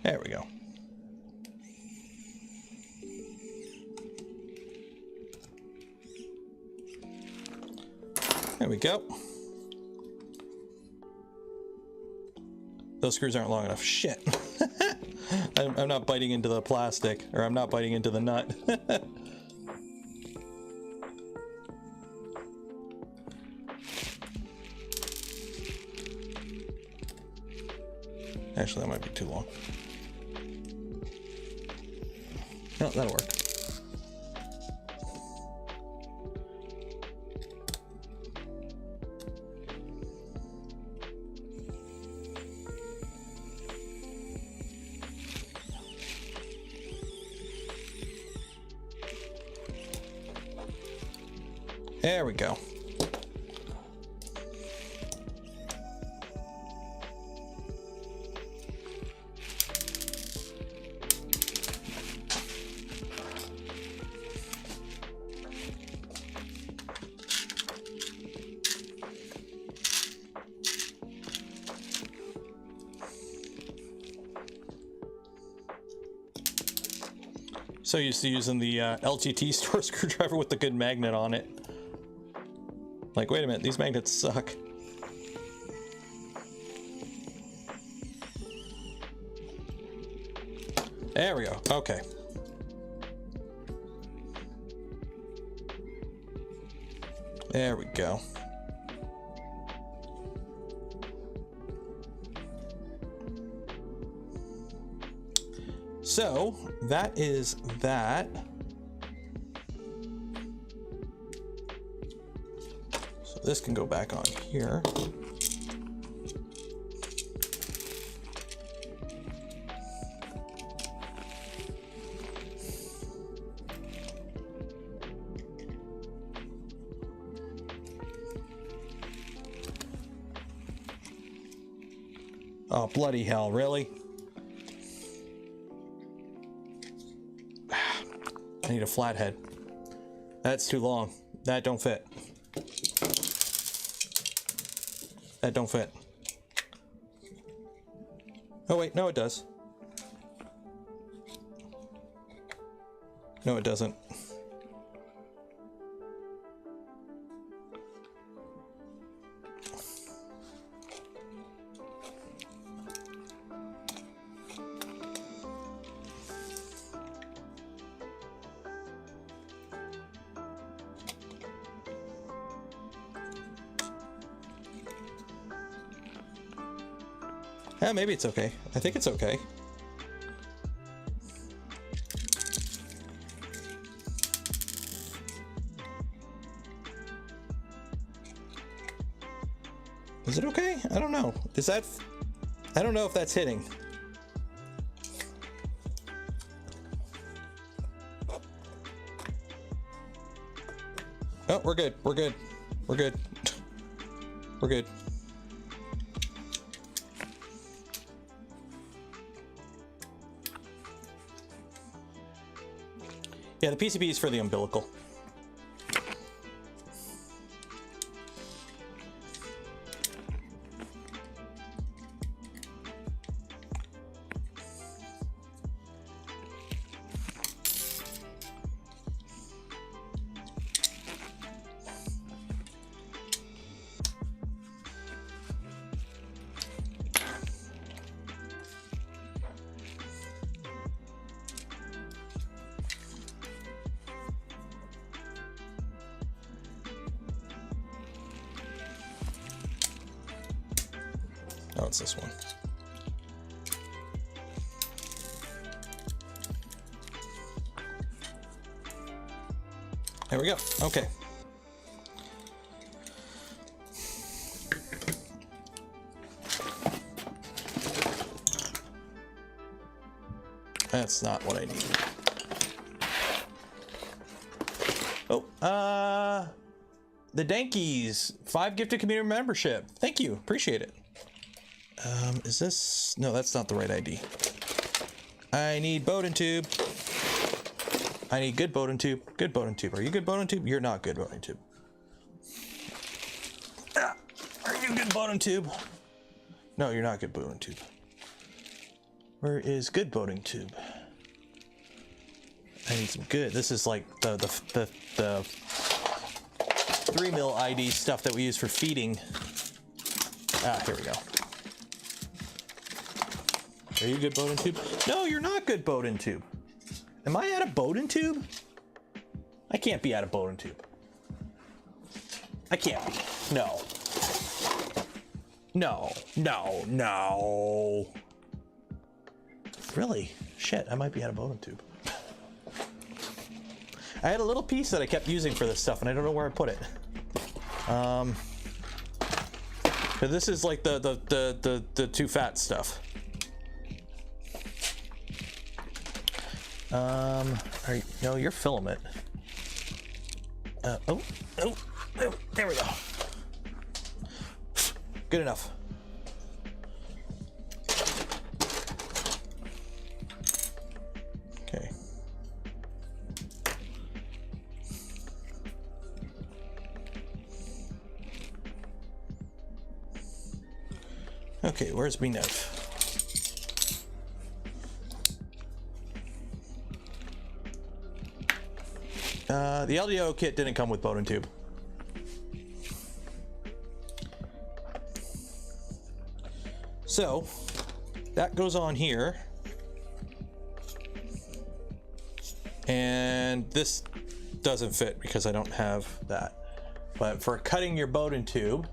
There we go. There we go. Those screws aren't long enough. Shit. I'm not biting into the plastic, or I'm not biting into the nut. Actually, that might be too long. No, that'll work. There we go. So used to using the LGT store screwdriver with the good magnet on it. Like, wait a minute, these magnets suck. There we go. Okay. There we go. So that is that. So this can go back on here. Oh, bloody hell, really? I need a flathead. That's too long. That don't fit. That don't fit. Oh wait, no it does. No it doesn't. Yeah, maybe it's okay. I think it's okay. Is it okay? I don't know. Is that... I don't know if that's hitting. Oh, we're good. We're good. We're good. We're good. Yeah, the PCB is for the umbilical. Oh, it's this one. There we go. Okay. That's not what I need. Oh, the Dankies, 5 gifted community membership. Thank you. Appreciate it. Is this... No, that's not the right ID. I need Bowden tube. I need good Bowden tube. Good Bowden tube. Are you good Bowden tube? You're not good Bowden tube. Ah, are you good Bowden tube? No, you're not good Bowden tube. Where is good Bowden tube? I need some good... This is like the 3mm ID stuff that we use for feeding. Ah, here we go. Are you good Bowden tube? No, you're not good Bowden tube. Am I out of Bowden tube? I can't be out of Bowden tube. I can't be. No. No. No. No. Really? Shit, I might be out of Bowden tube. I had a little piece that I kept using for this stuff, and I don't know where I put it. This is like the too fat stuff. No, your filament. Oh, there we go. Good enough. Okay. Okay, where's my knife? The LDO kit didn't come with Bowden tube. So, that goes on here. And this doesn't fit because I don't have that. But for cutting your Bowden tube,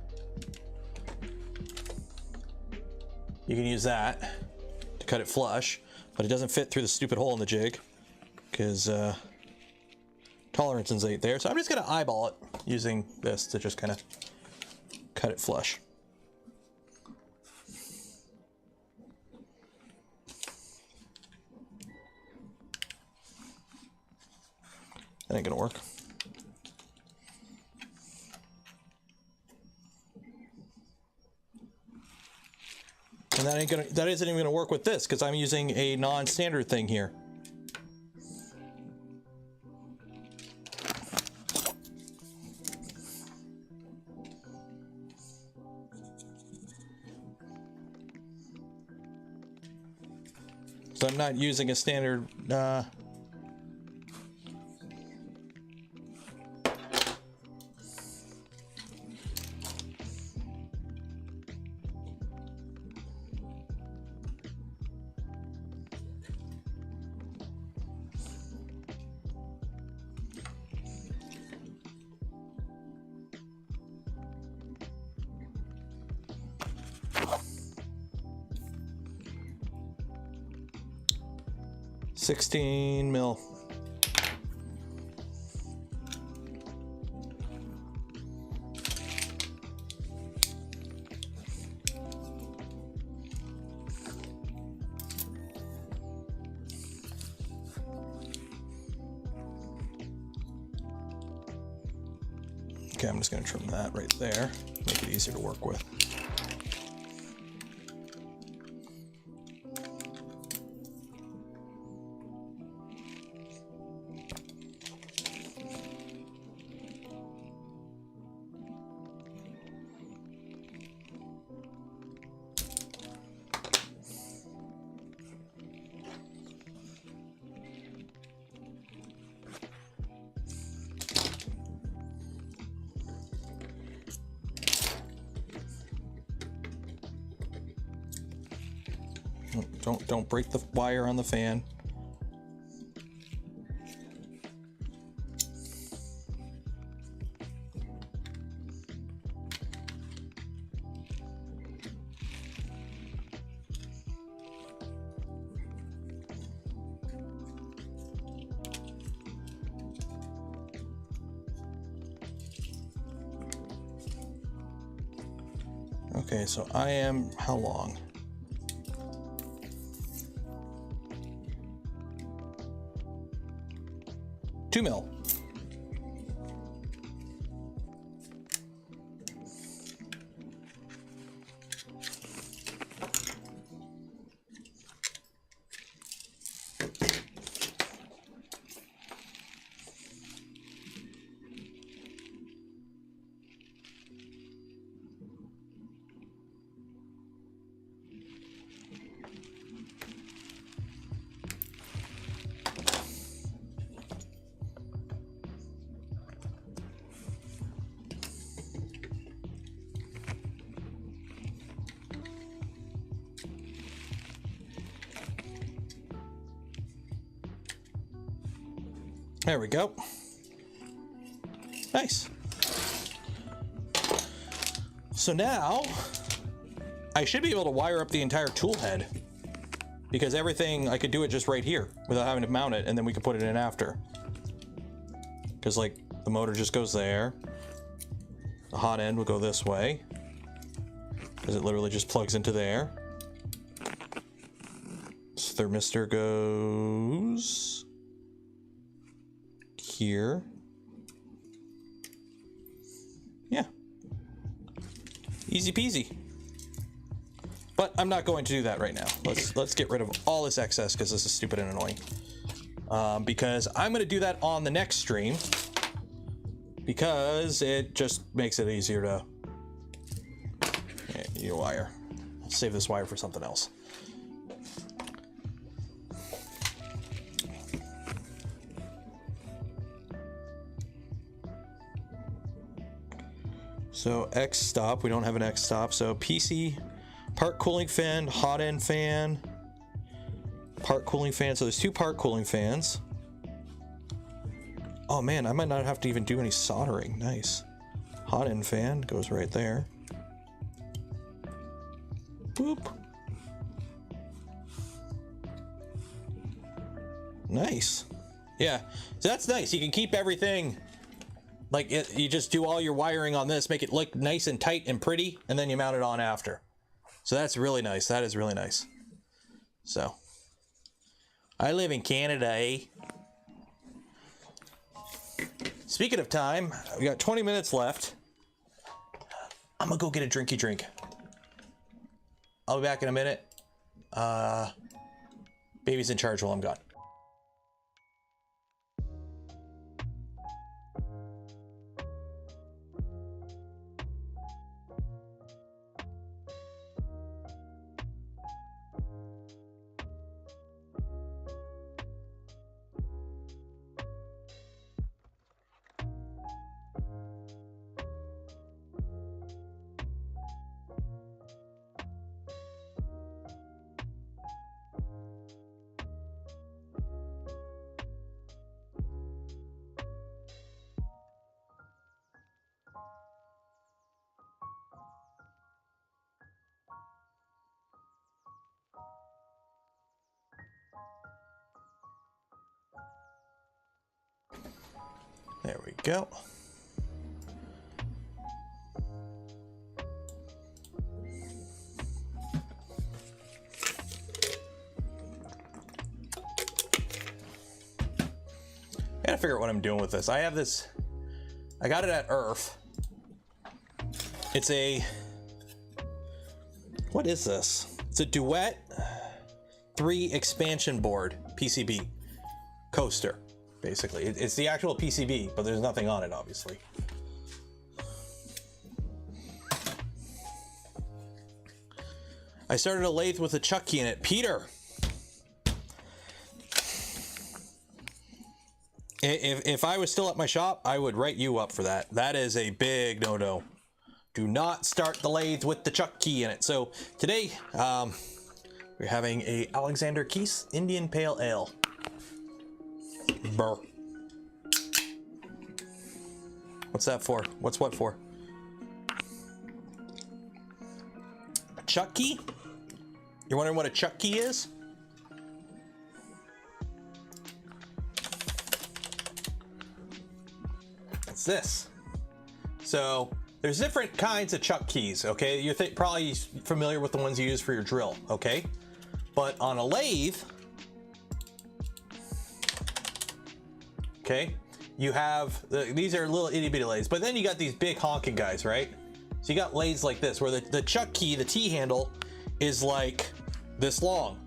you can use that to cut it flush, but it doesn't fit through the stupid hole in the jig because tolerances ain't there. So I'm just gonna eyeball it using this to just kind of cut it flush. That ain't gonna work. And that isn't even gonna work with this because I'm using a non-standard thing here. So I'm not using a standard. $16 mil. Okay, I'm just going to trim that right there, make it easier to work with. Don't break the wire on the fan. Okay, so I am how long? $2 mil. There we go. Nice. So now I should be able to wire up the entire tool head because everything, I could do it just right here without having to mount it, and then we could put it in after. Because like the motor just goes there. The hot end will go this way because it literally just plugs into there. This thermistor goes here. Yeah. Easy peasy. But I'm not going to do that right now. Let's get rid of all this excess because this is stupid and annoying. Because I'm going to do that on the next stream because it just makes it easier to you wire. I'll save this wire for something else. So X stop, we don't have an X stop. So PC, part cooling fan, hot end fan, part cooling fan. So there's two part cooling fans. Oh man, I might not have to even do any soldering. Nice. Hot end fan goes right there. Boop. Nice. Yeah, so that's nice. You can keep everything. Like you just do all your wiring on this, make it look nice and tight and pretty, and then you mount it on after. So that's really nice. That is really nice. So I live in Canada, eh? Speaking of time, we got 20 minutes left. I'm gonna go get a drinky drink. I'll be back in a minute. Baby's in charge while I'm gone. There we go. I gotta figure out what I'm doing with this. I have this, I got it at Earth. It's a, what is this? It's a Duet 3 expansion board PCB coaster. Basically, it's the actual PCB, but there's nothing on it, obviously. I started a lathe with a chuck key in it. Peter! If I was still at my shop, I would write you up for that. That is a big no-no. Do not start the lathe with the chuck key in it. So today, we're having a Alexander Keith's Indian Pale Ale. Burr. What's that for? What's what for? A chuck key? You're wondering what a chuck key is? It's this. So there's different kinds of chuck keys, okay? You're probably familiar with the ones you use for your drill, okay? But on a lathe, okay, you have, these are little itty bitty lathes, but then you got these big honking guys, right? So you got lathes like this, where the chuck key, the T handle, is like this long,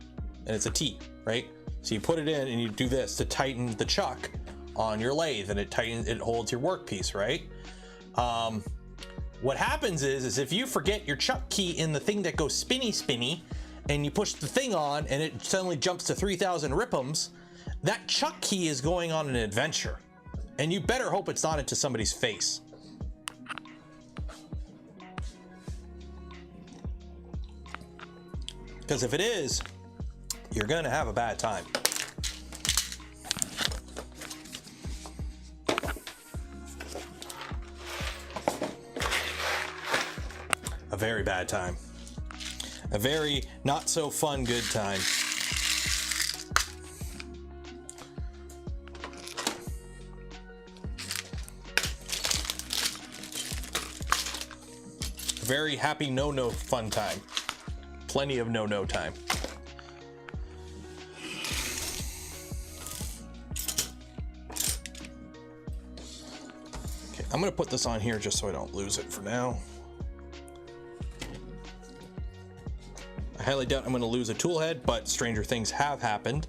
and it's a T, right? So you put it in and you do this to tighten the chuck on your lathe, and it holds your workpiece, right? What happens is if you forget your chuck key in the thing that goes spinny, and you push the thing on, and it suddenly jumps to 3,000 ripums, that chuck key is going on an adventure, and you better hope it's not into somebody's face. Because if it is, you're gonna have a bad time. A very bad time. A very not so fun good time. Very happy no fun time. Plenty of no time. Okay, I'm gonna put this on here just so I don't lose it for now. I highly doubt I'm gonna lose a tool head, but stranger things have happened.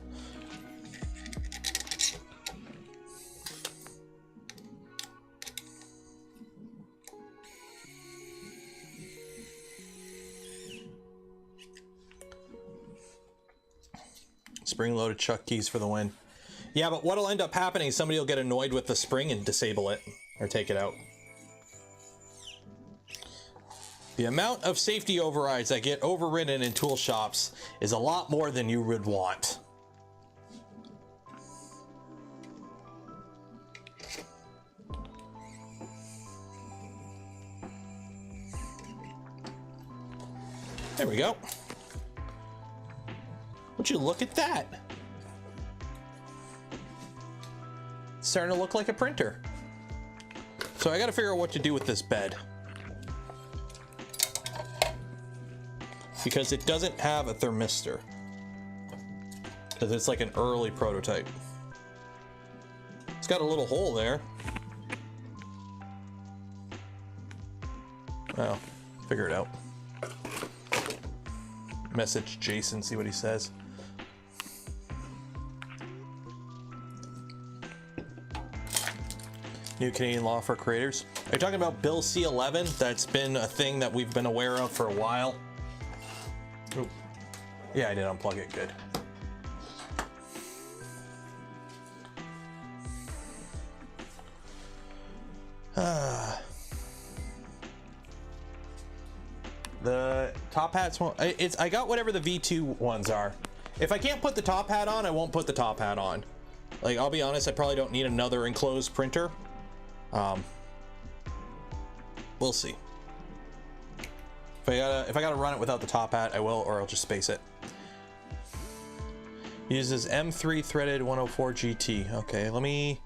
Spring-loaded chuck keys for the win. Yeah, but what'll end up happening is somebody will get annoyed with the spring and disable it or take it out. The amount of safety overrides that get overridden in tool shops is a lot more than you would want. There we go. Would you look at that? It's starting to look like a printer. So I got to figure out what to do with this bed, because it doesn't have a thermistor, because it's like an early prototype. It's got a little hole there. Well, figure it out. message Jason, see what he says. New Canadian law for creators. Are you talking about Bill C-11? That's been a thing that we've been aware of for a while. Oop. Yeah, I did unplug it. Good. The top hats won't. I got whatever the V2 ones are. If I can't put the top hat on, I won't put the top hat on. Like, I'll be honest, I probably don't need another enclosed printer. We'll see. If I gotta run it without the top hat, I will, or I'll just space it. Uses M3 threaded 104 GT. Okay, let me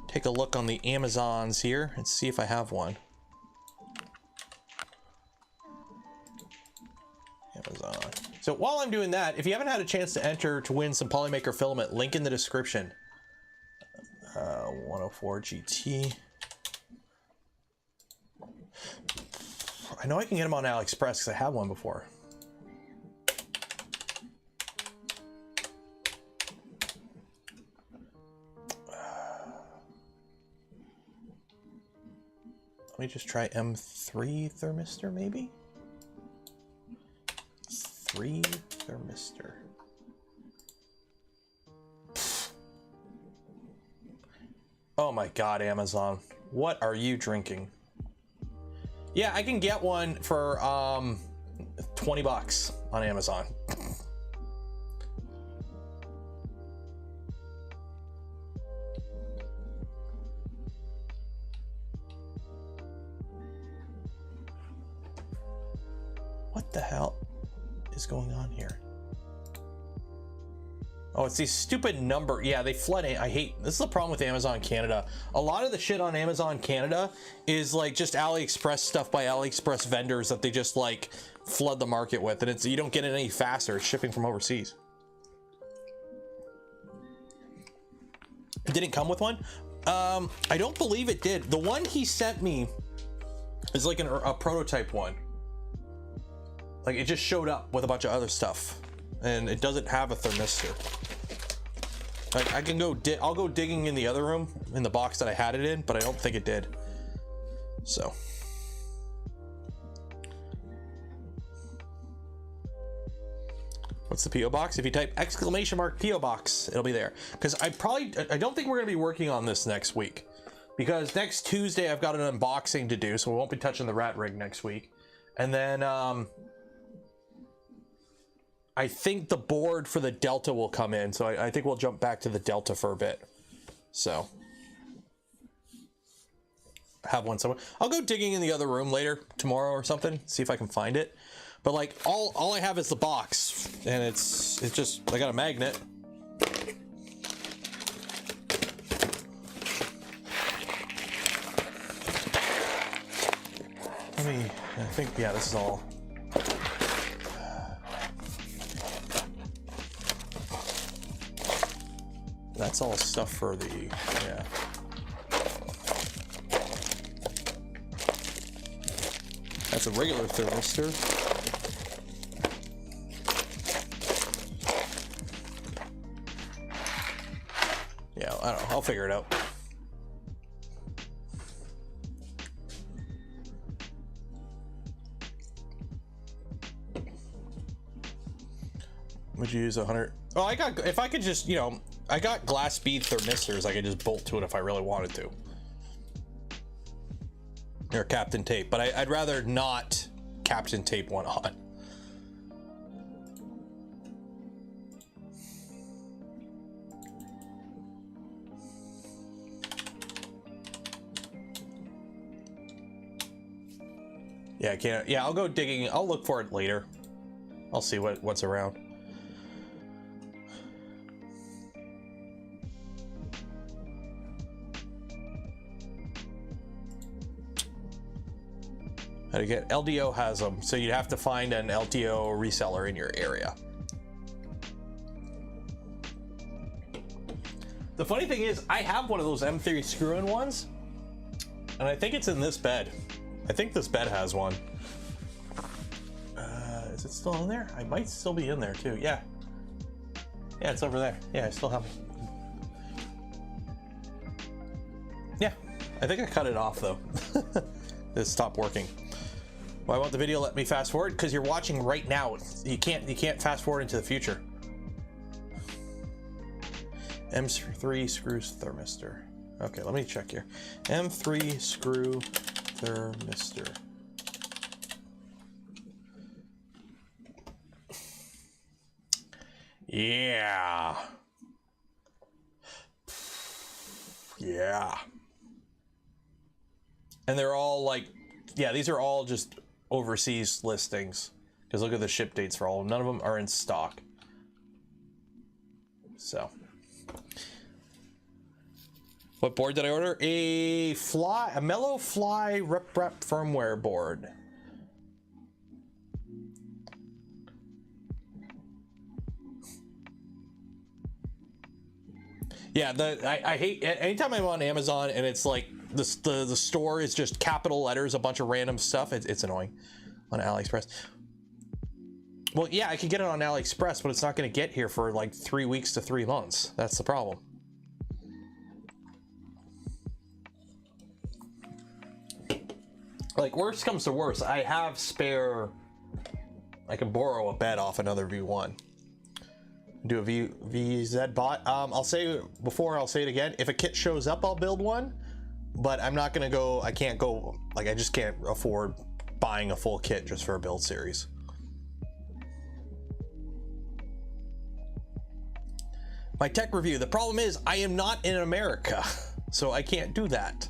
take a look on the Amazons here and see if I have one. Amazon. So while I'm doing that, if you haven't had a chance to enter to win some Polymaker filament, link in the description. 104 GT. I know I can get them on AliExpress because I have one before. Let me just try M3 thermistor, maybe? 3 thermistor. Oh my God, Amazon. What are you drinking? Yeah, I can get one for 20 bucks on Amazon. What the hell is going on here? Oh, it's these stupid number. Yeah, they flood it. I hate this. Is the problem with Amazon Canada. A lot of the shit on Amazon Canada is like just AliExpress stuff by AliExpress vendors that they just like flood the market with, and it's you don't get it any faster. It's shipping from overseas. It didn't come with one. I don't believe it did. The one he sent me is like a prototype one. Like it just showed up with a bunch of other stuff, and it doesn't have a thermistor. Like I can go I'll go digging in the other room in the box that I had it in, but I don't think it did. So what's the PO box? If you type ! PO box, it'll be there. Because I don't think we're gonna be working on this next week, because next Tuesday I've got an unboxing to do, so we won't be touching the rat rig next week. And then I think the board for the Delta will come in, so I think we'll jump back to the Delta for a bit. So have one somewhere. I'll go digging in the other room later, tomorrow or something, see if I can find it. But like all I have is the box, and it's just I got a magnet. I think, yeah, this is all. That's all stuff for the, yeah. That's a regular thermistor. Yeah, I don't know, I'll figure it out. Would you use 100? Oh, I got, if I could just, you know, I got glass bead thermistors. I could just bolt to it if I really wanted to. Or Captain Tape, but I'd rather not Captain Tape one on. Yeah, I can't. Yeah, I'll go digging. I'll look for it later. I'll see what's around. How to get LDO has them, so you'd have to find an LTO reseller in your area. The funny thing is, I have one of those M3 screw-in ones, and I think it's in this bed. I think this bed has one. Is it still in there? I might still be in there too. Yeah. Yeah, it's over there. Yeah, I still have it. Yeah, I think I cut it off though. It stopped working. Why won't the video let me fast forward? Because you're watching right now. You can't fast forward into the future. M3 screws thermistor. Okay, let me check here. M3 screw thermistor. Yeah. Yeah. And they're all like, yeah, these are all just overseas listings. Because look at the ship dates for all of them. None of them are in stock. So. What board did I order? A Mellow Fly Rep firmware board. Yeah, I hate anytime I'm on Amazon and it's like the store is just capital letters, a bunch of random stuff. It's annoying. On AliExpress. Well, yeah, I could get it on AliExpress, but it's not going to get here for like 3 weeks to 3 months. That's the problem. Like, worst comes to worst, I have spare. I can borrow a bed off another V1. Do a VZ bot. I'll say it before, I'll say it again. If a kit shows up, I'll build one. But I'm not gonna go. I can't go. Like, I just can't afford buying a full kit just for a build series. My tech review. The problem is I am not in America, so I can't do that.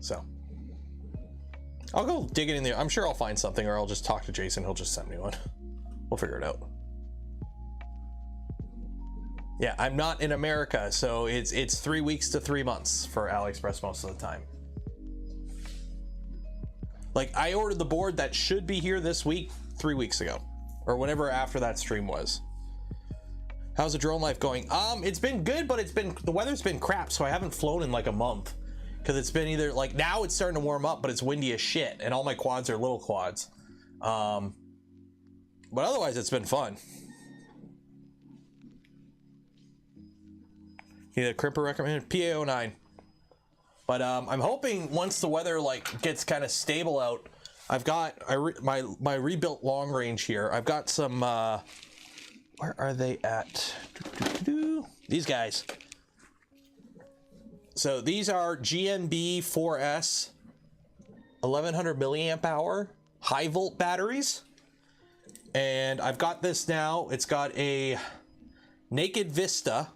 So I'll go dig it in there. I'm sure I'll find something, or I'll just talk to Jason. He'll just send me one. We'll figure it out. Yeah, I'm not in America, so it's 3 weeks to 3 months for AliExpress most of the time. Like, I ordered the board that should be here this week 3 weeks ago, or whenever after that stream was. How's the drone life going? It's been good, but the weather's been crap, so I haven't flown in like a month. Because it's been either, like, now it's starting to warm up, but it's windy as shit, and all my quads are little quads. But otherwise, it's been fun. Yeah, Crimper recommended PA09. But I'm hoping once the weather like gets kind of stable out, I've got my rebuilt long range here. I've got some. Where are they at? These guys. So these are GMB 4S 1100 milliamp hour high volt batteries. And I've got this now. It's got a Naked Vista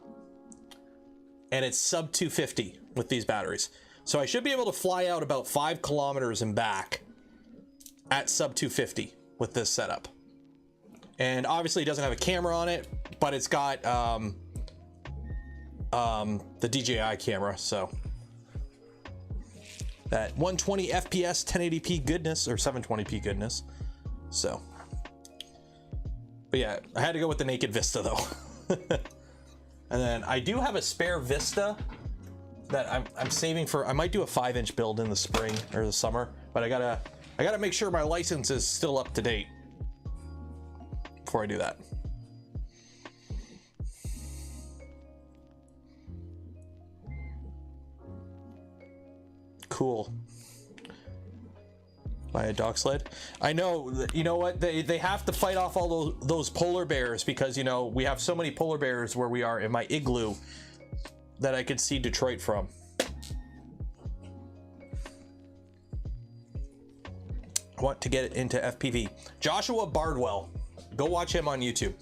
and it's sub 250 with these batteries. So I should be able to fly out about 5 kilometers and back at sub 250 with this setup. And obviously it doesn't have a camera on it, but it's got the DJI camera, so that 120 FPS 1080p goodness, or 720p goodness. So, but yeah, I had to go with the Naked Vista though. And then I do have a spare Vista that I'm saving for. I might do a 5-inch build in the spring or the summer, but I gotta make sure my license is still up to date before I do that. Cool. Buy a dog sled. I know. You know what? They have to fight off all those polar bears, because you know we have so many polar bears where we are in my igloo that I could see Detroit from. I want to get into FPV. Joshua Bardwell. Go watch him on YouTube.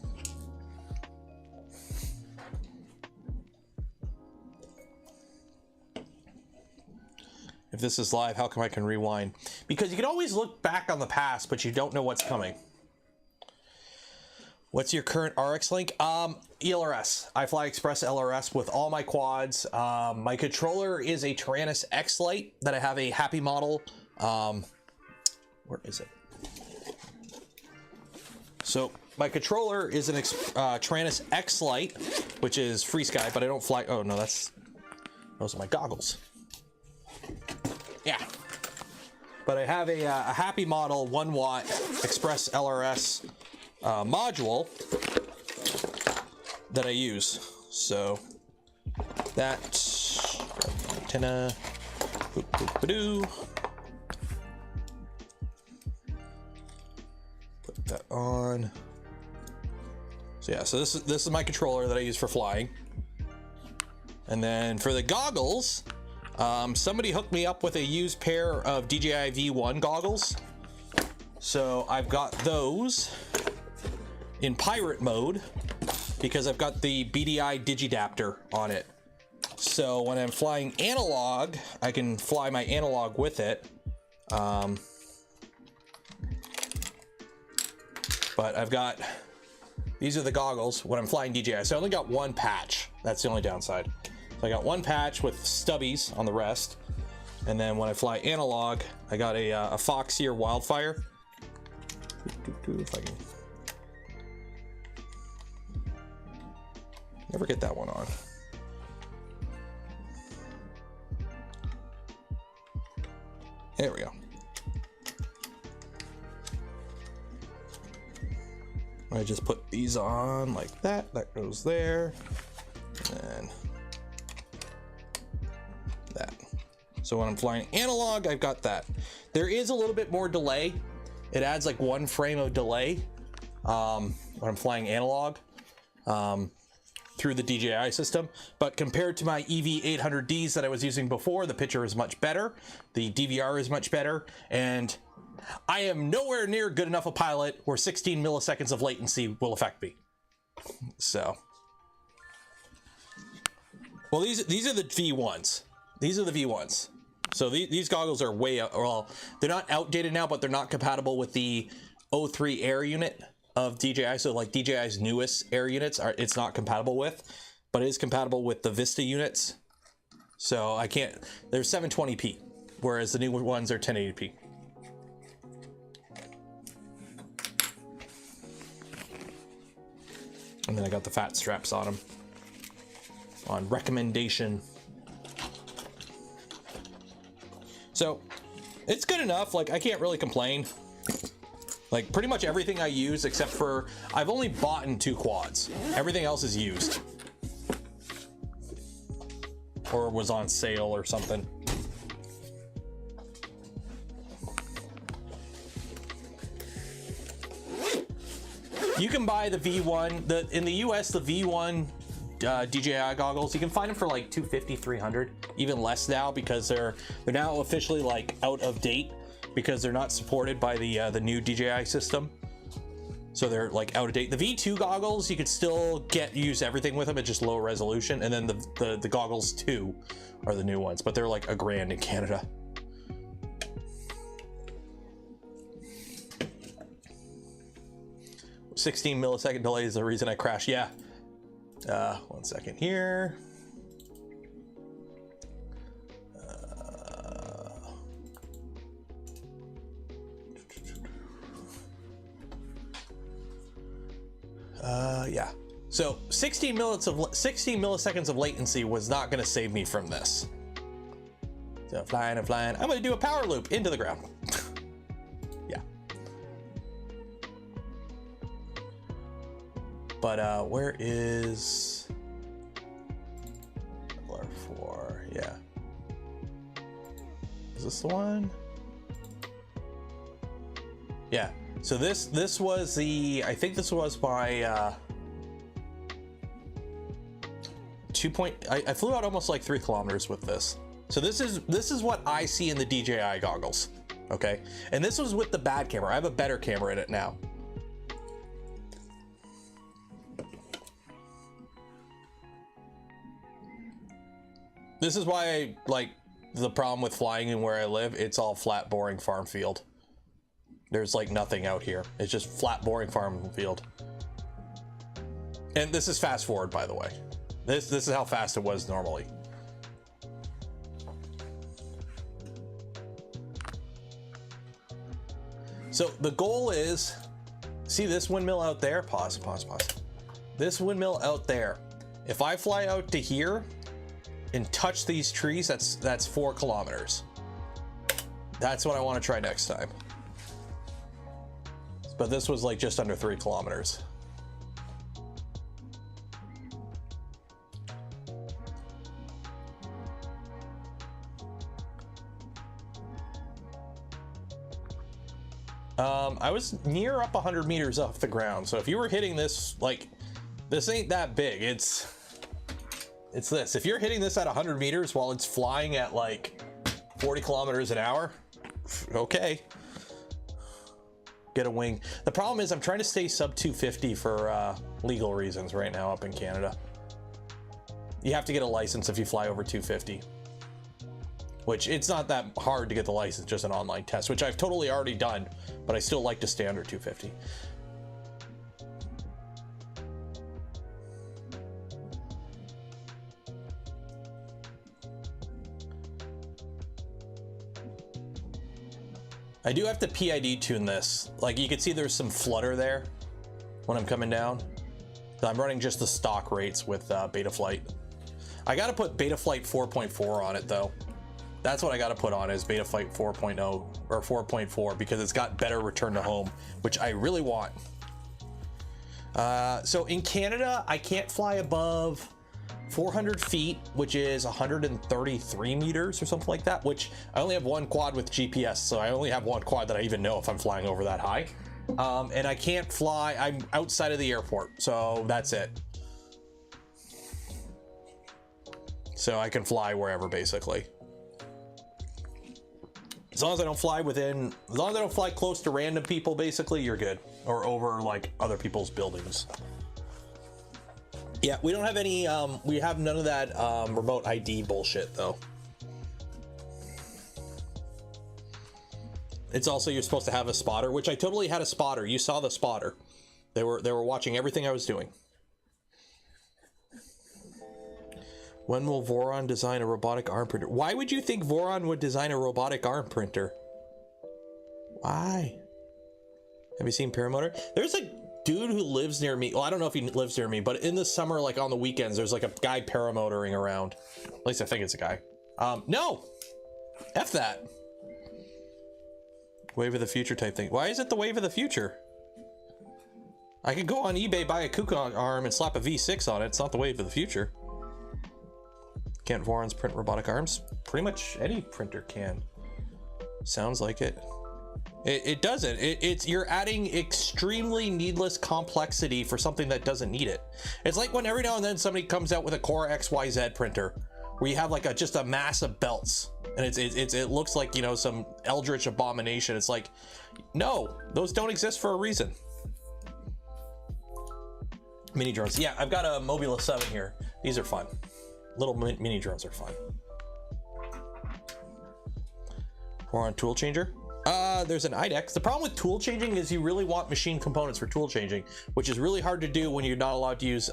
If this is live, how come I can rewind? Because you can always look back on the past, but you don't know what's coming. What's your current RX link? ELRS. I fly Express LRS with all my quads. My controller is a Taranis X Lite that I have a Happy model. Where is it? So my controller is an Taranis X Lite, which is free sky, but I don't fly. Oh no, those are my goggles. Yeah. but I have a Happy Model 1 watt Express LRS module that I use. So that antenna, boop, boop, ba-doo. Put that on. So yeah, so this is my controller that I use for flying. And then for the goggles, somebody hooked me up with a used pair of DJI V1 goggles. So I've got those in pirate mode because I've got the BDI Digidapter on it. So when I'm flying analog, I can fly my analog with it. But I've got, these are the goggles when I'm flying DJI. So I only got one patch. That's the only downside. So I got one patch with stubbies on the rest. And then when I fly analog, I got a Foxy or Wildfire. If I can never get that one on. There we go. I just put these on like that. That goes there. And that. So when I'm flying analog, I've got that. There is a little bit more delay. It adds like 1 frame of delay when I'm flying analog through the DJI system. But compared to my EV800Ds that I was using before, the picture is much better. The DVR is much better. And I am nowhere near good enough a pilot where 16 milliseconds of latency will affect me. So, well, these are the V1s. These are the V1s. So these goggles are way out. Well, they're not outdated now, but they're not compatible with the 03 Air unit of DJI. So like DJI's newest Air units it's not compatible with, but it is compatible with the Vista units. So I can't. They're 720p, whereas the new ones are 1080p. And then I got the fat straps on them on recommendation. So it's good enough. Like I can't really complain. Like pretty much everything I use except for I've only bought in 2 quads. Everything else is used or was on sale or something. You can buy the V1, in the US, the V1 DJI goggles, you can find them for like $250, $300, even less now because they're now officially like out of date because they're not supported by the new DJI system. So they're like out of date. The V2 goggles, you could still use everything with them at just lower resolution. And then the goggles 2 are the new ones, but they're like $1,000 in Canada. $16 millisecond delay is the reason I crashed. Yeah. 1 second here. Yeah. So 16 milliseconds of latency was not going to save me from this. So flying and flying. I'm going to do a power loop into the ground. Yeah. But where is LR4? Yeah. Is this the one? Yeah. So this was the, I think this was my 2 I flew out almost like 3 kilometers with this. So this is what I see in the DJI goggles. Okay. And this was with the bad camera. I have a better camera in it now. This is why the problem with flying in where I live, it's all flat, boring farm field. There's like nothing out here. It's just flat, boring farm field. And this is fast forward, by the way. This is how fast it was normally. So the goal is, see this windmill out there? Pause. This windmill out there. If I fly out to here and touch these trees, that's 4 kilometers. That's what I want to try next time. But this was like just under 3 kilometers. I was near up 100 meters off the ground. So if you were hitting this, like, this ain't that big. It's this. If you're hitting this at 100 meters while it's flying at like 40 kilometers an hour, okay. Get a wing. The problem is I'm trying to stay sub 250 for legal reasons right now up in Canada. You have to get a license if you fly over 250. Which it's not that hard to get the license, just an online test, which I've totally already done, but I still like to stay under 250. I do have to PID tune this. Like you can see there's some flutter there when I'm coming down. I'm running just the stock rates with Betaflight. I got to put Betaflight 4.4 on it though. That's what I got to put on is Betaflight 4.0 or 4.4 because it's got better return to home, which I really want. So in Canada, I can't fly above 400 feet, which is 133 meters or something like that, which I only have one quad with GPS. So I only have one quad that I even know if I'm flying over that high. And I can't fly, I'm outside of the airport. So that's it. So I can fly wherever basically. As long as I don't fly within, as long as I don't fly close to random people, basically, you're good. Or over like other people's buildings. Yeah, we don't have any, we have none of that remote ID bullshit though. It's also, you're supposed to have a spotter, which I totally had a spotter. You saw the spotter. They were watching everything I was doing. When will Voron design a robotic arm printer? Why would you think Voron would design a robotic arm printer? Why? Have you seen Paramotor? There's a dude who lives near me. Well, I don't know if he lives near me, but in the summer, like on the weekends, there's like a guy paramotoring around. At least I think it's a guy. No! F that. Wave of the future type thing. Why is it the wave of the future? I could go on eBay, buy a Kuka arm, and slap a V6 on it. It's not the wave of the future. Can't Vorons print robotic arms? Pretty much any printer can. Sounds like it. It doesn't. It's you're adding extremely needless complexity for something that doesn't need it. It's like when every now and then somebody comes out with a Core XYZ printer, where you have like just a mass of belts, and it looks like, you know, some eldritch abomination. It's like, no, those don't exist for a reason. Mini drones. Yeah, I've got a Mobula 7 here. These are fun. Little mini drones are fun. We're on tool changer. There's an IDEX. The problem with tool changing is you really want machine components for tool changing, which is really hard to do when you're not allowed to use,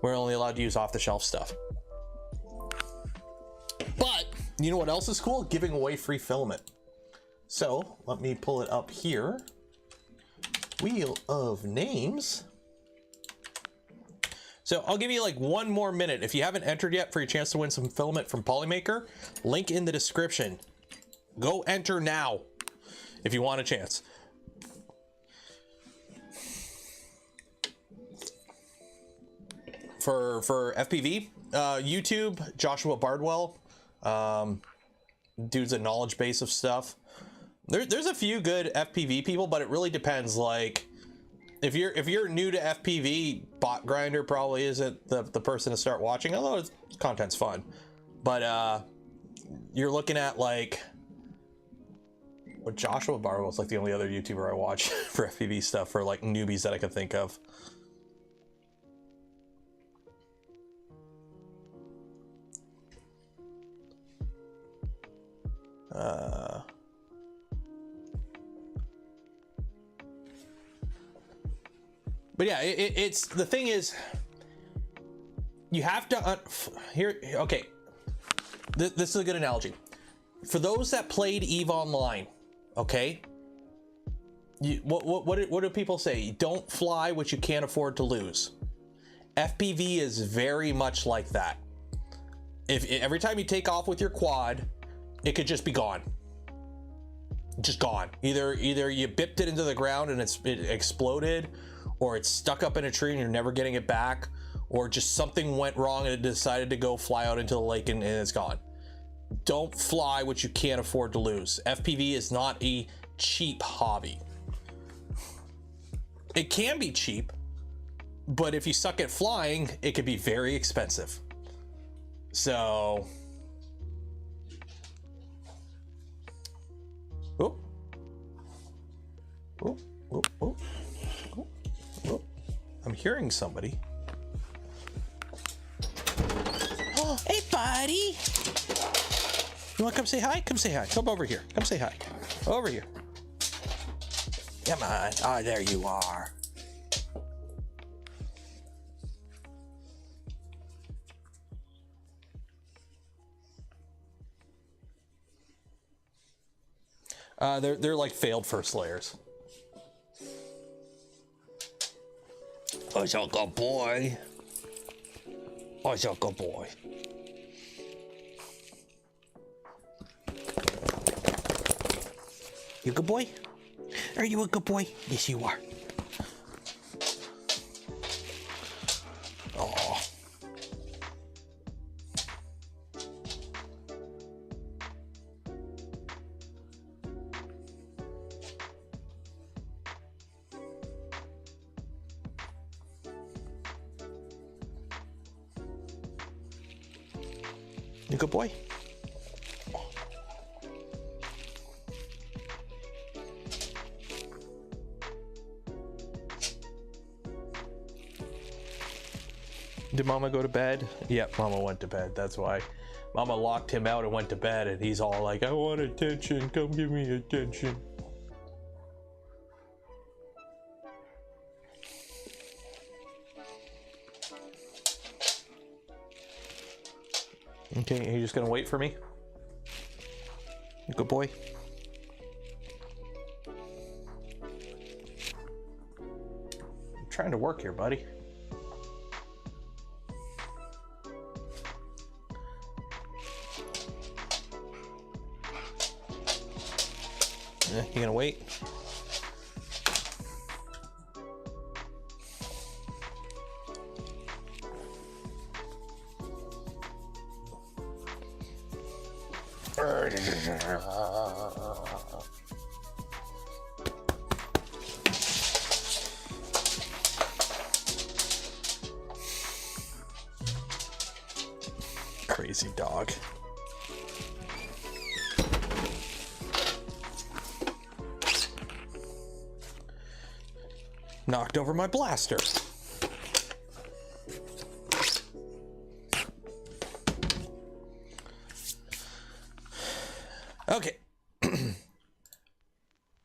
we're only allowed to use off-the-shelf stuff. But you know what else is cool? Giving away free filament. So let me pull it up here. Wheel of names. So I'll give you like one more minute. If you haven't entered yet for your chance to win some filament from Polymaker, link in the description. Go enter now if you want a chance. For FPV, YouTube, Joshua Bardwell, dude's a knowledge base of stuff. There's a few good FPV people, but it really depends. Like, if you're new to FPV, Bot Grinder probably isn't the person to start watching, although its content's fun. But you're looking at like, well, Joshua Bardwell's like the only other YouTuber I watch for FPV stuff for like newbies that I can think of. But yeah, it's the thing is, you have to here. Okay, this is a good analogy for those that played EVE Online. Okay, what do people say? Don't fly what you can't afford to lose. FPV is very much like that. If every time you take off with your quad, it could just be gone. just gone. Either you bipped it into the ground and it exploded, or it's stuck up in a tree and you're never getting it back, or just something went wrong and it decided to go fly out into the lake and it's gone. Don't fly what you can't afford to lose. FPV is not a cheap hobby. It can be cheap, but if you suck at flying, it could be very expensive. So, oh, oh, oh, oh, oh, oh. I'm hearing somebody. Oh, hey, buddy. You want to come say hi? Come say hi. Come over here. Come say hi. Over here. Come on. Ah, there you are. They're like failed first layers. Oh, you're a good boy. Oh, you're a good boy. You a good boy? Are you a good boy? Yes, you are. Oh. You a good boy? Did Mama go to bed? Yep, Mama went to bed. That's why Mama locked him out and went to bed, and he's all like, I want attention. Come give me attention. Okay, are you just gonna wait for me? Good boy. I'm trying to work here, buddy. You gonna wait? Crazy dog. Knocked over my blaster. Okay.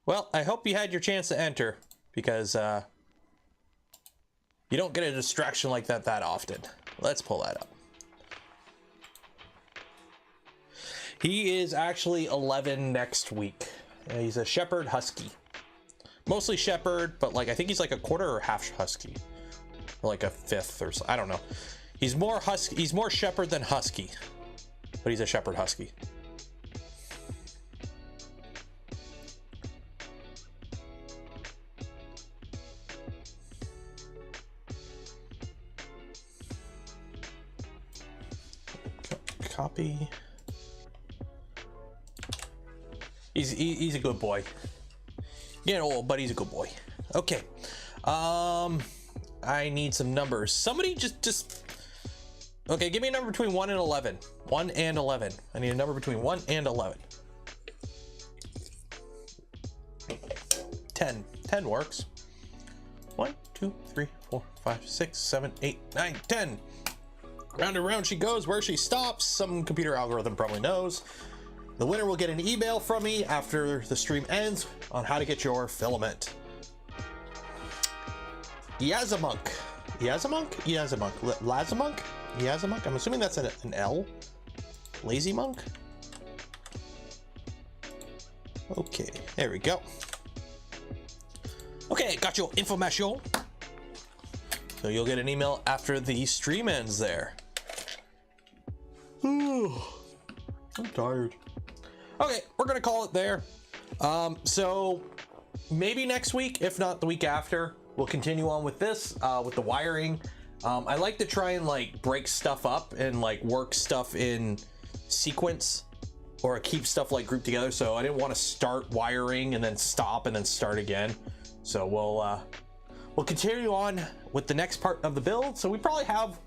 Well, I hope you had your chance to enter, because you don't get a distraction like that often. Let's pull that up. He is actually 11 next week. He's a Shepherd Husky. Mostly Shepherd, but like I think he's like a quarter or half Husky, or like a fifth or so. I don't know. He's more Husky. He's more Shepherd than Husky, but he's a Shepherd Husky. Copy. He's a good boy. Getting old, but he's a good boy. Okay. I need some numbers. Somebody just okay, give me a number between 1 and 11. 1 and 11. I need a number between 1 and 11. 10. 10 works. 1, 2, 3, 4, 5, 6, 7, 8, 9, 10. Round and round she goes. Where she stops, some computer algorithm probably knows. The winner will get an email from me after the stream ends on how to get your filament. Yazamunk. Yazamunk? Yazamunk. Lazamunk? Yazamunk? I'm assuming that's an L. Lazy Monk? Okay, there we go. Okay, got your information. So you'll get an email after the stream ends there. Ooh, I'm tired. Okay, we're gonna call it there. So maybe next week, if not the week after, we'll continue on with this, with the wiring. I like to try and like break stuff up and like work stuff in sequence, or keep stuff like grouped together. So I didn't want to start wiring and then stop and then start again. So we'll continue on with the next part of the build. So we probably have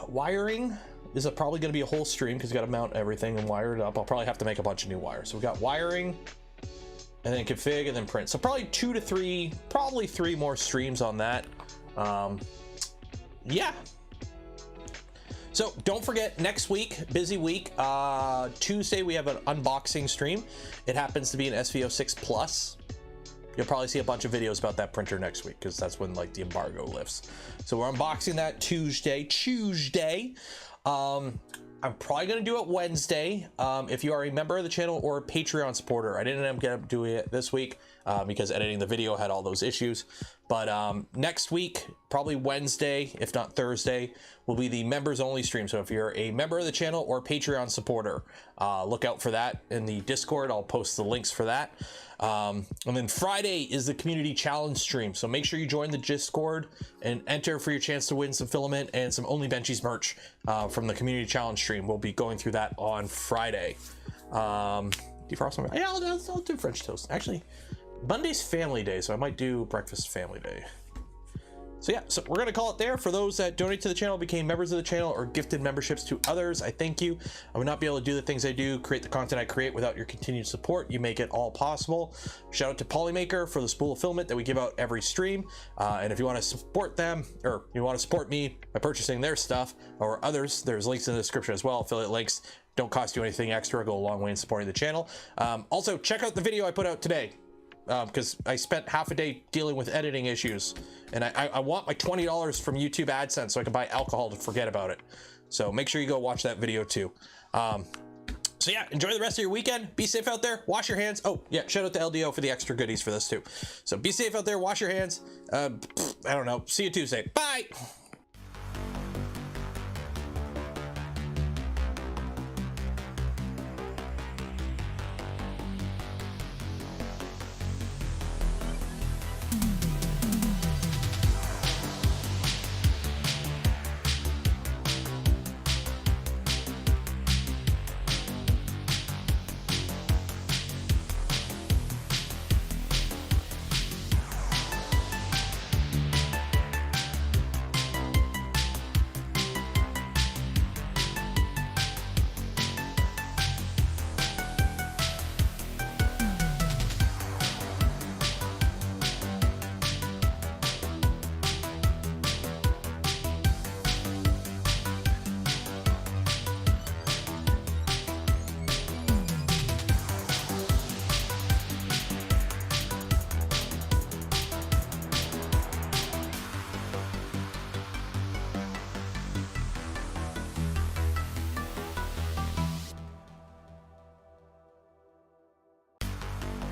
wiring is probably going to be a whole stream because you got to mount everything and wire it up. I'll probably have to make a bunch of new wires. So we got wiring and then config and then print. So probably 2 to 3, probably 3 more streams on that. Yeah. So don't forget, next week, busy week, Tuesday we have an unboxing stream. It happens to be an SVO6 Plus. You'll probably see a bunch of videos about that printer next week because that's when like the embargo lifts. So we're unboxing that Tuesday. I'm probably going to do it Wednesday. If you are a member of the channel or a Patreon supporter, I didn't end up doing it this week because editing the video had all those issues. But next week, probably Wednesday, if not Thursday, will be the members only stream. So if you're a member of the channel or Patreon supporter, look out for that in the Discord. I'll post the links for that. And then Friday is the community challenge stream. So make sure you join the Discord and enter for your chance to win some filament and some Only Benchies merch from the community challenge stream. We'll be going through that on Friday. Defrosting. Yeah, I'll do French toast. Actually, Monday's family day, so I might do breakfast family day. So yeah, so we're gonna call it there. For those that donate to the channel, became members of the channel, or gifted memberships to others, I thank you. I would not be able to do the things I do, create the content I create, without your continued support. You make it all possible. Shout out to Polymaker for the spool of filament that we give out every stream. And if you want to support them, or you want to support me by purchasing their stuff or others, there's links in the description as well. Affiliate links don't cost you anything extra, go a long way in supporting the channel. Also, check out the video I put out today, because I spent half a day dealing with editing issues, and I want my $20 from YouTube AdSense so I can buy alcohol to forget about it. So make sure you go watch that video too. So yeah, enjoy the rest of your weekend. Be safe out there. Wash your hands. Oh yeah, shout out to LDO for the extra goodies for this too. So be safe out there. Wash your hands. I don't know. See you Tuesday. Bye.